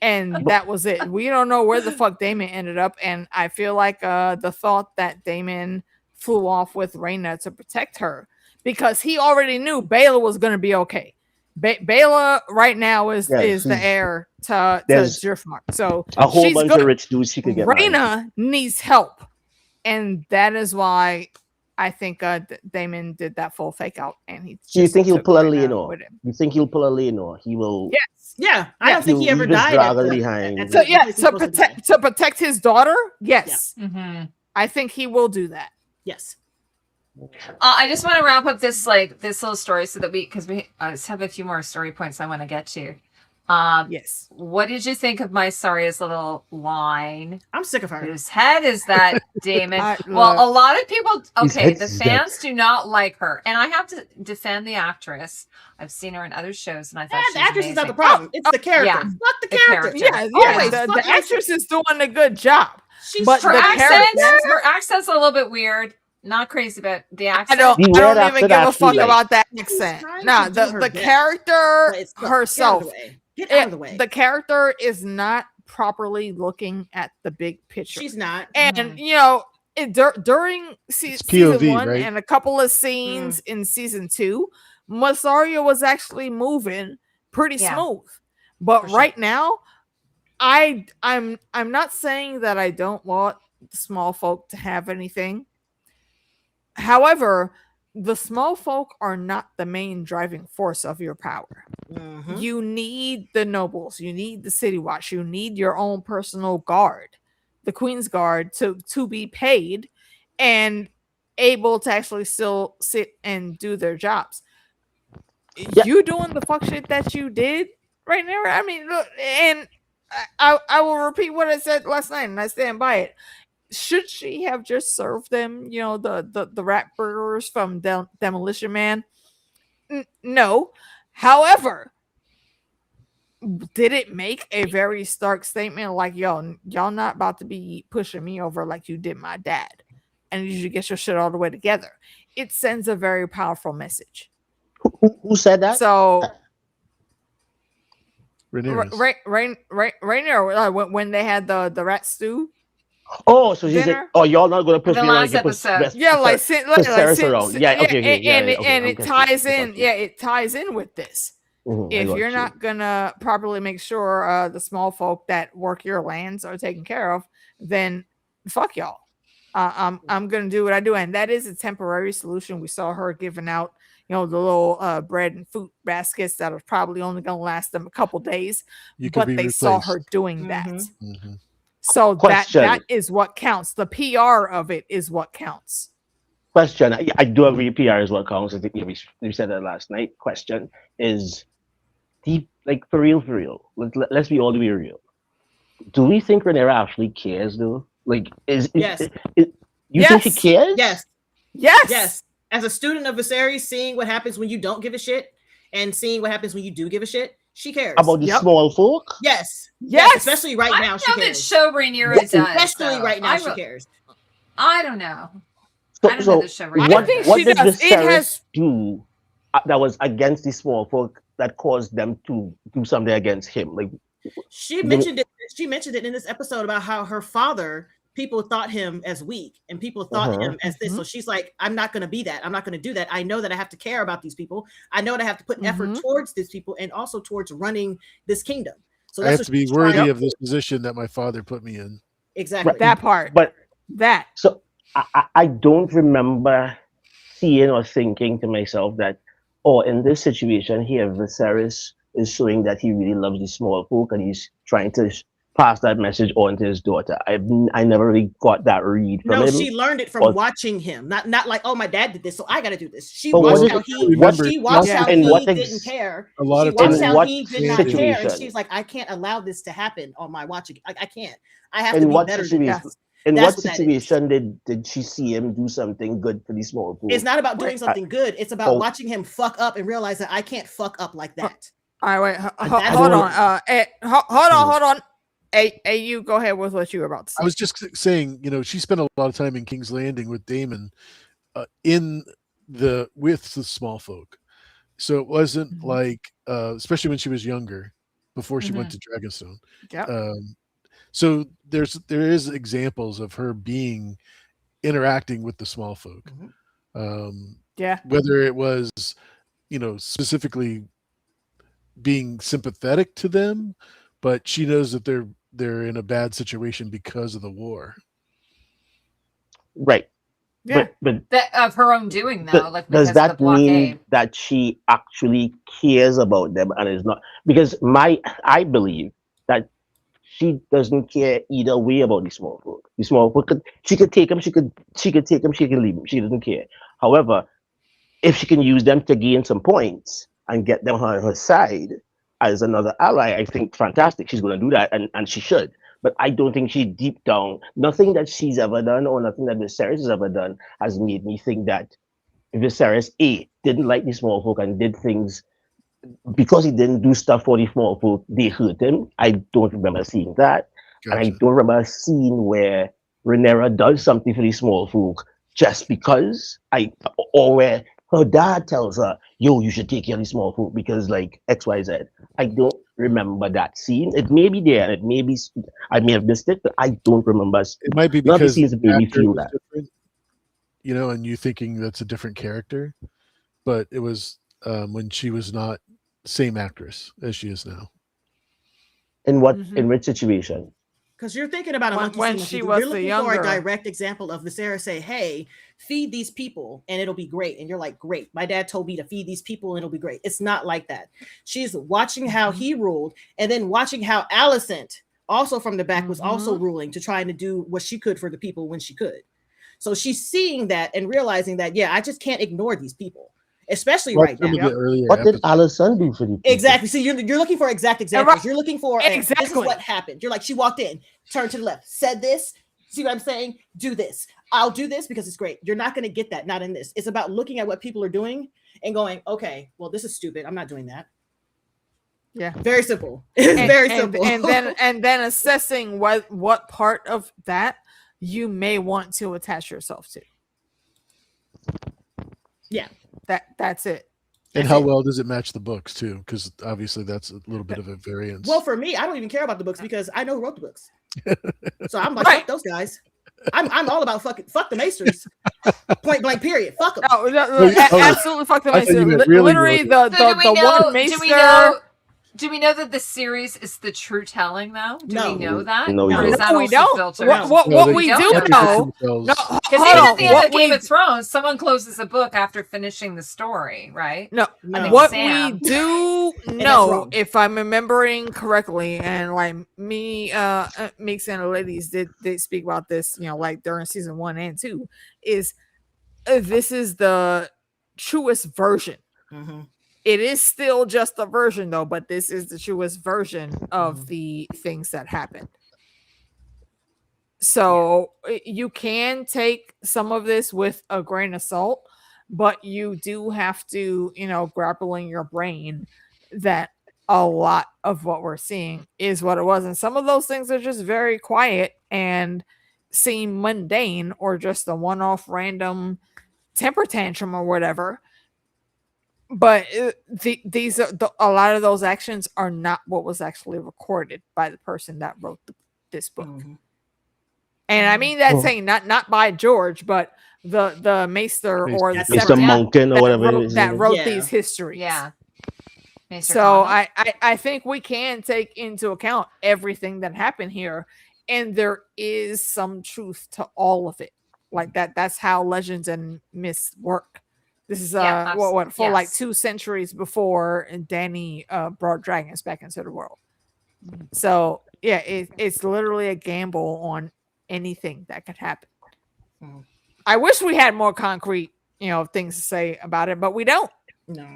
And that was it. We don't know where the fuck Daemon ended up. And I feel like the thought that Daemon flew off with Raina to protect her, because he already knew Bela was going to be okay. Bela right now is the heir to Driftmark. So a whole bunch of rich dudes she could get. Raina needs help. And that is why I think Daemon did that full fake out. And he. Do you think he'll pull a Leonor? You think he'll pull a Leonor? He will. Yes. Yeah, I don't think he ever died. To protect his daughter. Yes, I think he will do that. Yes. I just want to wrap up this little story so that we have a few more story points I want to get to. Yes. What did you think of my Saria's little line? I'm sick of her. Whose head is that, Damon? Well, a lot of people. Okay, the fans do not like her, and I have to defend the actress. I've seen her in other shows, and I thought the actress amazing. is not the problem. It's the character. Yeah. Fuck the character. Yeah. The actress is doing a good job. But her accent's a little bit weird. Not crazy about the accent. I don't even give a fuck about that accent. No, the character herself. Get out of the way. The character is not properly looking at the big picture. She's not. And during season POV, 1 and a couple of scenes in season 2, Masario was actually moving pretty smooth. But right now, I'm not saying that I don't want the small folk to have anything. However, the small folk are not the main driving force of your power. Mhm. You need the nobles, you need the city watch, you need your own personal guard, the Queen's Guard, to be paid and able to actually still sit and do their jobs. Yeah. You doing the fuck shit that you did right now. I mean, look, and I will repeat what I said last night, and I stand by it. Should she have just served them, the rat burgers from Demolition Man? No. However, did it make a very stark statement like, y'all not about to be pushing me over like you did my dad, and you should get your shit all the way together? It sends a very powerful message. Who said that? So Rhaenyra. right now, when they had the rat stew. Oh, so she said, dinner? "Oh, y'all not gonna push The me last like episode. Yeah, like Ceres around." Yeah, okay, and I'm it catching ties you, in. Yeah, it ties in with this. Mhm, I If got you're you. not gonna properly make sure the small folk that work your lands are taken care of, then fuck y'all. I'm gonna do what I do, and that is a temporary solution. We saw her giving out, the little bread and food baskets that are probably only gonna last them a couple days, You could but be they saw replaced. her doing that. Mm-hmm. So Question. that is what counts. The PR of it is what counts. Question. I do agree. PR is what counts. I think we said that last night. Question is deep, like for real. Let's be all the way real. Do we think Rhaenyra actually cares though? Like, Yes. you think she cares? Yes. As a student of Viserys, seeing what happens when you don't give a shit and seeing what happens when you do give a shit, she cares. About the small folk? Yes. Especially right I now, don't she know cares. that show Rhaenyra does. Especially right now, she cares. I don't know. I don't know the show Rhaenyra What does. did does. Viserys do that was against the small folk that caused them to do something against him? Like, she mentioned it. She mentioned it in this episode about how her father, people thought him as weak and people thought him as this. So she's like, I'm not going to be that. I'm not going to do that. I know that I have to care about these people. I know that I have to put effort towards these people and also towards running this kingdom. So I have to be worthy of this position that my father put me in. Exactly. Right. That part. But that. So I don't remember seeing or thinking to myself that, oh, in this situation here, Viserys is showing that he really loves the small folk and he's trying to pass that message on to his daughter. I never really got that read from him. No, she learned it from watching him. Not like, oh, my dad did this, so I got to do this. She watched how he didn't care. A lot she of watched times, how he did not situation? care, and she's like, I can't allow this to happen on my watching. I can't. I have to be better than this. In what situation did she see him do something good for the small folk? It's not about doing something good. It's about watching him fuck up and realize that I can't fuck up like that. All right, wait, hold on. Hold on. Hey, you go ahead with what you were about to say. I was just saying, she spent a lot of time in King's Landing with Daemon, with the small folk. So it wasn't like, especially when she was younger, before she went to Dragonstone. Yeah. So there is examples of her interacting with the small folk. Whether it was, specifically being sympathetic to them, but she knows that they're in a bad situation because of the war. Right. Yeah. But that of her own doing though. Like, does that mean that she actually cares about them and is not? Because I believe that she doesn't care either way about the small folk. The small folk she could take them, she could take them, she can leave them. She doesn't care. However, if she can use them to gain some points and get them on her side as another ally, I think fantastic. She's going to do that, and she should. But I don't think she deep down, nothing that she's ever done or nothing that Viserys has ever done has made me think that Viserys didn't like the small folk and did things because he didn't do stuff for the small folk, they hurt him. I don't remember seeing that. Gotcha. And I don't remember seeing where Rhaenyra does something for the small folk just because, or where her dad tells her, yo, you should take care of the small folk because like XYZ. I don't remember that scene. It may be there, and I may have missed it, but I don't remember. It might be because the scenes made me feel that. And you thinking that's a different character, but it was when she was not the same actress as she is now. In which situation? Because you're thinking about a monkey when see, she monkey was do. You're the looking for a younger. direct example of the Sarah say, hey, feed these people and it'll be great. And you're like, great. My dad told me to feed these people and it'll be great. It's not like that. She's watching how he ruled and then watching how Alicent, also from the back, was also ruling to trying to do what she could for the people when she could. So she's seeing that and realizing that, yeah, I just can't ignore these people, especially right now. What did Alicent do for the people? Exactly. So you're looking for exact examples. You're looking for this is Exactly. what happened. You're like, she walked in, turned to the left, said this. See what I'm saying? Do this. I'll do this because it's great. You're not going to get that. Not in this. It's about looking at what people are doing and going, okay, well, this is stupid. I'm not doing that. Yeah. Very simple. It's very simple. And then assessing what part of that you may want to attach yourself to. Yeah. That's it. And how well does it match the books too? Because obviously that's a little bit of a variance. Well, for me, I don't even care about the books because I know who wrote the books. So I'm like, fuck those guys. I'm all about fuck the Maesters. Point blank. Period. Fuck them. No, absolutely fuck the Maester. Literally, the one Maester. Do we know that the series is the true telling, though? Do we know that? No, or is that we don't. filtered? What we do know. Because even at the end of Game of Thrones, someone closes the book after finishing the story, right? No. What we do know, if I'm remembering correctly, and like me, Meeks and the ladies did speak about this, like during season 1 and 2, is this is the truest version. Mm-hmm. It is still just a version, though, but this is the truest version of the things that happened. So you can take some of this with a grain of salt, but you do have to, grapple in your brain that a lot of what we're seeing is what it was. And some of those things are just very quiet and seem mundane or just a one-off random temper tantrum or whatever. But these are a lot of those actions are not what was actually recorded by the person that wrote this book. Mm-hmm. And I mean that saying not by George, but the Maester or the Mr. Monken or whatever that wrote these histories. Yeah. So I think we can take into account everything that happened here, and there is some truth to all of it. Like that's how legends and myths work. This is like 2 centuries before Dany brought dragons back into the world. So yeah, it's literally a gamble on anything that could happen. I wish we had more concrete, things to say about it, but we don't. No,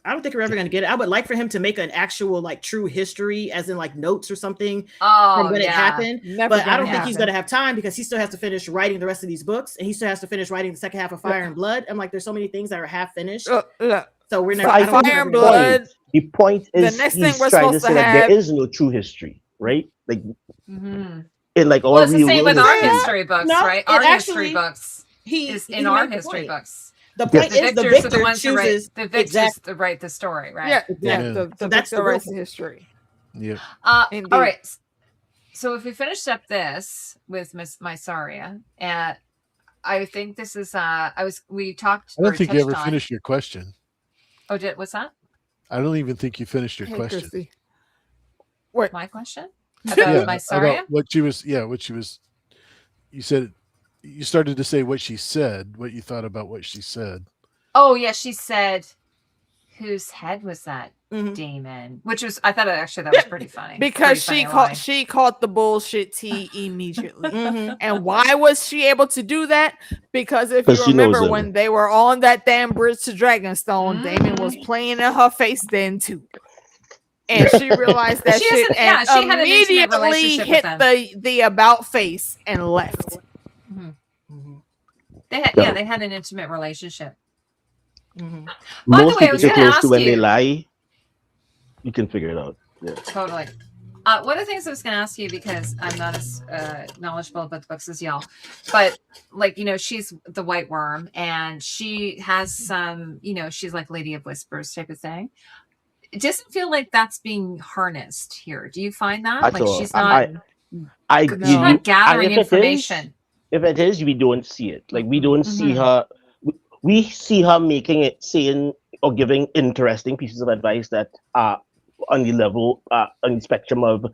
I don't think we're ever going to get it. I would like for him to make an actual like true history, as in like notes or something from when it happened. But I don't think he's going to have time because he still has to finish writing the rest of these books, and he still has to finish writing the second half of Fire and Blood. I'm like, there's so many things that are half finished. So we're never. Fire and Blood. The point is, the next thing we're supposed to say that there is no true history, right? Like, in like all it's the same with our history books, right? Our history books is in our history books. The point is, the victor the ones chooses the victors to write the story, right? Yeah. The victor writes the history. Yeah. All right. So if we finished up this with Miss Mysaria, and I think this is we talked. I don't think you ever finished your question. Oh, what's that? I don't even think you finished your question. Christy. What? My question? About Mysaria? About what she was. You said. You started to say what she said, what you thought about what she said. Oh, yeah. She said, whose head was that, Damon? Which was, I thought that was pretty funny. Because she caught the bullshit tea immediately. And why was she able to do that? Because if you remember when they were on that damn bridge to Dragonstone, Damon was playing in her face then too. And she realized that shit and immediately hit the about face and left. They had an intimate relationship. By Most the way, I was going to ask you. When they lie, you can figure it out. Yeah. Totally. One of the things I was going to ask you, because I'm not as knowledgeable about the books as y'all, but like, she's the White Worm, and she has some, she's like Lady of Whispers type of thing. It doesn't feel like that's being harnessed here. Do you find that? She's not gathering information. If it is, we don't see it. Like, we don't see her. We see her saying or giving interesting pieces of advice that are on the level, on the spectrum of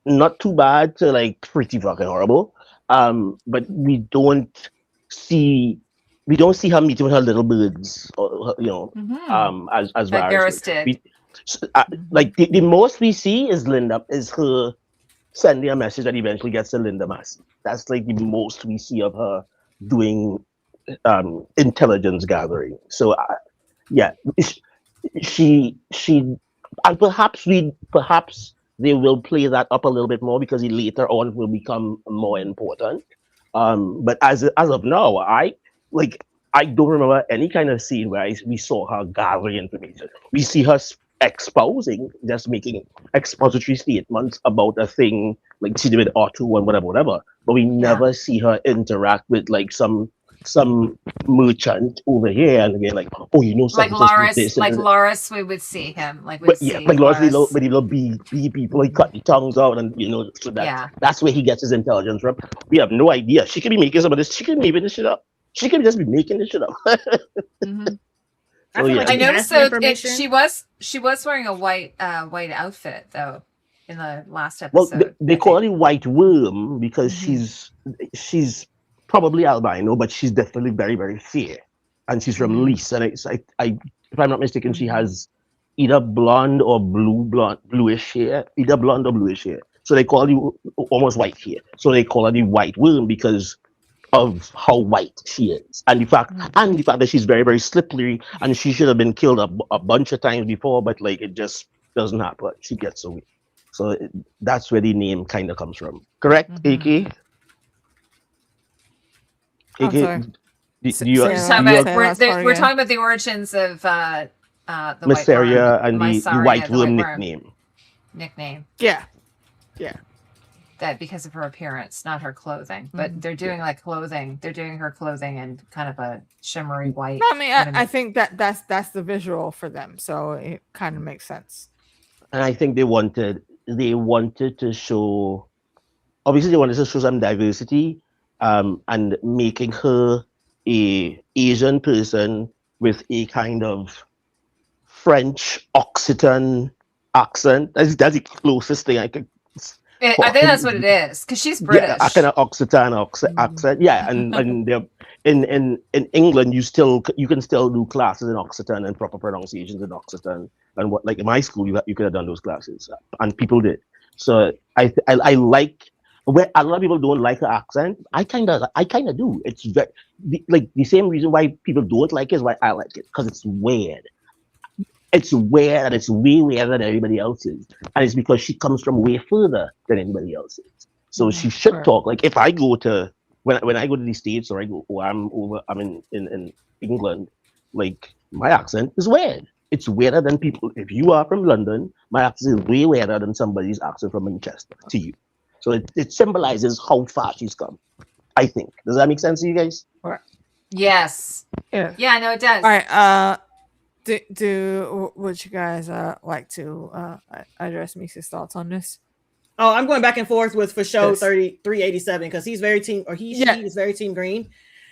not too bad to like pretty fucking horrible. But we don't see her meeting with her little birds, or as Like Varys Garrus did. like the most we see is her sending a message that eventually gets to Linda Massey. That's like the most we see of her doing intelligence gathering. So yeah, she and perhaps they will play that up a little bit more because he later on will become more important. But as of now, I don't remember any kind of scene where we saw her gathering information. We see her exposing, just making expository statements about a thing like she did with R2 and whatever. But we never see her interact with like some merchant over here and again like, oh, you know, like Loris, we would see him like like Loris, but he little B people, he cut the tongues out, and so that's where he gets his intelligence from. We have no idea. She could be making some of this. She could be making this shit up. She could just be making this shit up. I noticed though she was wearing a white outfit though in the last episode. Well, they call it White Worm because she's probably albino, but she's definitely very, very fair, and she's from Lys. And if I'm not mistaken, she has either blonde or bluish hair, So they call you almost white hair. So they call her the White Worm because of how white she is, and the fact that she's very, very slippery, and she should have been killed a bunch of times before, but like it just doesn't happen. She gets away. So that's where the name kind of comes from. Correct, AK? I'm sorry. We're talking about the origins of the Mysteria and the White Worm nickname. Yeah. That because of her appearance, not her clothing, but they're doing like clothing. They're doing her clothing in kind of a shimmery white. I mean, I think that's the visual for them, so it kind of makes sense. And I think they wanted to show, obviously they wanted to show some diversity, and making her a Asian person with a kind of French Occitan accent. That's the closest thing I could. I think that's what it is because she's British. Yeah, a kind of Occitan accent. Yeah, and in England you can still do classes in Occitan and proper pronunciations in Occitan. And what, like in my school, you could have done those classes, and people did. So I like where a lot of people don't like her accent. I kind of do. It's very like the same reason why people don't like it is why I like it, because it's weird. It's weird, and it's way weirder than everybody else's, and it's because she comes from way further than anybody else's. So she should talk like, if I go to when I go to the States, or I'm in England, like my accent is weird. It's weirder than people. If you are from London, my accent is way weirder than somebody's accent from Manchester to you. So it symbolizes how far she's come, I think. Does that make sense to you guys? Yes. Yeah, no, it does. All right. Would you guys like to address Meeks' thoughts on this? Oh, I'm going back and forth with for show 3387 because he's very team, or she is very team green.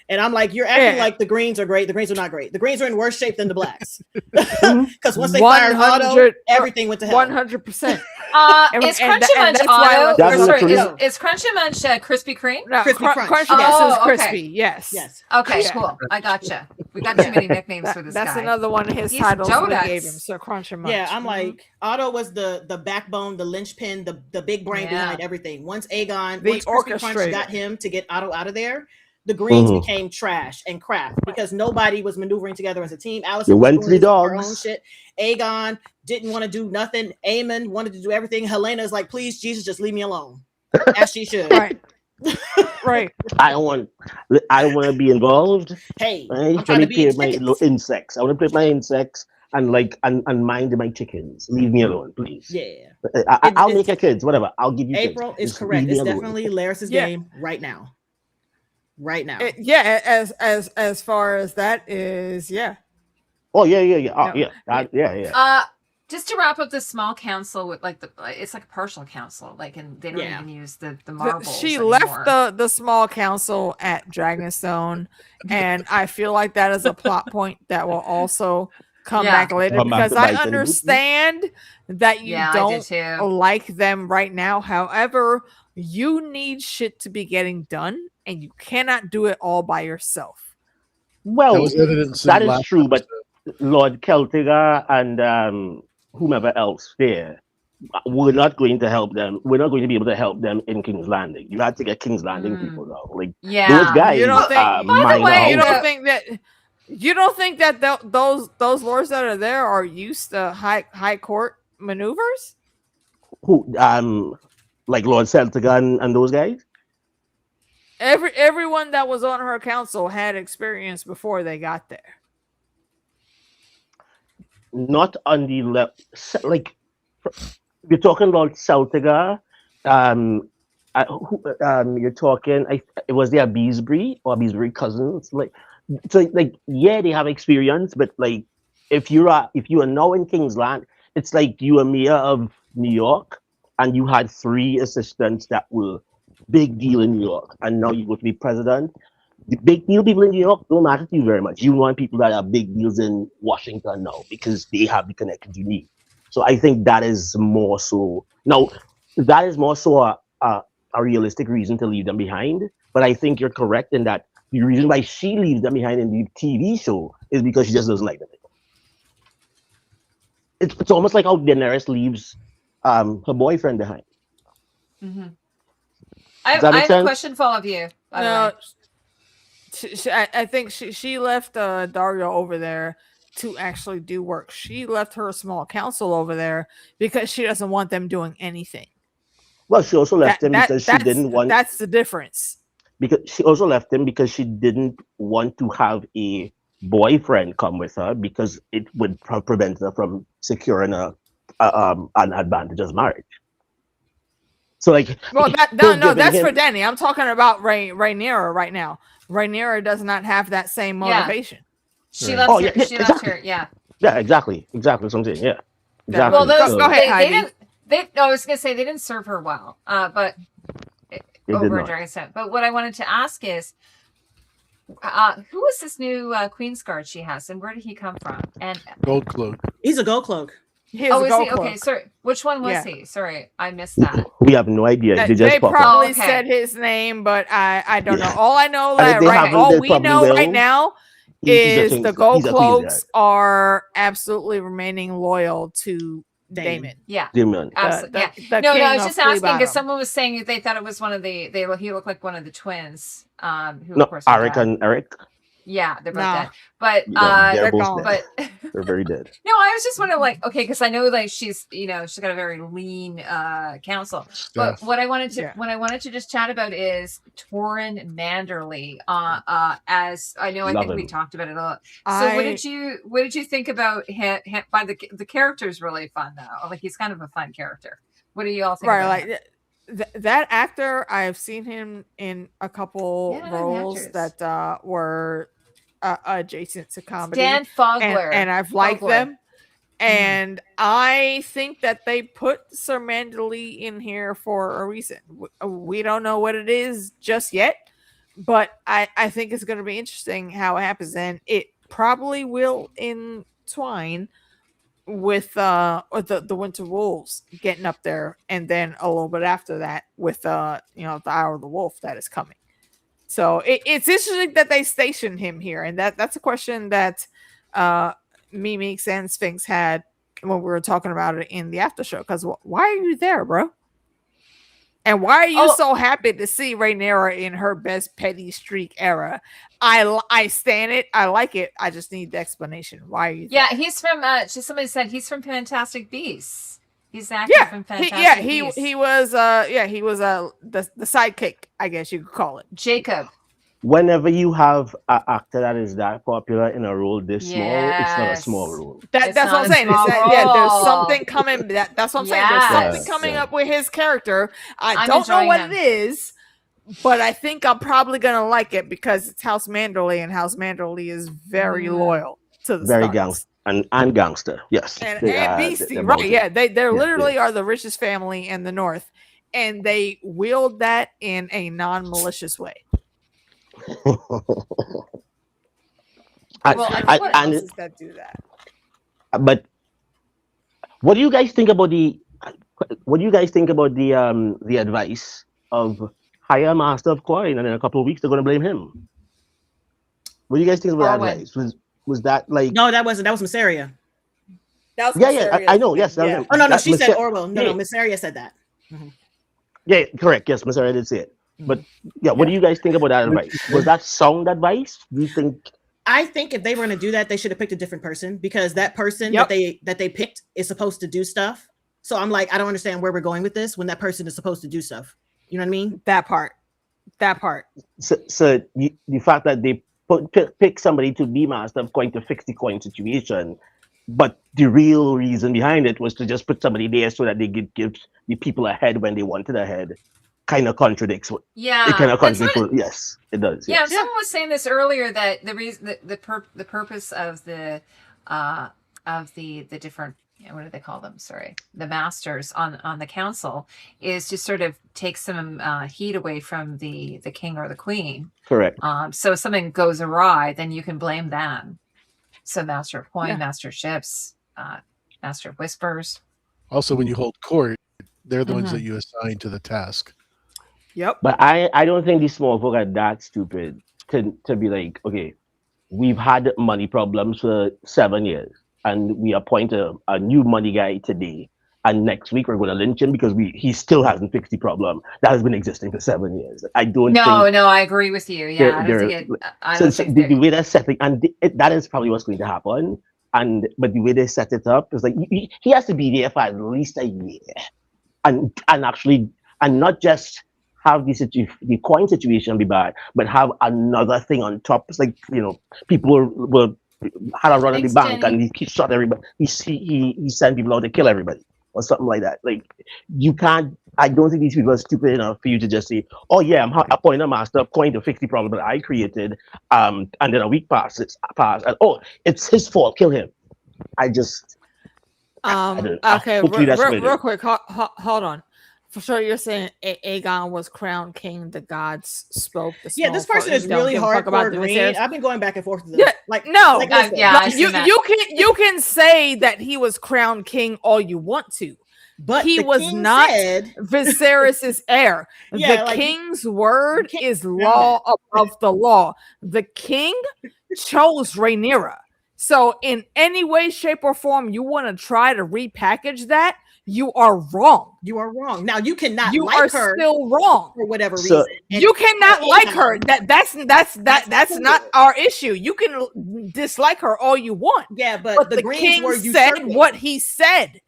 And I'm like, you're acting like the greens are great. The greens are not great. The greens are in worse shape than the blacks. Because once they fired Otto, everything went to hell. 100%. Is Crunchy Munch Otto? Is Crunchy Munch Krispy Kreme? No, Crispy Crunch. Crunchy is crispy. Yes. Okay, cool. I gotcha. We got too many nicknames for this guy. That's another one of his titles we gave him. So Crunchy Munch. Yeah, I'm like, Otto was the backbone, the linchpin, the big brain behind everything. Once Crispy Crunch got him to get Otto out of there, the greens became trash and crap because nobody was maneuvering together as a team. Allison went to the dogs. Her own shit. Aegon didn't want to do nothing. Aemon wanted to do everything. Helena's like, please, Jesus, just leave me alone. As she should. Right. I don't want to be involved. Hey, right? I'm trying to be my little insects. I want to play my insects and mind my chickens. Leave me alone, please. Yeah. I'll make your kids, whatever. I'll give you April kids. is correct. It's definitely Laris's game right now. As far as that is, Oh yeah. Just to wrap up the small council with it's like a partial council, and they don't even use the marbles. She anymore. left the small council at Dragonstone, and I feel like that is a plot point that will also come Yeah. back later Come back because to I bite them. understand that you Yeah, I did don't too. like them right now. However, you need shit to be getting done, and you cannot do it all by yourself. That Well, was evident in that the is last true, but episode. Lord Celtiga and whomever else there, we're not going to help them. We're not going to be able to help them in King's Landing. You had to get King's Landing people though. Like Yeah. those guys, You don't think- By the way, You the- don't think that those lords that are there are used to high court maneuvers? who like Lord Celtiga and those guys. Everyone that was on her council had experience before they got there. Not on the left, like you're talking about Celtiga. You're talking. It was their Beesbury or Beesbury cousins. Like, so like yeah, they have experience, but like if you are now in King's Land, it's like you are mayor of New York and you had 3 assistants that were big deal in New York, and now you go to be president. The big deal people in New York don't matter to you very much. You want people that are big deals in Washington now because they have the connections you need. So I think that is more so. Now, that is more so a realistic reason to leave them behind. But I think you're correct in that the reason why she leaves them behind in the TV show is because she just doesn't like them. It's almost like how Daenerys leaves her boyfriend behind. Mm-hmm. I Does that make have a sense? question for all of you. by the No, way. I think she left Dario over there to actually do work. She left her small council over there because she doesn't want them doing anything. Well, she also left him because she didn't want. That's the difference. Because she also left him because she didn't want to have a boyfriend come with her because it would prevent her from securing an advantageous marriage. So like, Well, so no, that's giving for him- Danny. I'm talking about Rhaenyra right now. Rhaenyra does not have that same Yeah. motivation. She Right. left Oh, her. yeah, She left exactly. her. Yeah. Yeah, exactly. That's what I'm saying. Yeah, Yeah, exactly. Well, those So Go ahead, they Heidi. didn't. No, I was gonna say they didn't serve her well. But they did over not. Dragon's Den. But what I wanted to ask is, who is this new Queen's Guard she has, and where did he come from? And Gold Cloak. He's a gold cloak. Here's oh, a is gold he okay? cloak. Sorry, which one was Yeah. he? Sorry, I missed that. We have no idea. They just They pop up. probably Oh, okay. said his name, but I don't know. Yeah. All I know And if that they right haven't, now, all they we probably know will. right now He's a is king- the gold he's a queen's cloaks are absolutely remaining loyal to Daemon. Damon. Yeah, Damon. absolutely. Yeah. The No, king I was of just asking Flea because Bottom. someone was saying they thought it was one of he looked like one of the twins. Who No, of course are Eric dead. and Eric. Yeah, they're both No. dead. But Yeah, they're they're both gone. dead. but They're very dead. no, I was just wondering, like, okay, because I know like she's she's got a very lean council. But Stuff. what I wanted to Yeah. just chat about is Torrin Manderley. As I know, I Love think we him. talked about it a lot. So what did you think about him? By the character's really fun though. Like he's kind of a fun character. What do you all think? Right, about like him? that actor, I've seen him in a couple Yeah, roles actors. that were adjacent to comedy, Dan Fogler, and I've liked Fogler. them. And I think that they put Sir Manderley in here for a reason. We don't know what it is just yet, but I think it's going to be interesting how it happens, and it probably will entwine with the Winter Wolves getting up there, and then a little bit after that with the Hour of the Wolf that is coming. So it's interesting that they stationed him here, and that's a question that me, Meeks, and Sphinx had when we were talking about it in the after show. Because why are you there, bro? And why are you so happy to see Rhaenyra in her best petty streak era? I stand it. I like it. I just need the explanation. Why are you there? Yeah, he's from. Somebody said he's from Fantastic Beasts. He's an actor from Fantastic Beasts. He was the sidekick, I guess you could call it. Jacob. Whenever you have an actor that is that popular in a role this small, it's not a small Yes. role. That's not what I'm a saying. small There's role. something coming. That's what I'm saying. There's something Yes. coming Yeah. up with his character. I I'm don't know enjoying what him. it is, but I think I'm probably gonna like it because it's House Manderley, and House Manderley is very loyal to the Very Starks. gangster and gangster. Yes. and They are- beastie, they're right? both- Yeah, they Yeah, literally are the richest family in the North, and they wield that in a non-malicious way. I- Well, I- What and else is that do that? But what do you guys think about the advice of hire a master of coin and in a couple of weeks they're going to blame him? What do you guys think about that Orwin. advice? Was that like? No, that was Masseria. That was Yeah, I know. Yes, that yeah. was, Oh no, that, she said Masseria- Orwell. No, yeah. Masseria said that. Yeah, correct. Yes, Masseria did say it. But yeah, what do you guys think about that advice? Was that sound advice? Do you think? I think if they were going to do that, they should have picked a different person because that person Yep. that they picked is supposed to do stuff. So I'm like, I don't understand where we're going with this when that person is supposed to do stuff. You know what I mean? That part. So the fact that they pick somebody to be master of coin to fix the coin situation, but the real reason behind it was to just put somebody there so that they could give the people ahead when they wanted ahead. Kind of contradicts what. Yeah, It kind of that's contradicts. what- What, yes, it does. Yeah, Yes. someone was saying this earlier that the reason the purpose of the different, what do they call them? Sorry, the masters on the council is to sort of take some heat away from the king or the queen. Correct. So if something goes awry, then you can blame them. So master of coin, Yeah. master of ships, master of whispers. Also, when you hold court, they're the ones Mhm. that you assign to the task. Yep. But I don't think these small folk are that stupid to be like, okay, we've had money problems for 7 years, and we appoint a new money guy today, and next week we're going to lynch him because he still hasn't fixed the problem that has been existing for 7 years. I don't think. No, I agree with you. Yeah, I don't think it. I So don't think the way they're setting, and that is probably what's going to happen. But the way they set it up is like he has to be there for at least a year, and actually, and not just have the coin situation be bad, but have another thing on top. It's like, people were had a run in the Thanks, bank, Jenny. and he shot everybody. He sent people out to kill everybody or something like that. Like, you can't. I don't think these people are stupid enough for you to just say, "Oh yeah, I'm appointing a master of coin to fix the problem that I created." And then a week passes, and it's his fault. Kill him. I just. I don't know. Okay, Hopefully that's what it real is. quick, hold on. For sure, you're saying Aegon was crowned king. The gods spoke. The Yeah, this small person folk is don't really give a fuck hardcore the green. Viserys. I've been going back and forth with this. Yeah, Like, no, like, listen, yeah, Like, I've seen that. you can say that he was crowned king all you want to. but he the was king not said, Viserys's heir. Yeah, The like, king's word can't is crown law above the law. The king chose Rhaenyra. So in any way, shape, or form you want to try to repackage that, you are wrong. you are wrong. Now you cannot You like are her still wrong. for whatever So- reason. And You cannot Aegon- like her. That's cool. not our issue. You can dislike her all you want. Yeah, but But the, the Greens king were said usurping. what he said.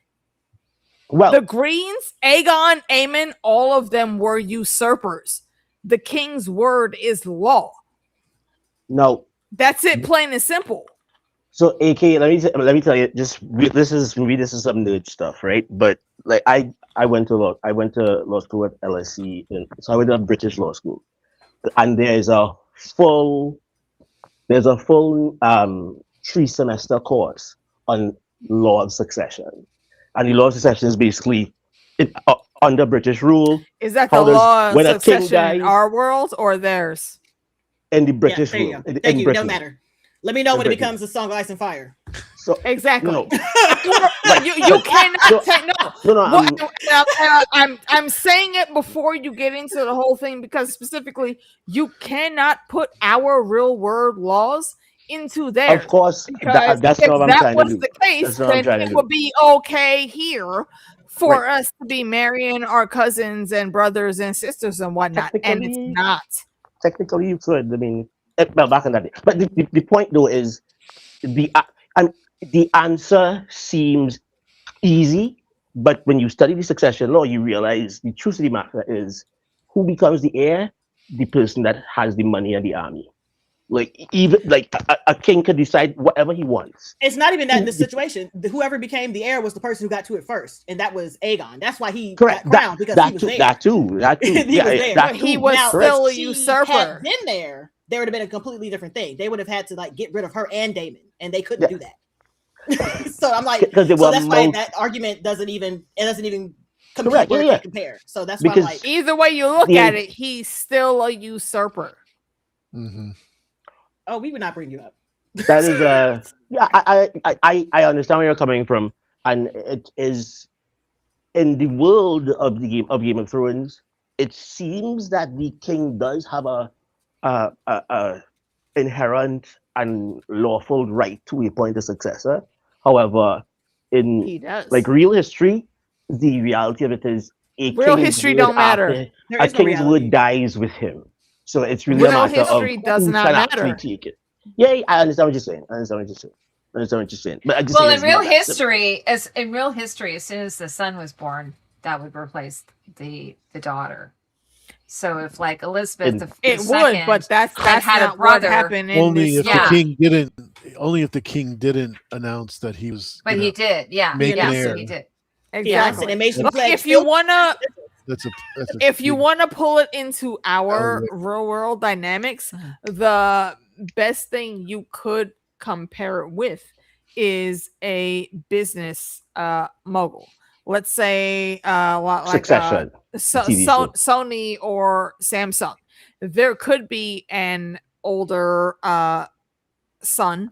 Well, The Greens, Aegon, Aemon, all of them were usurpers. The king's word is law. no. That's it, plain and simple. So, AK, let me tell you. This is some nerd stuff, right? But like, I went to law school at LSE, so I went to a British law school, and there's a full 3-semester course on law of succession, and the law of succession is basically under British rule Is that How the does- law of when a king succession in dies- our world or theirs? in the Yeah, British there you rule. go. in Thank you. Britain. Don't matter. Let me know when it Britain. becomes a Song of Ice and Fire. So Exactly. no, You cannot say no. no. I'm saying it before you get into the whole thing because specifically you cannot put our real world laws into there. Of course, Because that's if what I'm that trying to was do. the case, That's what I'm then trying to it do. would be okay here for Right. us to be marrying our cousins and brothers and sisters and whatnot, and it's Technically- not. Technically, you could. I mean, well, back in that day. But the point though is the answer seems easy, but when you study the succession law, you realize the truth of the matter is who becomes the heir? The person that has the money and the army. Like, even like a king could decide whatever he wants. It's not even that in this situation. Whoever became the heir was the person who got to it first, and that was Aegon. That's why he Correct. got crowned because he was there. That too. He was there. That But he too. was Now, still a if she usurper. had been there would have been a completely different thing. They would have had to like get rid of her and Daemon, and they couldn't do that. So I'm like, Because they so were that's why most- that argument doesn't even compete Correct, or yeah. compare. So that's why I'm Because- like, Either way you look Yeah. at it, he's still a usurper. Hmm. oh, we would not bring you up. That is yeah, I understand where you're coming from, and it is in the world of the Game of Thrones. It seems that the king does have a inherent and lawful right to appoint a successor. However, in He does. like real history, the reality of it is Real history don't matter. A king's word dies with him. So it's really Real a matter of history does who not can matter. actually take it. Yeah, I understand what you're saying. I understand what you're saying. But I just Well, saying in real it's not that simple. history, as soon as the son was born, that would replace the daughter. So if like Elizabeth It II would, but that's had a not what brother, happened in Only this. if the king didn't. Only if the king didn't announce that he was. but he did, make yeah, an so heir. he did. Exactly. Like, If you wanna, That's a if you big- want to pull it into our real world dynamics, the best thing you could compare it with is a business mogul. Let's say like Succession. TV show. Sony or Samsung. There could be an older son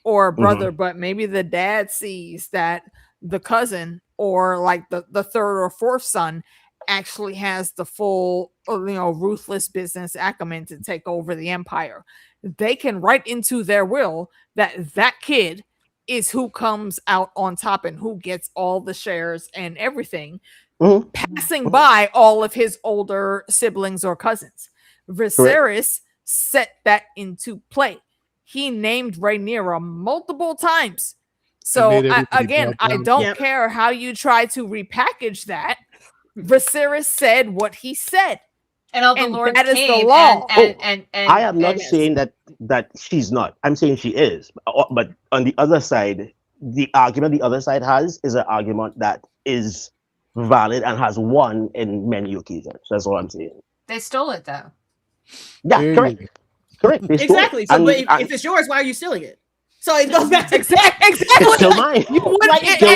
or brother, but maybe the dad sees that the cousin or like the third or fourth son actually has the full, ruthless business acumen to take over the empire. They can write into their will that that kid is who comes out on top and who gets all the shares and everything, passing by all of his older siblings or cousins. Viserys set that into play. He named Rhaenyra multiple times. So again, I don't care how you try to repackage that. Viserys said what he said. And all the lords that is came the law. and I am not saying that she's not. I'm saying she is. But on the other side, the argument the other side has is an argument that is valid and has won in many occasions. That's all I'm saying. They stole it though. Yeah, correct. Correct. Exactly. So, but if it's yours, why are you stealing it? So it goes back to exactly. It's still mine. You would, if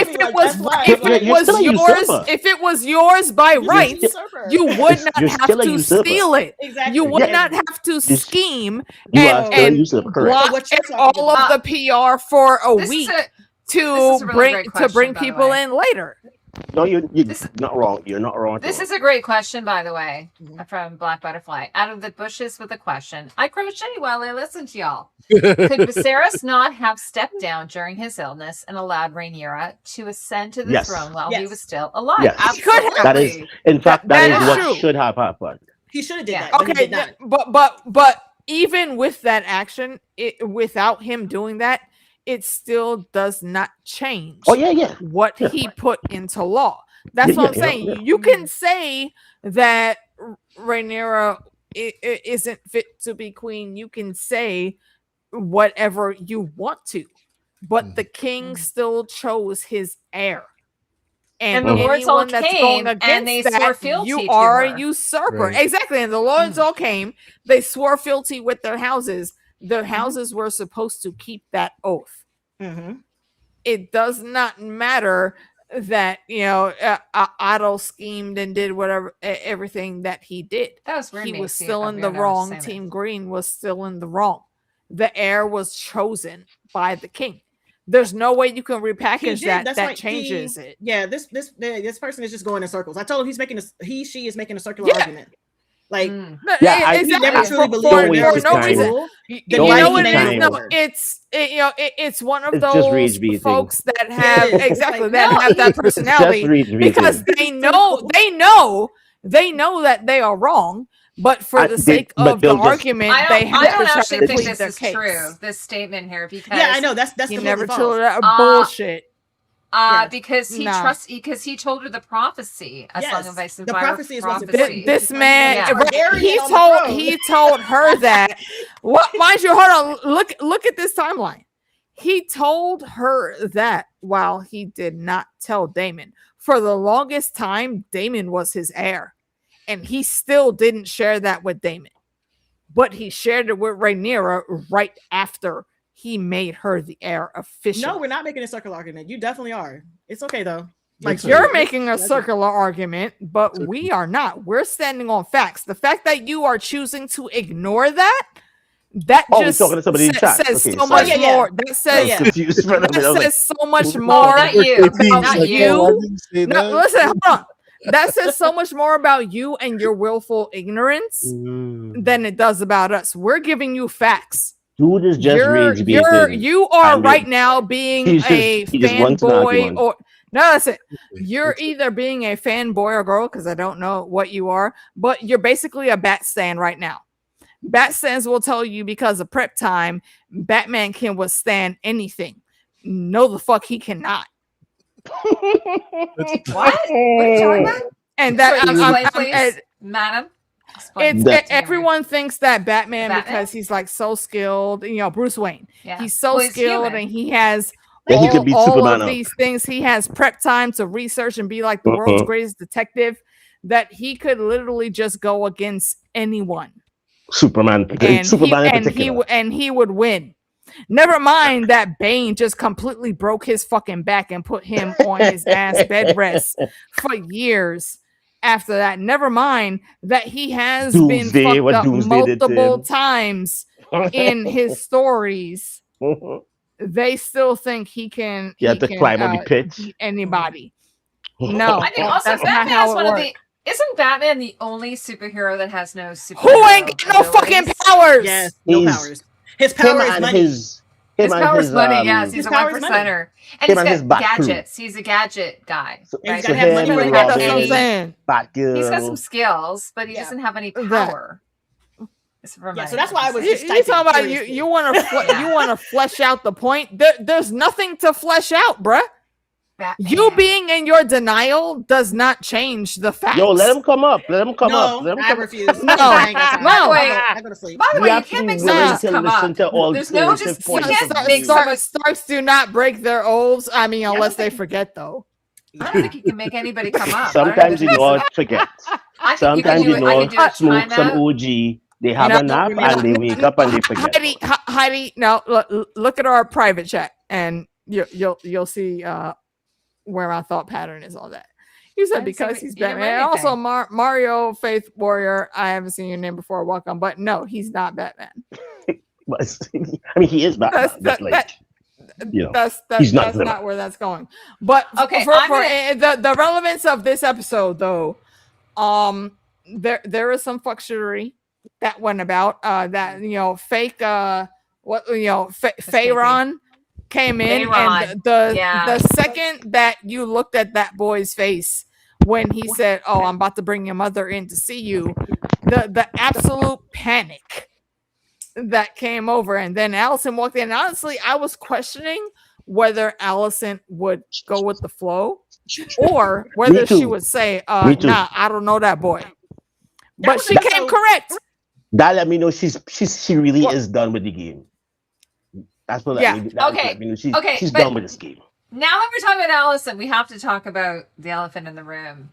it was yours by rights, you would not have to steal it. Exactly. You would not have to scheme and block all of the PR for a week to bring people in later. No, you're not wrong. You're not wrong. This is a great question, by the way, from Black Butterfly. Out of the bushes with a question. I crochet while I listen to y'all. Could Viserys not have stepped down during his illness and allowed Rhaenyra to ascend to the throne while he was still alive? Yes. Absolutely. That is, in fact, that is what should have happened. He should have did that. Okay, but even with that action, without him doing that, it still does not change what he put into law. That's what I'm saying. You can say that Rhaenyra isn't fit to be queen. You can say whatever you want to, but the king still chose his heir. And the lords all came and they swore fealty you to are her. a usurper. Right. Exactly. And the lords all came. They swore fealty with their houses. Their houses were supposed to keep that oath. It does not matter that Otto schemed and did whatever everything that he did. That was weird. He was still in the wrong. Team Green was still in the wrong. The heir was chosen by the king. There's no way you can repackage that changes it. Yeah, this person is just going in circles. I told him she is making a circular argument. Like, exactly. He never truly believed for no reason. It's one of those folks that have have that personality because they know that they are wrong. But for the sake of the argument, they have I don't to actually think plead this their is case. true. This statement here, because I know that's he the never false. told her bullshit. Because he told her the prophecy. As long as I survive the prophecy is what's this man. Yeah. He told her that. Mind you, hold on. Look at this timeline. He told her that while he did not tell Daemon. For the longest time, Daemon was his heir. And he still didn't share that with Daemon. But he shared it with Rhaenyra right after he made her the heir officially. No, we're not making a circular argument. You definitely are. It's okay though. Like you're making a circular argument, but we are not. We're standing on facts. The fact that you are choosing to ignore that That Oh, we're just talking to somebody in chat. says Okay, so sorry. much more. That says I was confused for a minute. I was that like, says so much Oh, more. not you. Not you. No, listen, hold on. That says so much more about you and your willful ignorance than it does about us. We're giving you facts. dude is just rage baiting. You are and right now being he just wants an fanboy argument. or no, listen. You're either being a fanboy or girl because I don't know what you are, but you're basically a Bat stan right now. Bat stans will tell you because of prep time, Batman can withstand anything. No, the fuck he cannot. What? What are you talking about? And that Explain, please, madam. Explain. Everyone thinks that Batman, because he's like so skilled. You know, Bruce Wayne. Yeah. He's so skilled and he has he could beat all Superman of these things. He has prep time to research and be like the world's greatest detective. That he could literally just go against anyone. Superman and he would win. Never mind that Bane just completely broke his fucking back and put him on his ass bed rest for years after that. Never mind that he has been fucked up multiple times in his stories. They still think he can climb on the pitch. Beat anybody. No, I think also that's not Batman how is it one of works. the. Isn't Batman the only superhero that has no superhero? Who ain't got no fucking powers? Yes, no powers. His power is money. His power is money. Yes, he's a 1%er, and he's got gadgets. He's a gadget guy. Right? He's got some skills, but he doesn't have any power. Yeah, so that's why I was just you talking about you want to you want to flesh out the point. There's nothing to flesh out, bruh. Batman. You being in your denial does not change the facts. Yo, let him come up. Let him come up. I refuse. No, I go to sleep. By the way, you can't make someone just come up. There's no just. You can't make Starks do not break their oaths. I mean, unless they forget, though. I don't think you can make anybody come up. Sometimes you know forget. Sometimes you know smoke some OG. They have a nap and they wake up and they forget. Heidi, now look at our private chat and you'll see where my thought pattern is on that. You said because he's Batman. And also Mario Faith Warrior. I haven't seen your name before. Welcome, but no, he's not Batman. I mean, he is Batman. That's not where that's going. But okay, for the relevance of this episode, though, there is some fuckshittery that went about. That fake Daeron came in, and the second that you looked at that boy's face when he said, "Oh, I'm about to bring your mother in to see you," the absolute panic that came over, and then Allison walked in. Honestly, I was questioning whether Allison would go with the flow or whether she would say, "Nah, I don't know that boy." But she came correct. That let me know she really is done with the game. That's what she's done with this game. Now that we're talking about Allison, we have to talk about the elephant in the room.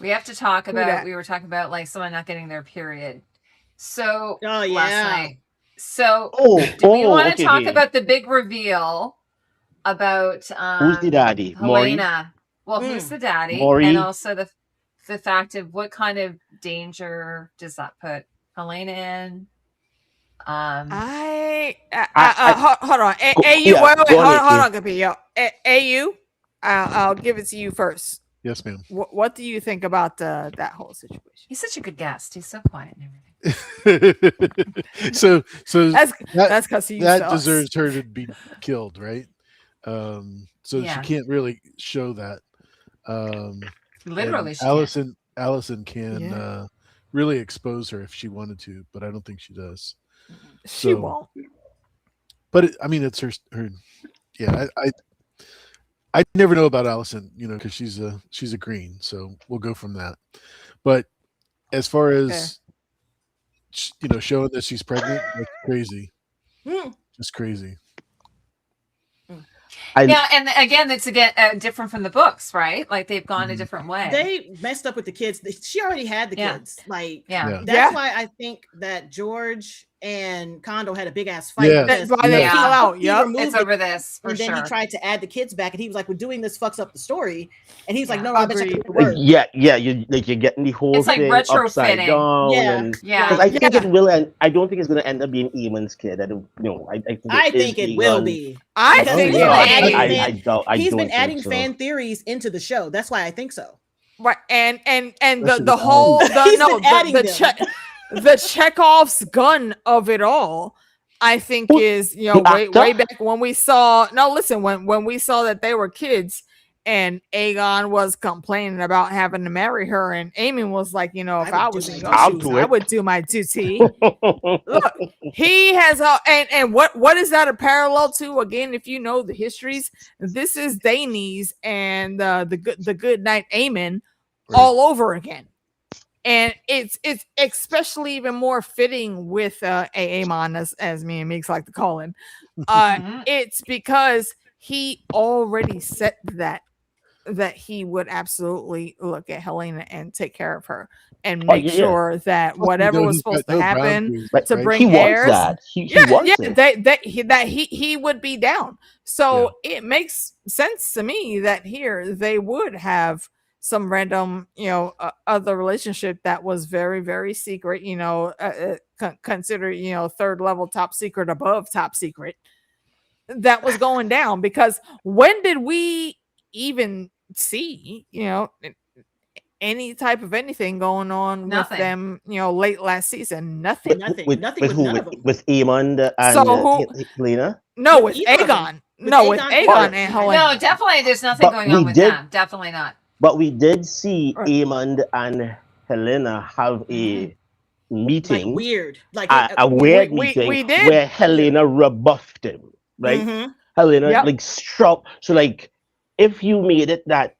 We have to talk about we were talking about like someone not getting their period. So last night. So do we want to talk about the big reveal about who's the daddy? Helena. Well, who's the daddy? Maury. And also the fact of what kind of danger does that put Helena in? Hold on. Hold on, Capillo. AU, I'll give it to you first. Yes, ma'am. What do you think about that whole situation? He's such a good guest. He's so quiet and everything. so that's because that deserves her to be killed, right? So she can't really show that. Literally, Allison can really expose her if she wanted to, but I don't think she does. She won't. But it's her. Yeah, I never know about Allison, because she's a green, so we'll go from that. But as far as showing that she's pregnant, that's crazy. Just crazy. And again, it's different from the books, right? Like they've gone a different way. They messed up with the kids. She already had the kids. That's why I think that George and Kondo had a big ass fight. Yeah. because That's why they Yeah. fell out. he Yep. removed It's the- over this for and then sure. he tried to add the kids back, and he was like, "Well, doing this fucks up the story." And he's like, Yeah. "No, I bet you Agreed. can do the work." You're getting the whole It's like thing upside retrofitting. down. Yeah. And Yeah. because I think Yeah. it will, and I don't think it's going to end up being Eamon's kid. I don't know. I think it will Aegon's- be. I Because think he's yeah. been adding I fan- he's don't been think adding so. fan theories into the show. That's why I think so. right, and Especially the with whole He's been adding them. the Chekhov's gun of it all, I think, Who- is the way actor? back when we saw. No, listen, when we saw that they were kids, and Aegon was complaining about having to marry her, and Aemon was like, if would I do was my in duty. your I'll shoes, do I it. would do my duty. Look, he has and what is that a parallel to? Again, if you know the histories, this is Daenerys and the good knight Aemon all over again. And it's especially even more fitting with Aemon, as me and Meeks like to call him. Mhm. It's because he already said that he would absolutely look at Helena and take care of her and make yeah. sure that whatever was supposed to happen Right, to right. bring he wants heirs. that. He wants it. He would be down. So it makes sense to me that here they would have some random, other relationship that was very, very secret, considered, third level top secret above top secret that was going down. Because when did we even see, any type of anything going on Nothing. with them, late last season? Nothing. Nothing. With Nothing with with who? none of them. With Aemon and So who- Helena? No, With with either of them. Aegon. With No, with Aegon Aegon and and Helena. Helena. No, definitely there's nothing But going we on with did- them. Definitely not. But we did see Right. Aemon and Helena have a meeting, Like weird. Like a weird we meeting did. where Helena rebuffed him, right? Mhm. Helena Yep. like struck. So like, if you made it that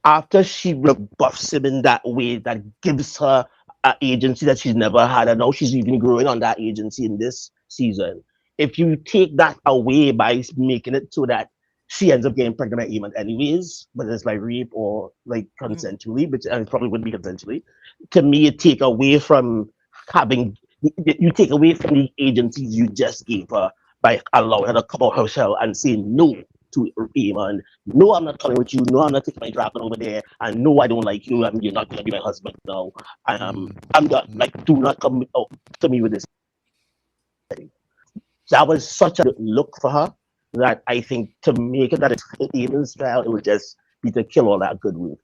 after she rebuffs him in that way, that gives her an agency that she's never had, and now she's even growing on that agency in this season. If you take that away by making it so that she ends up getting pregnant by Aemon anyways, whether it's by rape or like consensually, which it probably wouldn't be consensually, to me it take away from you take away from the agencies you just gave her by allowing her to come out her shell and saying no to Aemon. No, I'm not coming with you. No, I'm not taking my dragon over there. And no, I don't like you. You're not gonna be my husband now. I'm done. Like, do not come out to me with this. That was such a look for her that I think to make it that it's Aemon's style, it would just be to kill all that good work.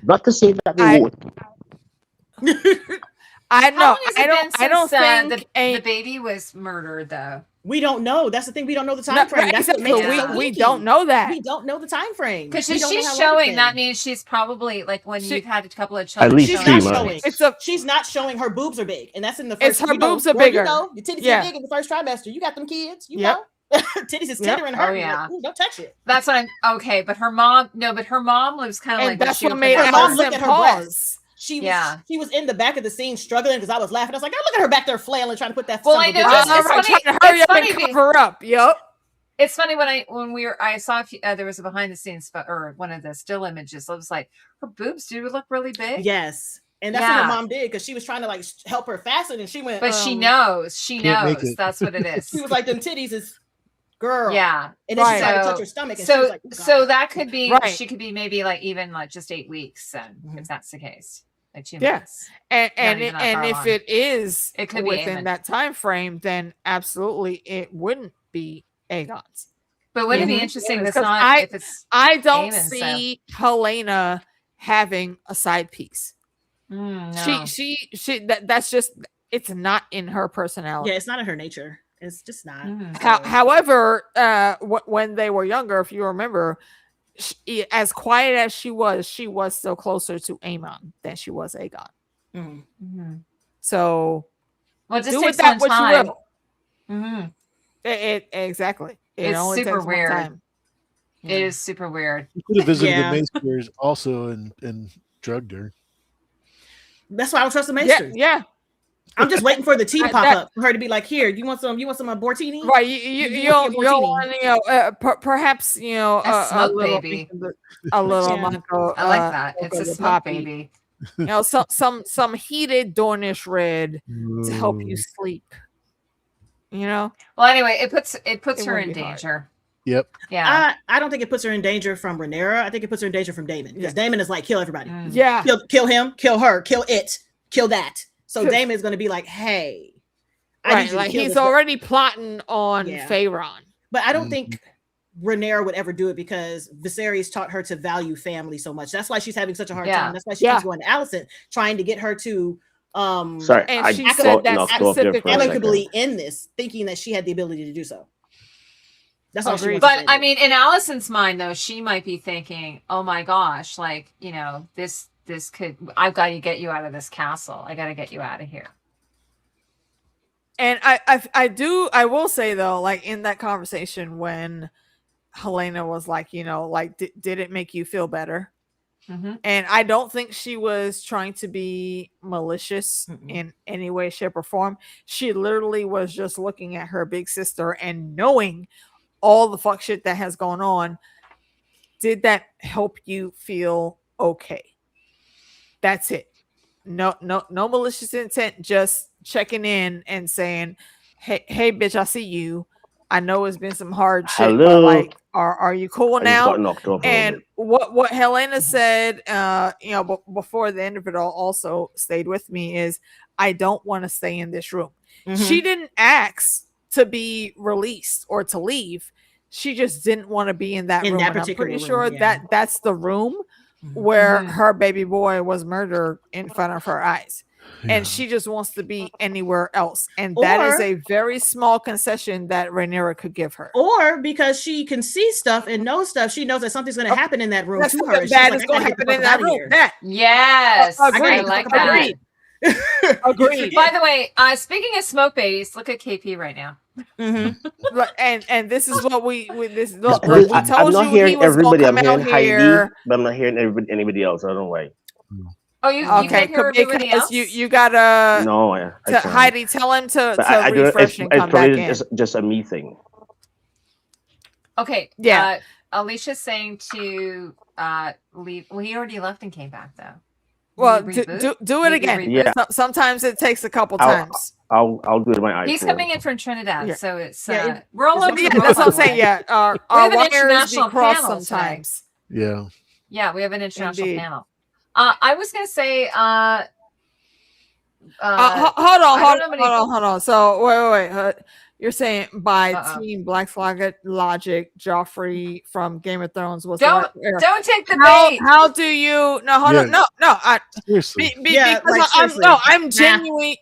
Not to say that they won't. I How know. long has it I been don't. I don't since, think the baby was murdered, though? We don't know. That's the thing. We don't know the time No, frame. right, That's what exactly. makes it so we geeky. don't know that. We don't know the time frame. Because We if don't know she's how long showing, it's that been. means she's probably like when She- you've had a couple of children. least She's three not months. showing. It's a. She's not showing her boobs are big, and that's in the first. It's her you know, boobs are well, bigger. You know, your titties Yeah. are big in the first trimester. You got them kids. You Yep. know, titties is Yep. tender and Oh, hurting. yeah. Like, ooh, don't touch it. That's what I'm okay. But her mom, no, but her mom was kind of And like that. that's She what opened made up Her mom her- looked Allison at her pause. breasts. She was Yeah. she was in the back of the scene struggling because I was laughing. I was like, look at her back there flailing, trying to put that. Well, son I of a know, bitch it's on. funny- trying to hurry it's up and funny cover up. Yep. It's funny I saw a few, there was a behind the scenes or one of the still images. I was like, her boobs do look really big. Yes, and that's what Yeah. her mom did because she was trying to like help her fasten, and she went. But she knows. She Can't make knows. it. That's what it is. She was like, "Them titties is girl." Yeah. and then Right. she tried to So- touch her stomach, and she was So like, "Oh, God." so that could be Right. she could be maybe like even like just 8 weeks then if that's the case. Like 2 Yeah. months. And even that and far if along. it is It could be within Aemon. that time frame, then absolutely it wouldn't be Aegon's. But wouldn't it be Mhm. interesting Yeah, if it's 'cause not if it's I don't Aemon, so- see Helena having a side piece. no. That's just it's not in her personality. yeah, it's not in her nature. It's just not. Mhm. However, when they were younger, if you remember, as quiet as she was still closer to Aemon than she was Aegon. Mhm. Mhm. So Well, it just do takes with that one what time. you will. Mhm. It exactly. It It's only super takes one weird. time. It is super weird. You could have visited Yeah. the Mainsters also and drugged her. That's why I don't trust the Yeah, Maesters. yeah, I'm just waiting for the tea to pop That- up for her to be like, "Here, you want some? You want some Bortini?" right. You You don't want your want perhaps A smoke little baby. a little Yeah. Monaco, I like that. It's a Mocha smoke Poppy. baby. Some heated Dornish red to help you sleep. You know. Well, anyway, it puts It her wouldn't in be hard. danger. Yep. Yeah. I don't think it puts her in danger from Rhaenyra. I think it puts her in danger from Daemon, because Daemon is like, kill everybody. Yeah. Kill him, kill her, kill it, kill that. So Daemon is going to be like, hey, right, like he's already plotting on Pharaon. But I don't think Rhaenyra would ever do it, because Viserys taught her to value family so much. That's why she's having such a hard time. That's why she keeps going to Alicent, trying to get her to sorry, and she said that specifically amicably in this, thinking that she had the ability to do so. That's all she wants. But I mean, in Alicent's mind, though, she might be thinking, "Oh my gosh, like, you know, this could. I've got to get you out of this castle. I got to get you out of here." And I will say though, like in that conversation when Helena was like, you know, like, did it make you feel better? Mm-hmm. And I don't think she was trying to be malicious in any way, shape, or form. She literally was just looking at her big sister and knowing all the fuck shit that has gone on. Did that help you feel okay? That's it. No malicious intent, just checking in and saying, hey bitch, I see you. I know it's been some hard shit, but like, are you cool now? And what Helena said, you know, before the end of it all also stayed with me is, I don't want to stay in this room. She didn't ask to be released or to leave. She just didn't want to be in that room. And I'm pretty sure that that's the room where her baby boy was murdered in front of her eyes. And she just wants to be anywhere else. And that is a very small concession that Rhaenyra could give her. Or because she can see stuff and know stuff, she knows that something's going to happen in that room to her. That is going to happen in that room. Yes. Agreed. I like that. Agreed. By the way, speaking of smoke babies, look at KP right now. And this is what we told I'm not you hearing everybody. I'm hearing Heidi, but I'm not hearing anybody else. I don't know why. Oh, you can't hear everybody else? You gotta I Heidi, tell him to refresh and come back in. Just a me thing. Okay. Yeah. Alicia's saying to leave. Well, he already left and came back though. Well, do it again. Yeah. Sometimes it takes a couple times. I'll do it in my iPhone. He's coming in from Trinidad, so it's we're all over. That's what I'm saying. Yeah, our international cross panel sometimes. Yeah. Yeah, we have an international panel. I was gonna say. Hold on. So wait. You're saying by Team Black Logic, Joffrey from Game of Thrones was don't take the bait. How do you? No, hold on. No. Seriously. I'm genuinely.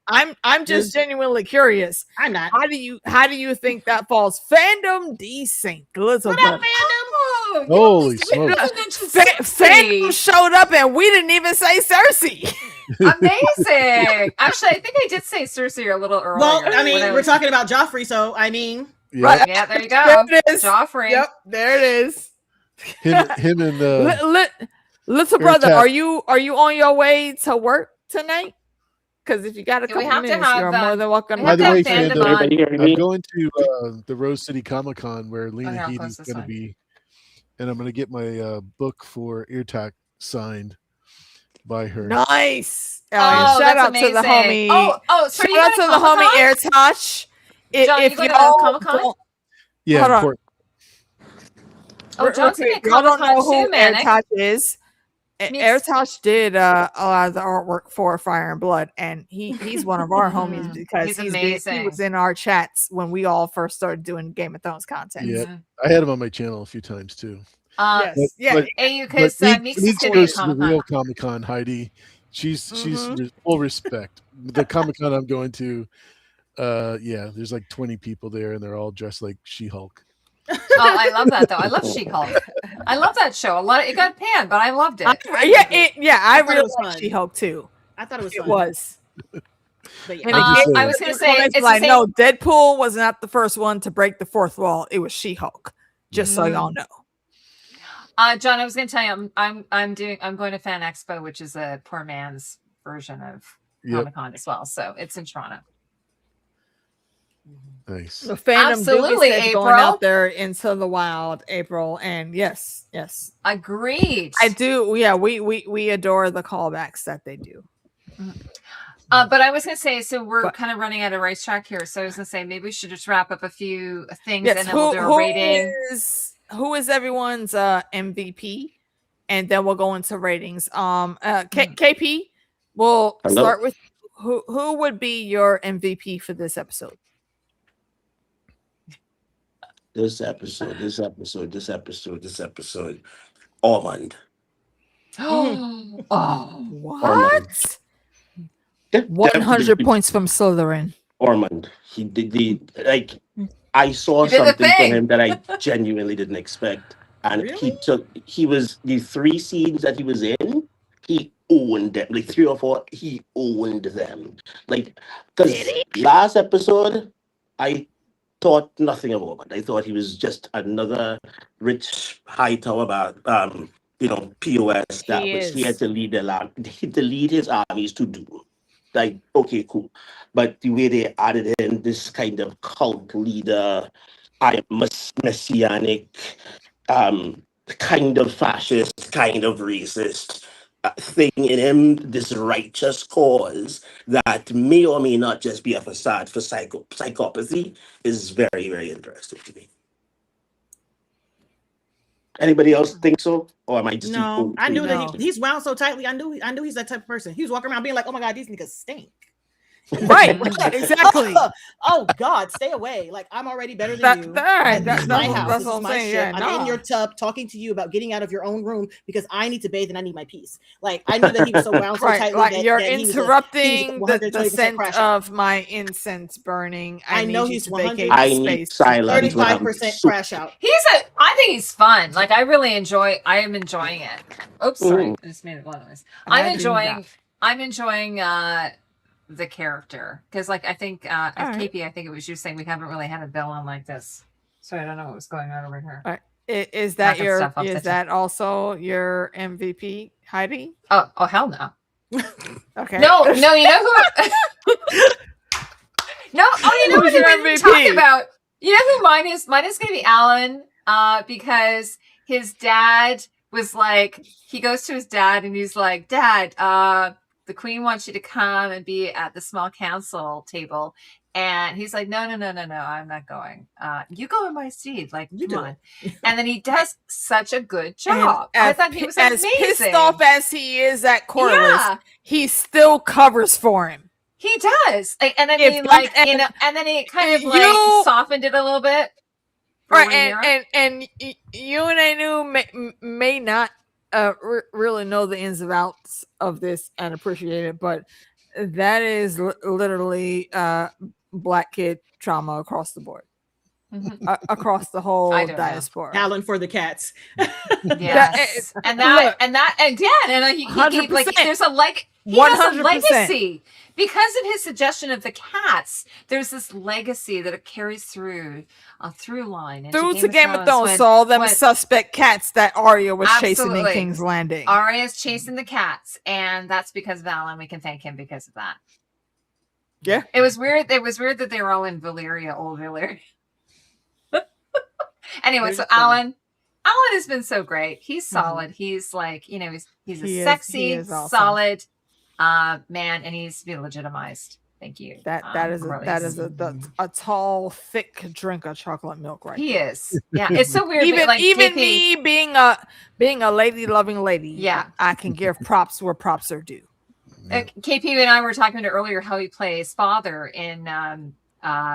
I'm just genuinely curious. I'm not. How do you think that falls? Fandom desync, Elizabeth. What up, fandom? Holy smokes! Fandom showed up and we didn't even say Cersei. Amazing. Actually, I think I did say Cersei a little earlier. Well, I mean, we're talking about Joffrey, so I mean, yep. Yeah, there you go. There it is. Joffrey. Yep, there it is. Him and little brother, are you on your way to work tonight? Because if you got a couple minutes, you're more than welcome. By the way, I'm going to the Rose City Comic Con where Lena Headey's going to be, and I'm going to get my book for Eartack signed by her. Nice. Shout out to the homie. Shout out to the homie Airtouch. If you go Comic-Con? Yeah. John's going to Y'all don't know who too, Manic. Airtouch is. Airtouch did a lot of the artwork for Fire and Blood, and he's one of our homies because he was in our chats when we all first started doing Game of Thrones content. Yeah, I had him on my channel a few times too. Because Meeks is to go to the real Comic-Con, Heidi. She's full respect. The Comic-Con I'm going to, there's like 20 people there, and they're all dressed like She-Hulk. I love that though. I love She-Hulk. I love that show. It got panned, but I loved it. I really like She-Hulk too. I thought it was. It was. But I was going to say, it's like no, Deadpool was not the first one to break the fourth wall. It was She-Hulk. Just so y'all know. John, I was going to tell you, I'm going to Fan Expo, which is a poor man's version of Comic-Con as well. So it's in Toronto. Nice. The fandom absolutely, April. Going out there into the wild, April, and yes, agreed. I do. Yeah, we adore the callbacks that they do. But I was going to say, so we're kind of running out of racetrack here. So I was going to say, maybe we should just wrap up a few things and then we'll do a rating. Who is everyone's MVP? And then we'll go into ratings. KP, we'll start with who would be your MVP for this episode? This episode. Ormond. Oh, what? 100 points from Slytherin. Ormond. He did I saw something from him that I genuinely didn't expect. And Really? he was the 3 scenes that he was in, he owned them. Like 3 or 4, he owned them. Like, because last episode, I thought nothing of Ormond. I thought he was just another rich high tower about POS that was here to lead to lead his armies to do. Like, okay, cool. But the way they added in this kind of cult leader, I am messianic, kind of fascist, kind of racist thing in him, this righteous cause that may or may not just be a facade for psychopathy, is very, very interesting to me. Anybody else think so? Or am I just I knew that he's wound so tightly. I knew he's that type of person. He was walking around being like, "Oh my God, these niggas stink." Right, exactly. Oh God, stay away! Like, I'm already better than you. That's my house. This is my shit. I'm in your tub talking to you about getting out of your own room because I need to bathe and I need my peace. Like, I knew that he was so wound so tightly. Like, that you're he interrupting was the scent of my incense burning. I know he's 100. I need silence. 35% crash out. I think he's fun. Like, I am enjoying it. Oops, sorry, I just made a lot of noise. I'm enjoying the character, because like I think KP, I think it was you saying we haven't really had a villain like this, so I don't know what was going on over here. Right. Is that also your MVP, Heidi? Oh hell no. Okay. No, you know who? No, you know what you didn't talk about. You know who mine is? Mine is gonna be Alan, because his dad was like, he goes to his dad and he's like, "Dad, the Queen wants you to come and be at the small council table." And he's like, no, I'm not going. You go in my seat. Like, come on. And then he does such a good job. I thought he was amazing. As pissed off as he is at Corliss, he still covers for him. He does. And then and then he kind of like softened it a little bit. Right. And you and I knew may not really know the ins and outs of this and appreciate it, but that is literally Black kid trauma across the board, across the whole diaspora. Alan for the cats. Yes, and he like, there's a he has a legacy because of his suggestion of the cats. There's this legacy that it carries through a through line through to Game of Thrones. So all them suspect cats that Arya was chasing in King's Landing. Arya's chasing the cats, and that's because of Alan. We can thank him because of that. Yeah, it was weird. It was weird that they were all in Valyria, old Valyria. Anyway, so Alan has been so great. He's solid. He's like, he's a sexy, awesome, solid man, and he's to be legitimized. Thank you. That is a tall, thick drink of chocolate milk, right? He is. Yeah, it's so weird. Even me being a lady loving lady. Yeah, I can give props where props are due. KP and I were talking about earlier how he plays father in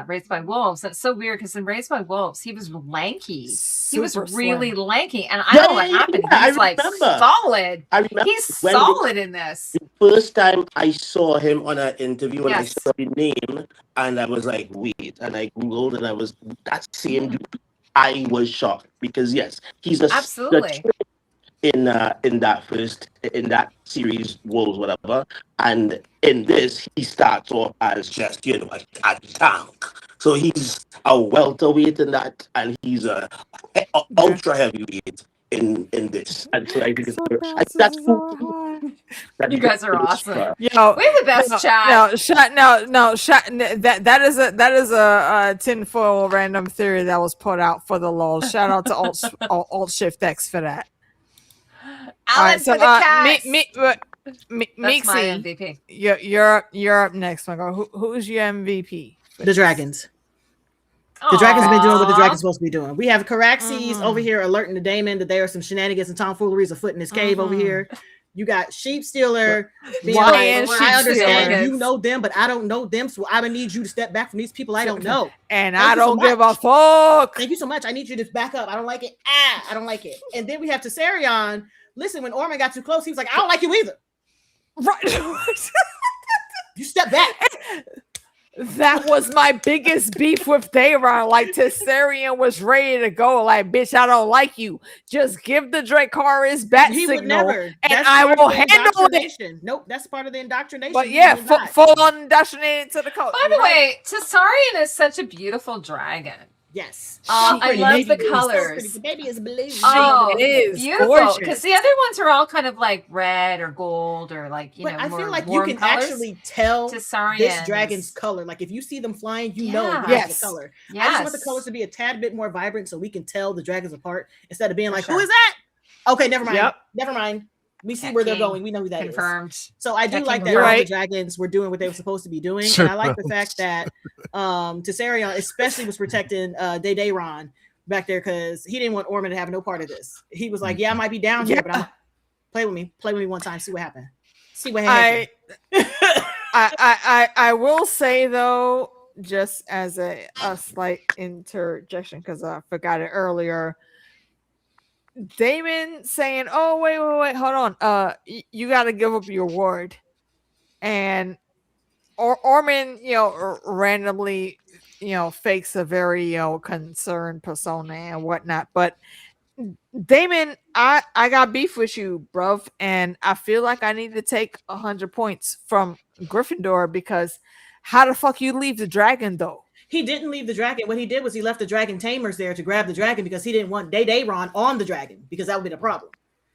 Raised by Wolves. That's so weird because in Raised by Wolves he was lanky. He was really lanky, and I don't know what happened. He's like solid. I remember he's solid in this. The first time I saw him on an interview, and I saw the name, and I was like, wait, and I googled, and I was that same dude. I was shocked because he's absolutely in that series, Wolves, whatever, and in this he starts off as just a tank. So he's a welterweight in that, and he's a ultra heavyweight in this. And so I think that's cool. You guys are awesome. We have the best chat. That is a tinfoil random theory that was put out for the lol. Shout out to Alt Shift X for that. Alan for the cats. That's Meeksy, my MVP. You're up next, Michael. Who's your MVP? The dragons. The dragons have been doing what the dragons supposed to be doing. We have Caraxes over here alerting the Daemon that there are some shenanigans and tomfooleries afoot in this cave over here. You got Sheep Stealer. I understand you know them, but I don't know them, so I would need you to step back from these people I don't know. And I don't give a fuck. Thank you so much. I need you to back up. I don't like it. I don't like it. And then we have Tessarion. Listen, when Ormond got too close, he was like, I don't like you either. Right. You step back. That was my biggest beef with Daeron. Like, Tessarion was ready to go. Like, bitch, I don't like you. Just give the Dracarys bat He signal, would never. and That's I part will of the handle it. indoctrination. Nope, that's part of the indoctrination. But yeah, full on indoctrinated to the cult. By the way, Tessarion is such a beautiful dragon. Yes. I love the colors. The baby is blue. Oh, It is beautiful. Because the other ones are all kind of like red or gold or like, you know, I more feel like you warm can colors. actually tell Tessarion this dragon's color. Like if you see them flying, you know Yes. the color. Yes. I just want the colors to be a tad bit more vibrant so we can tell the dragons apart instead of being like, who is that? Okay, never mind. Yep. Never mind. We see Cat where they're King. going. We know who that is. Confirmed. So I do Cat like King that all the right. dragons were doing what they were supposed to be doing. Sure. And I like the fact that Tessarion especially was protecting Daeron back there because he didn't want Ormond to have no part of this. He was like, yeah, I might be down here, but I'm play with me one time, see what happened. See what happened. I will say though, just as a slight interjection, because I forgot it earlier. Daemon saying, "Oh wait, hold on. You got to give up your word," and Ormond, randomly, fakes a very, concerned persona and whatnot. But Daemon, I got beef with you, bruv, and I feel like I need to take 100 points from Gryffindor because how the fuck you leave the dragon though? He didn't leave the dragon. What he did was he left the dragon tamers there to grab the dragon because he didn't want Daeron on the dragon because that would be the problem.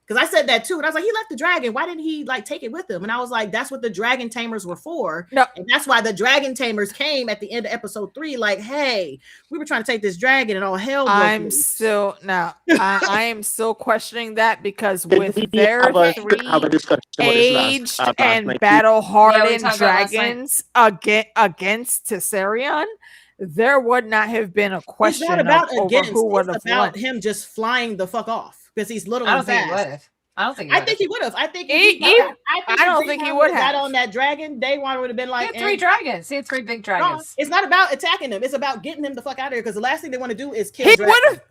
Because I said that too. And I was like, he left the dragon. Why didn't he take it with him? And I was like, that's what the dragon tamers were for. No. And that's why the dragon tamers came at the end of episode 3. Like, hey, we were trying to take this dragon and all hell broke I'm loose. still I am still questioning that because with their three aged and battle hardened dragons against Tessarion, there would not have been a question It's not about over who would have won. about him just flying the fuck off because he's little I and don't think he fast. would have. I don't think he would have. I think I don't think he would have got on that dragon. Daeron would have been like, he had 3 dragons. He had 3 big dragons. It's not about attacking them. It's about getting him the fuck out of here because the last thing they want to do is kill. He would have.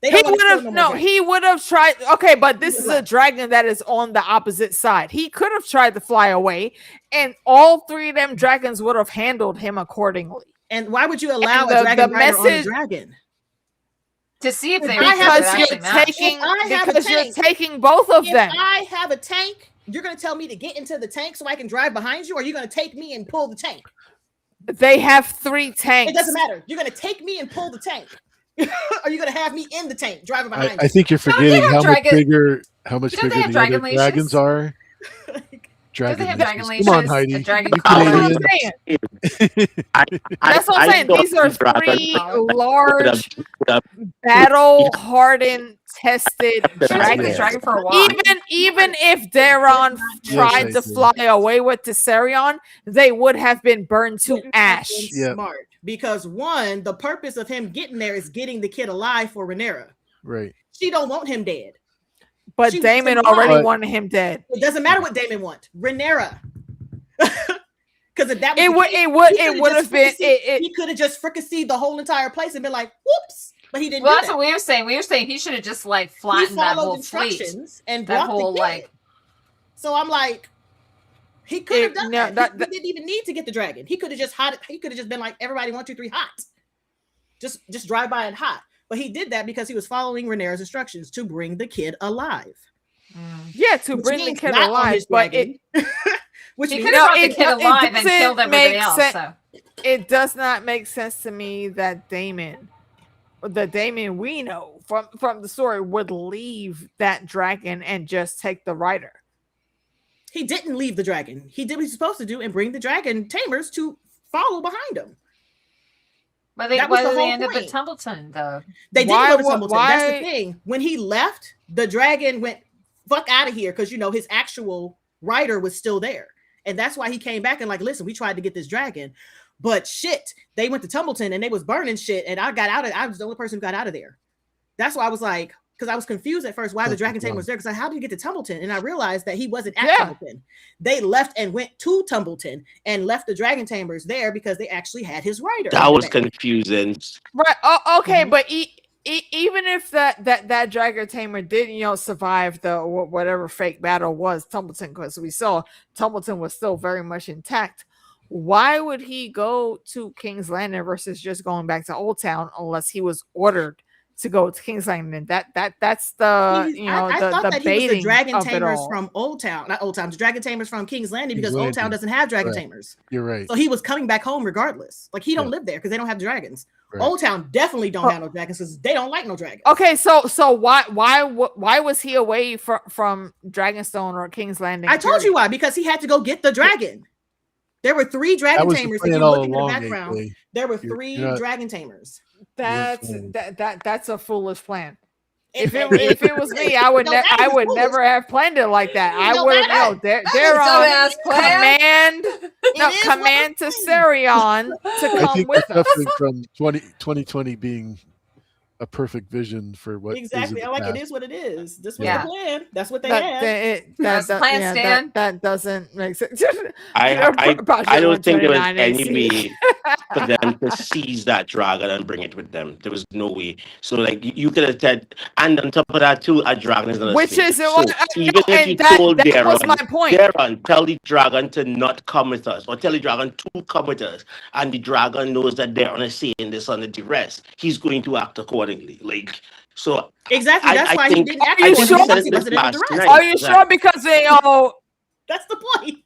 He would have tried. Okay, but this is a dragon that is on the opposite side. He could have tried to fly away, and all 3 of them dragons would have handled him accordingly. And why would you allow a dragon rider on a dragon? To see if they because you're taking both of them. If I have a tank, you're going to tell me to get into the tank so I can drive behind you, or are you going to take me and pull the tank? They have 3 tanks. It doesn't matter. You're going to take me and pull the tank. Are you going to have me in the tank driving behind you? I think you're forgetting how much bigger the other dragons are. Dragon they have dragon leashes? Come on, Heidi. Dragon That's what I'm saying. These are 3 large, battle-hardened, tested dragons. Dragon for a while. Even if Daeron tried to fly away with Tessarion, they would have been burned to ash. Smart. Because one, the purpose of him getting there is getting the kid alive for Rhaenyra. Right. She don't want him dead. But Daemon already wanted him dead. It doesn't matter what Daemon wants. Rhaenyra. Because if that was it would have been. He could have just fricasseed the whole entire place and been like, "Whoops!" But he didn't. Well, that's what we were saying. We were saying he should have just flattened that whole fleet and that brought whole the kid. So I'm like, he could have done that. He didn't even need to get the dragon. He could have just hot. He could have just been like, "Everybody, 1, 2, 3, hot." Just drive by and hot. But he did that because he was following Rhaenyra's instructions to bring the kid alive. Yeah, to bring the kid alive. But which he could have brought the kid alive and killed everybody else. So. It does not make sense to me that the Daemon we know from the story would leave that dragon and just take the rider. He didn't leave the dragon. He did what he's supposed to do and bring the dragon tamers to follow behind him. But they end up at Tumbleton, though. They didn't go to Tumbleton. That's the thing. When he left, the dragon went fuck out of here because his actual rider was still there. And that's why he came back and like, listen, we tried to get this dragon, but shit, they went to Tumbleton and they was burning shit. And I was the only person who got out of there. That's why I was like, because I was confused at first why the dragon tamer was there. Because how did he get to Tumbleton? And I realized that he wasn't at Tumbleton. They left and went to Tumbleton and left the dragon tamers there because they actually had his rider. That was confusing. Right. Oh, okay, but even if that dragon tamer didn't, survive the whatever fake battle was Tumbleton, because we saw Tumbleton was still very much intact. Why would he go to King's Landing versus just going back to Old Town unless he was ordered to go to King's Landing? That's the I thought the that he was the dragon tamers all. From Old Town, not Old Town. The dragon tamers from King's Landing because King's Old Town Landing. doesn't have dragon tamers. You're right. So he was coming back home regardless. Like he don't live there because they don't have dragons. Right. Old Town definitely don't have no dragons because they don't like no dragons. Okay, so why was he away from Dragonstone or King's Landing? I told you why, because he had to go get the dragon. There were 3 dragon tamers. If you look in the background, there were 3 dragon tamers. That's a foolish plan. If it was me, I would never have planned it like that. I would have command to Sarion to come with us. From 2020 being a perfect vision for what exactly. Is I like it is what it is. This was the plan. That's what they had. That's the plan, Stan. That doesn't make sense. I don't think there was any way for them to seize that dragon and bring it with them. There was no way. So like you could have said, and on top of that too, a dragon is not. Which is so even if you told that was my point. Daeron, tell the dragon to not come with us, or tell the dragon to come with us, and the dragon knows that Daeron is saying this under duress, he's going to act accordingly. Like so. Exactly. That's why he didn't act. Are you sure? Are you sure? Because they all. That's the point.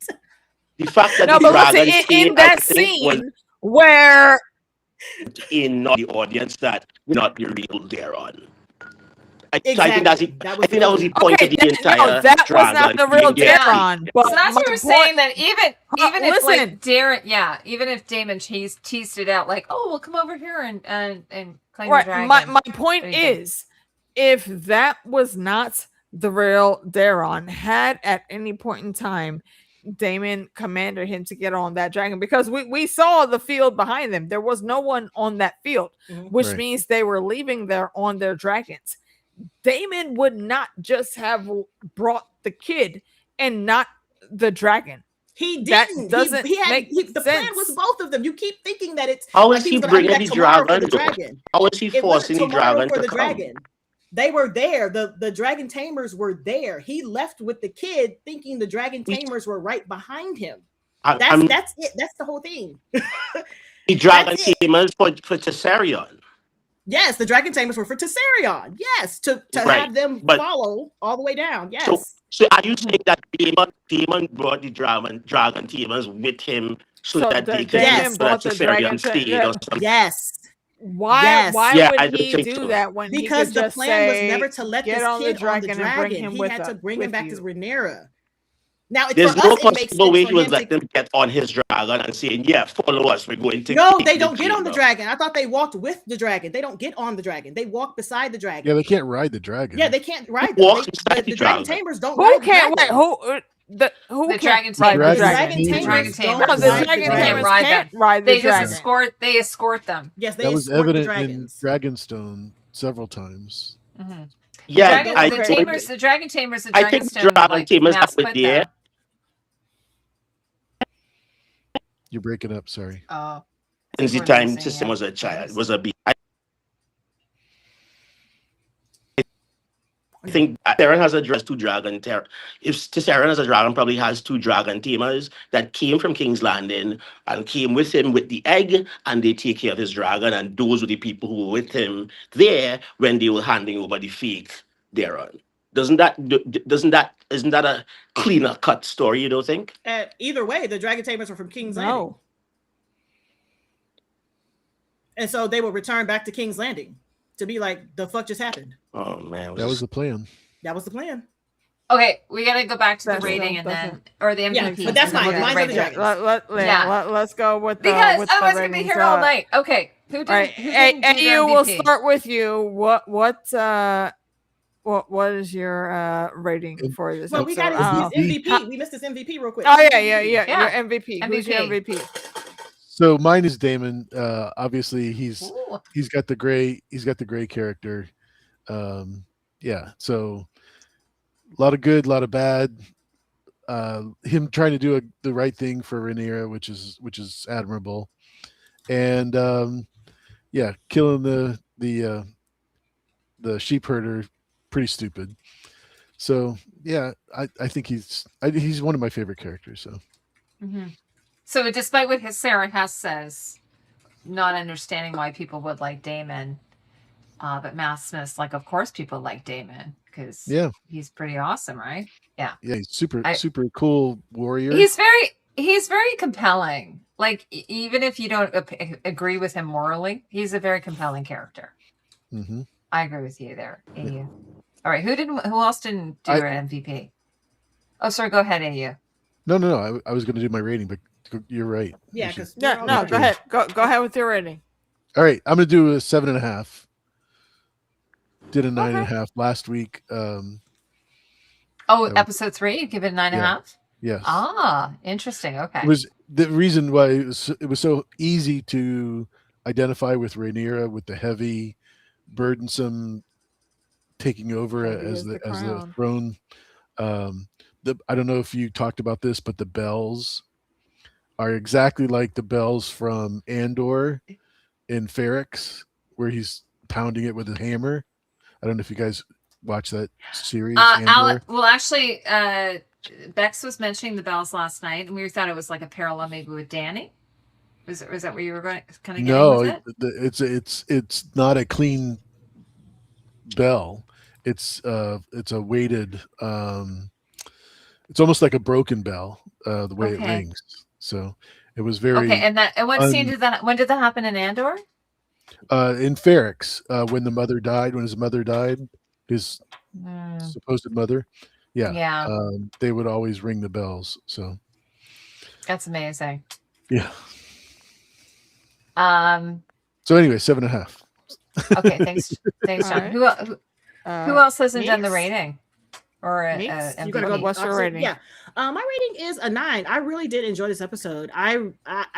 The fact that the dragon in that scene where in the audience that not the real Daeron. Exactly. I think that was the point of the entire that was not the real Daeron. But so that's what we're saying, that even if like Daeron, even if Damon teased it out like, oh, we'll come over here and claim the dragon. My point is, if that was not the real Daeron, had at any point in time Damon commanded him to get on that dragon, because we saw the field behind them. There was no one on that field, which means they were leaving there on their dragons. Damon would not just have brought the kid and not the dragon. He didn't. That doesn't make the plan was both of them. You keep thinking that it's how is he bringing the dragon? How is he forcing the dragon to come? They were there. The dragon tamers were there. He left with the kid thinking the dragon tamers were right behind him. That's it. That's the whole thing. The dragon tamers for Tessarion. Yes, the dragon tamers were for Tessarion. Yes, to have them follow all the way down. Yes. So are you saying that Daemon brought the dragon tamers with him so that they could Tessarion stayed or something? Yes. Why would he do that when because the plan was never to let this kid on the dragon and bring him he had to bring him back to Rhaenyra. Now, there's no possible way he would let them get on his dragon and saying, "Yeah, follow us. We're going to." No, they don't get on the dragon. I thought they walked with the dragon. They don't get on the dragon. They walk beside the dragon. Yeah, they can't ride the dragon. Yeah, they can't ride. The dragon tamers don't. Who can't wait? Who dragon tamers? The dragon tamers can't ride the dragon. They escort them. Yes, they that was escort evident the dragons. in Dragonstone several times. Mm-hmm. Yeah, the dragon tamers. I think dragon tamers were there. You're breaking up. Sorry. Oh. Since the time system was a child, was a big. I think Daeron has addressed 2 dragon. If Daeron as a dragon, probably has 2 dragon tamers that came from King's Landing and came with him with the egg, and they take care of his dragon. And those were the people who were with him there when they were handing over the fake Daeron. Isn't that a cleaner cut story? You don't think? Either way, the dragon tamers were from King's Landing, and so they will return back to King's Landing to be like, the fuck just happened. Oh man, that was the plan. That was the plan. Okay, we gotta go back to the rating and then, or the MVP. Yeah, but that's fine. Mine's on the dragons. Let's go with the because I was gonna be here all night. Okay, who did? And you will start with you. What what is your rating for this? Well, we got episode? his MVP. We missed his MVP real quick. Oh yeah. Yeah. Your MVP. Who's your MVP? So mine is Damon. Obviously, he's Ooh. got the gray character. Yeah. So a lot of good, a lot of bad. Him trying to do the right thing for Rhaenyra, which is admirable, and yeah, killing the sheep herder, pretty stupid. So yeah, I think he's one of my favorite characters. So. Mm-hmm. So despite what Sarah Hess says, not understanding why people would like Damon, but Matt Smith's like, of course people like Damon because he's pretty awesome, right? Yeah. Yeah, he's super cool warrior. He's very compelling. Like even if you don't agree with him morally, he's a very compelling character. Mm-hmm. I agree with you there, AU. Yeah. All right, who else didn't do an MVP? Oh, sorry. Go ahead, AU. No. I was going to do my rating, but you're right. Yeah, no. Go ahead. Go ahead with your rating. All right, I'm going to do a 7.5. Did a 9.5 last week. Episode 3, you give it a 9.5. Yes. Ah, interesting. Okay. It was the reason why it was so easy to identify with Rhaenyra, with the heavy, burdensome taking over as the throne. I don't know if you talked about this, but the bells are exactly like the bells from Andor in Ferrex, where he's pounding it with a hammer. I don't know if you guys watch that series. Well, actually, Bex was mentioning the bells last night, and we thought it was like a parallel maybe with Dany. Was that where you were going? Kind of getting with it? It's not a clean bell. It's a weighted. It's almost like a broken bell. The way it rings. So it was very okay. And what scene did that? When did that happen in Andor? In Ferrex, when his mother died, his supposed mother. Yeah. They would always ring the bells. So that's amazing. Yeah. So anyway, 7.5. Okay, thanks, John. Right. Who else hasn't done the rating? Or you gotta go. What's your rating? Yeah, my rating is a 9. I really did enjoy this episode. I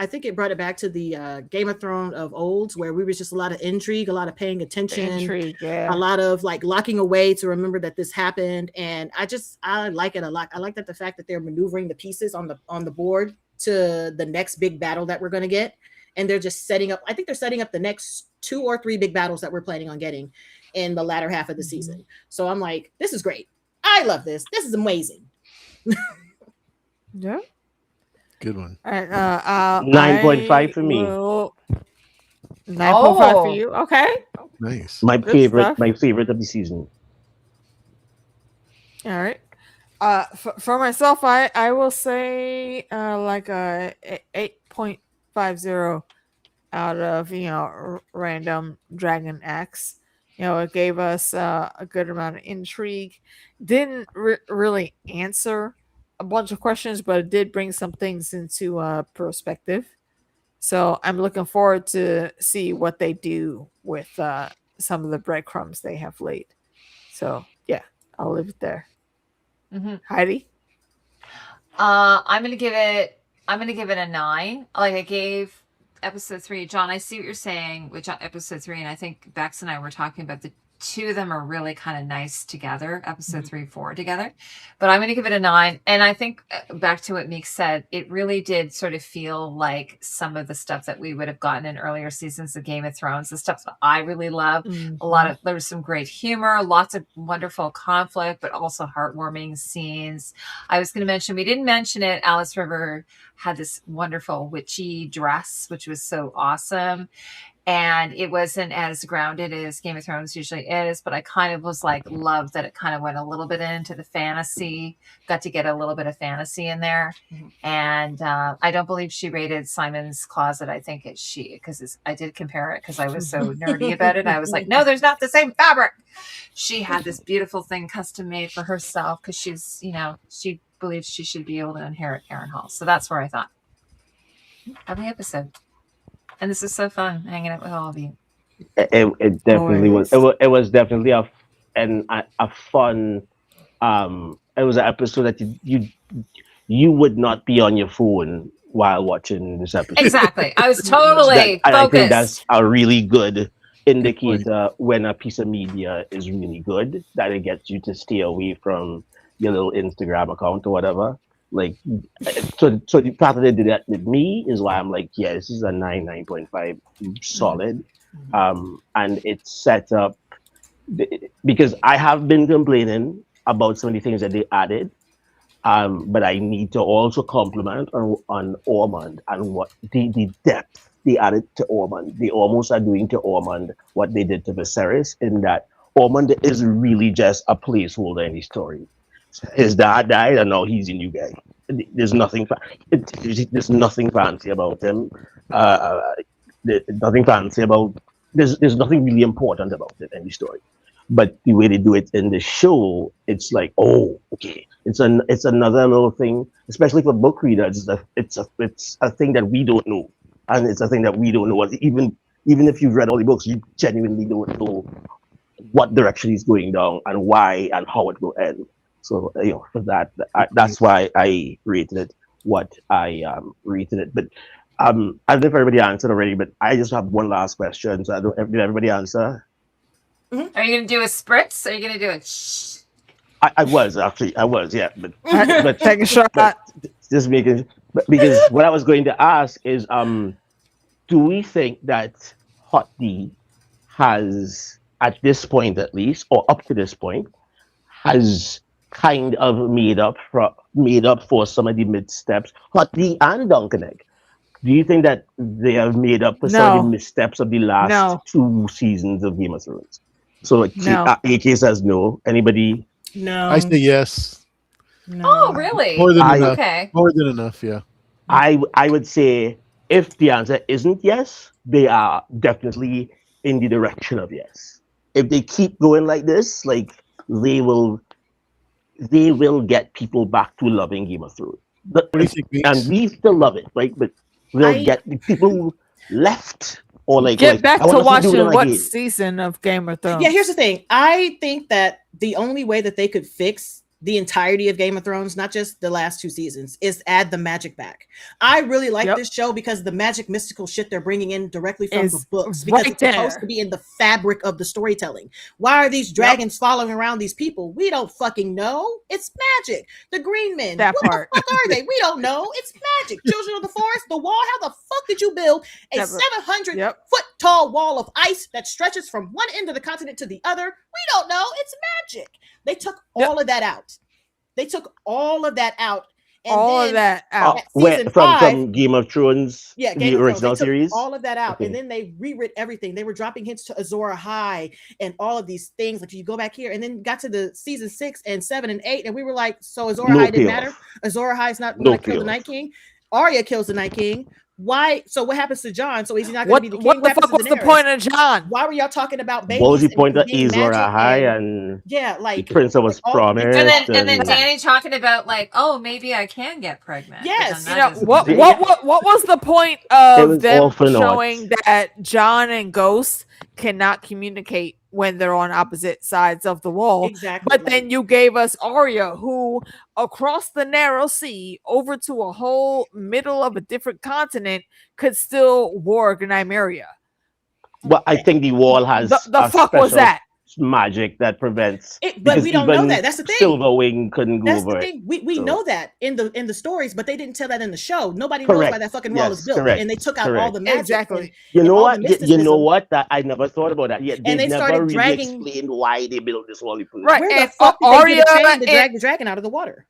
think it brought it back to the Game of Thrones of old, where we was just a lot of intrigue, a lot of paying attention, a lot of like locking away to remember that this happened, and I like it a lot. I like that the fact that they're maneuvering the pieces on the board to the next big battle that we're gonna get, and they're just setting up. I think they're setting up the next 2 or 3 big battles that we're planning on getting in the latter half of the season. So I'm like, this is great. I love this. This is amazing. Yeah. Good one. All right, 9.5 for me. 9.5 for you. Okay. Nice. My favorite of the season. All right. For myself, I will say like a 8.50 out of random Dragon X. It gave us a good amount of intrigue. Didn't really answer a bunch of questions, but it did bring some things into perspective. So I'm looking forward to see what they do with some of the breadcrumbs they have laid. So yeah, I'll leave it there. Mm-hmm. Heidi? I'm gonna give it a 9. Like I gave episode 3. John, I see what you're saying with episode 3, and I think Bex and I were talking about the 2 of them are really kind of nice together, episode 3, 4 together. But I'm going to give it a 9. And I think back to what Meeks said, it really did sort of feel like some of the stuff that we would have gotten in earlier seasons of Game of Thrones, the stuff that I really love. Mm-hmm. There was some great humor, lots of wonderful conflict, but also heartwarming scenes. I was going to mention, we didn't mention it, Alice River had this wonderful witchy dress, which was so awesome. And it wasn't as grounded as Game of Thrones usually is, but I kind of was like, loved that it kind of went a little bit into the fantasy, got to get a little bit of fantasy in there. Mm-hmm. And I don't believe she rated Simon's Closet. I think it's she, because I did compare it because I was so nerdy about it. I was like, no, there's not the same fabric. She had this beautiful thing custom made for herself because she's, she believes she should be able to inherit Harrenhal. So that's where I thought, have the episode. And this is so fun hanging out with all of you. It definitely was. It was definitely a and a fun. It was an episode that you would not be on your phone while watching this episode. Exactly. I was totally And I think focused. that's a really good indicator when a piece of media is really good, that it gets you to stay away from your little Instagram account or whatever. Like, so the fact that they did that with me is why I'm like, yeah, this is a 9.5 solid. And it's set up because I have been complaining about some of the things that they added. But I need to also compliment on Ormond and what the depth they added to Ormond. They almost are doing to Ormond what they did to Viserys, in that Ormond is really just a placeholder in the story. His dad died, and now he's a new guy. There's nothing. There's nothing fancy about him. Nothing fancy about. There's nothing really important about it in the story. But the way they do it in the show, it's like, oh, okay, it's another little thing, especially for book readers. It's a thing that we don't know, and it's a thing that we don't know. Even if you've read all the books, you genuinely don't know what direction is going down and why and how it will end. So for that, that's why I rated it what I rated it. But I don't know if everybody answered already, but I just have one last question. So did everybody answer? Are you gonna do a spritz? Or are you gonna do a shh? I was, yeah, but Take a shot. but just making, but because what I was going to ask is, do we think that HoTD has, at this point at least, or up to this point, has kind of made up for some of the missteps, HoTD and Duncan? Do you think that they have made up for some of the missteps of the last 2 seasons of Game of Thrones? So like, AK says no. Anybody? No. I say yes. No. Oh, really? More than enough. Okay. More than enough, yeah. I would say if the answer isn't yes, they are definitely in the direction of yes. If they keep going like this, like they will get people back to loving Game of Thrones. What do you think, Meeks? And we still love it, right? But we'll get the people who left. Or Get back to watching what again. Season of Game of Thrones. Yeah, here's the thing. I think that the only way that they could fix the entirety of Game of Thrones, not just the last 2 seasons, is add the magic back. I really like this show because the magic mystical shit they're bringing in directly from the books, because it's supposed to be in the fabric of the storytelling. Why are these dragons following around these people? We don't fucking know. It's magic. The green men, what the fuck are they? We don't know. It's magic. Children of the Forest, the wall. How the fuck did you build a 700-foot tall wall of ice that stretches from one end of the continent to the other? We don't know. It's magic. They took all of that out. They took all of that out. And all of that out. From Game of Thrones, the original series. All of that out, and then they rewrit everything. They were dropping hints to Azor Ahai and all of these things. Like you go back here, and then got to the season 6 and 7 and 8, and we were like, so Azor Ahai didn't matter. Azor Ahai is not going to kill the Night King. Arya kills the Night King. Why? So what happens to John? So is he not going to be the king? What the fuck was the point of John? Why were y'all talking about babies? What was the point of Azor Ahai and like the prince that was promised? And then Danny talking about like, oh, maybe I can get pregnant. Yes. What was the point of them showing that John and Ghost cannot communicate when they're on opposite sides of the wall? Exactly. But then you gave us Arya, who across the narrow sea over to a whole middle of a different continent could still warg Nymeria. Well, I think the wall has the fuck was that? Magic that prevents it, but we don't know that. That's the thing. Silverwing couldn't go over it. We know that in the stories, but they didn't tell that in the show. Nobody knows why that fucking wall is built, and they took out all the magic. Exactly. You know what? That I never thought about that yet. They never really explained why they built this wall. Right, where the fuck did they get a chain to drag the dragon out of the water?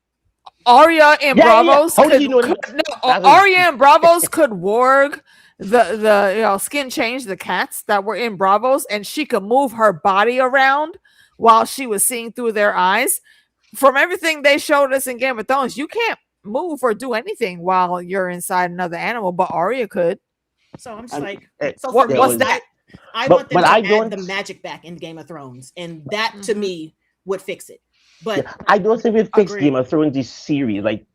Arya and Bravos Arya and Bravos could warg the skin change the cats that were in Bravos, and she could move her body around while she was seeing through their eyes. From everything they showed us in Game of Thrones, you can't move or do anything while you're inside another animal, but Arya could. So I'm just like, so what's that? I want them to add the magic back in Game of Thrones, and that to me would fix it. But I don't think we've fixed Game of Thrones this series. Like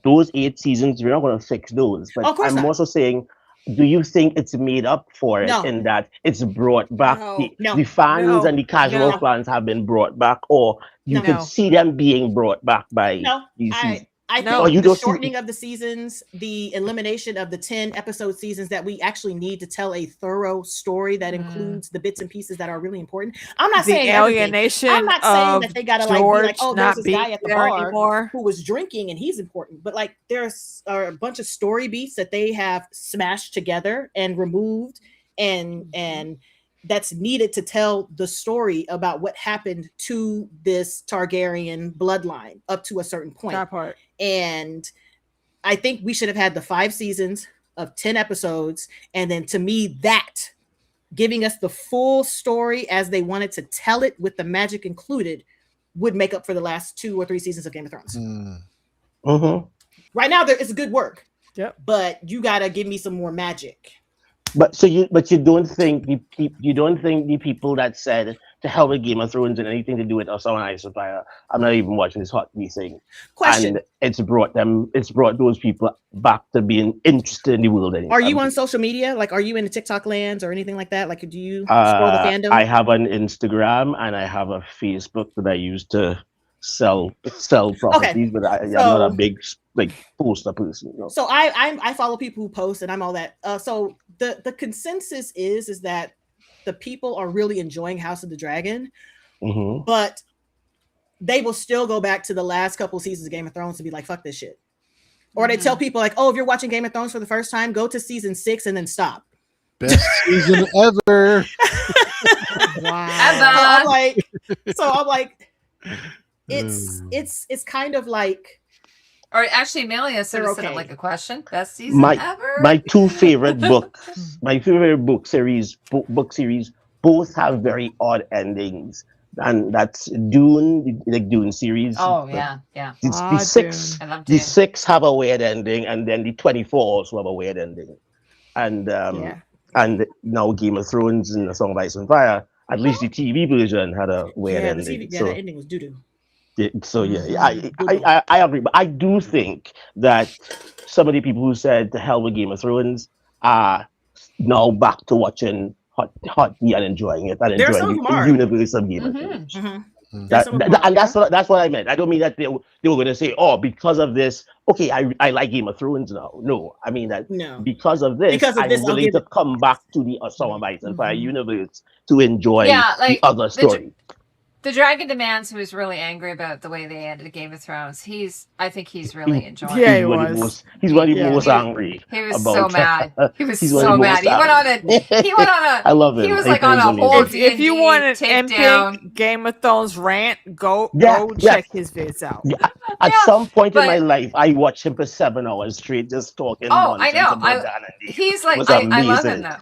those 8 seasons, we're not going to fix those. But I'm also saying do you think it's made up for it No. in that it's brought back No. the fans No. and the casual No. fans have been brought back, or you No. could see them being brought back by No, these seasons? I No. think you the don't see- shortening of the seasons, the elimination of the 10 episode seasons, that we actually need to tell a thorough story that includes the bits and pieces that are really important. I'm not The saying everything. alienation I'm not saying of that they gotta George like be like, oh, there's not this being guy at the there bar anymore. who was drinking and he's important, but like there's a bunch of story beats that they have smashed together and removed, and that's needed to tell the story about what happened to this Targaryen bloodline up to a certain point. That part. And I think we should have had the 5 seasons of 10 episodes, and then to me, that giving us the full story as they wanted to tell it with the magic included would make up for the last 2 or 3 seasons of Game of Thrones. Right now, there is good work. Yep. But you gotta give me some more magic. But you don't think the people that said to hell with Game of Thrones and anything to do with Osama Ice Fire, I'm not even watching this HoTD thing. Question: And it's brought those people back to being interested in the world anymore. are you on social media? Like, are you in the TikTok lands or anything like that? Like, do you scroll the fandom? I have an Instagram and I have a Facebook that I use to sell properties, but I'm not a big like poster person. You know? So I follow people who post and I'm all that. So the consensus is that the people are really enjoying House of the Dragon, but they will still go back to the last couple seasons of Game of Thrones to be like, fuck this shit. Or they tell people like, oh, if you're watching Game of Thrones for the first time, go to season 6 and then stop. Best season ever. Wow. So I'm like, it's kind of like, Or actually, Amelia sort of said it like a question. Best season ever. My 2 favorite books, my favorite book series, both have very odd endings, and that's Dune, the Dune series. Oh yeah. The 6, I love the Dune. 6 have a weird ending, and then the 24 also have a weird ending, and and now Game of Thrones and the Song of Ice and Fire. At least the TV version had a weird ending. that ending was doo-doo. So I agree, but I do think that some of the people who said to hell with Game of Thrones are now back to watching HoTD and enjoying it and enjoying the universe of Game of Thrones. That's what I meant. I don't mean that they were going to say, oh, because of this, okay, I like Game of Thrones now. No, I mean that because of this, I'm willing to come back to the Song of Ice and Fire universe to enjoy the other story. The Dragon Demands, who was really angry about the way they ended Game of Thrones, I think he's really enjoying it. Yeah, he's one of the most angry. He was so mad. He was so mad. He went on a I love him. He was like on a whole if you want an epic Game of Thrones rant, go check his vids out. Yeah. At some point in my life, I watched him for 7 hours straight just talking. Oh, I know. He's like, I love him though.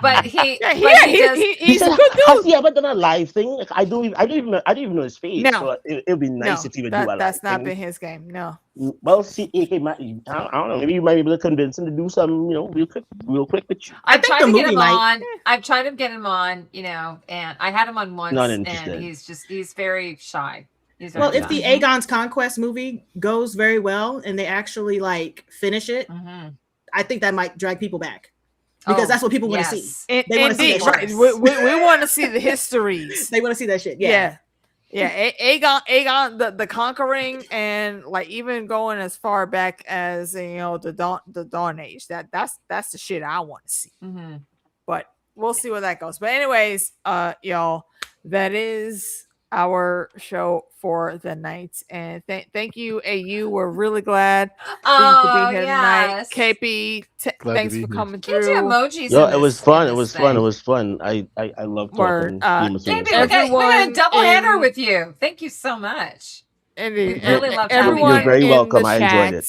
But he's a good dude. Has he ever done a live thing? Like, I don't even know his face. No. So it would be nice if he would do a live That's not thing. been his game. No. Well, see, I don't know. Maybe you might be able to convince him to do something, real quick with you. I've tried to get him on. I've tried to get him on, and I had him on once, and he's very shy. If the Aegon's Conquest movie goes very well and they actually like finish it, I think that might drag people back. Because that's what people want to see. They want to see that shit. We want to see the histories. They want to see that shit. Yeah. Aegon the Conquering, and like even going as far back as the Dawn Age. That's the shit I want to see. But we'll see where that goes. But anyways, y'all, that is our show for the night, and thank you, AU. We're really glad to be here tonight. KP, thanks for coming through. Emojis. Yo, it was fun. It was fun. I love talking. KP, we're gonna double header with you. Thank you so much. Indeed. Really loved everyone. You're very welcome. I enjoyed it.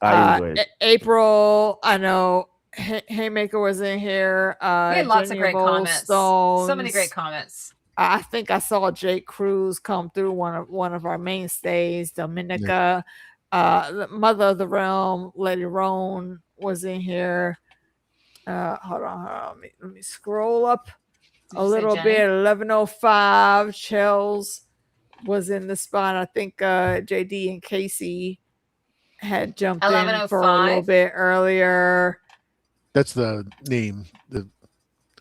I enjoyed it. April, I know. Haymaker was in here. We had lots of great comments. So many great comments. I think I saw Jake Cruz come through, one of our mainstays. Dominica, the Mother of the Realm, Lady Roan was in here. Hold on. Let me scroll up a little bit. 11:05. Chels was in the spot. I think JD and Casey had jumped in for a little bit earlier. That's the name. The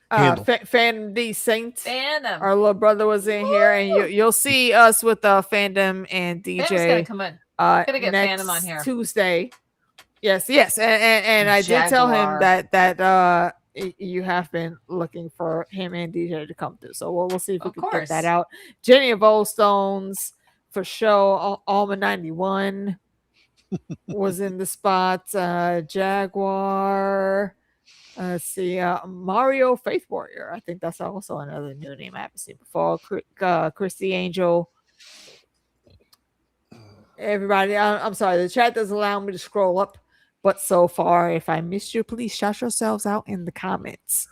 handle. Fandom D Saint. Fandom. Our little brother was in here, and you'll see us with Fandom and DJ. Fandom's gonna come in. Gotta get next Fandom on here. Tuesday. Yes, and I did tell him that you have been looking for him and DJ to come through. So we'll see if we can get that out. Jenny of Old Stones for show. Alma 91 was in the spot. Jaguar. Let's see. Mario Faith Warrior. I think that's also another new name I haven't seen before. Christy Angel. Everybody, I'm sorry. The chat doesn't allow me to scroll up. But so far, if I missed you, please shout yourselves out in the comments.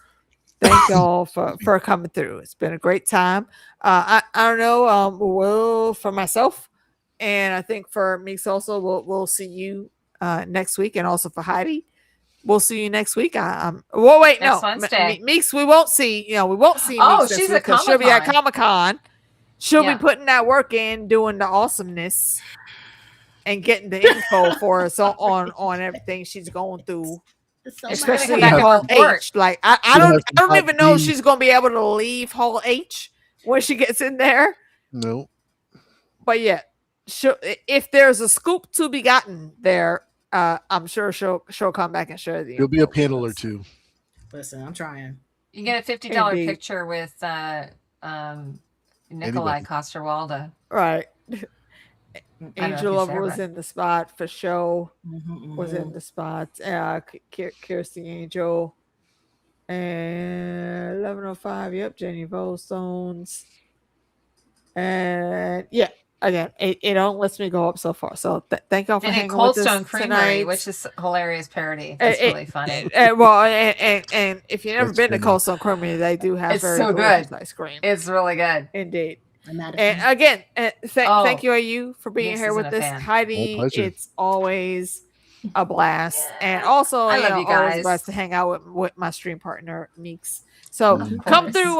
Thank y'all for coming through. It's been a great time. I don't know. For myself, and I think for Meeks also, we'll see you next week, and also for Heidi, we'll see you next week. Next Wednesday. Meeks, we won't see. We won't see. Oh, Meeks she's at Comic-Con. She'll be at Comic-Con. She'll be putting that work in, doing the awesomeness. And getting the info for us on everything she's going through, especially Hall H. Like I don't even know if she's going to be able to leave Hall H when she gets in there. No, but yeah, if there's a scoop to be gotten there, I'm sure she'll come back and share the. There'll be a panel or two. Listen, I'm trying. You get a $50 picture with Nikolai Coster-Waldau. Right. Angel Lover was in the spot for show. Was in the spot. Kirsty Angel. And 1105. Yep. Jenny Volstones. And yeah. Again, it only lets me go up so far. So thank y'all for hanging Cold with Stone us Creamery, tonight. which is hilarious parody. It's really funny. And if you've never been to Cold Stone Creamery, they do have it's so good ice cream. It's really good. Indeed. And again, thank you for being here with us, Heidi. It's always a blast, and also I love you guys. Always blessed to hang out with my stream partner Meeks. So come through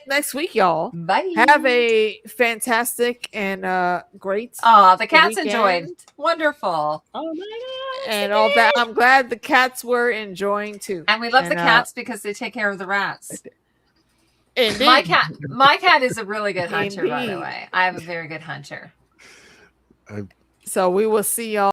next week, y'all. Bye. Have a fantastic and great. The cats enjoyed. Wonderful. Oh my God! And all that. I'm glad the cats were enjoying too. And we love the cats because they take care of the rats. Indeed. My cat is a really good hunter, by the way. I have a very good hunter. So we will see y'all.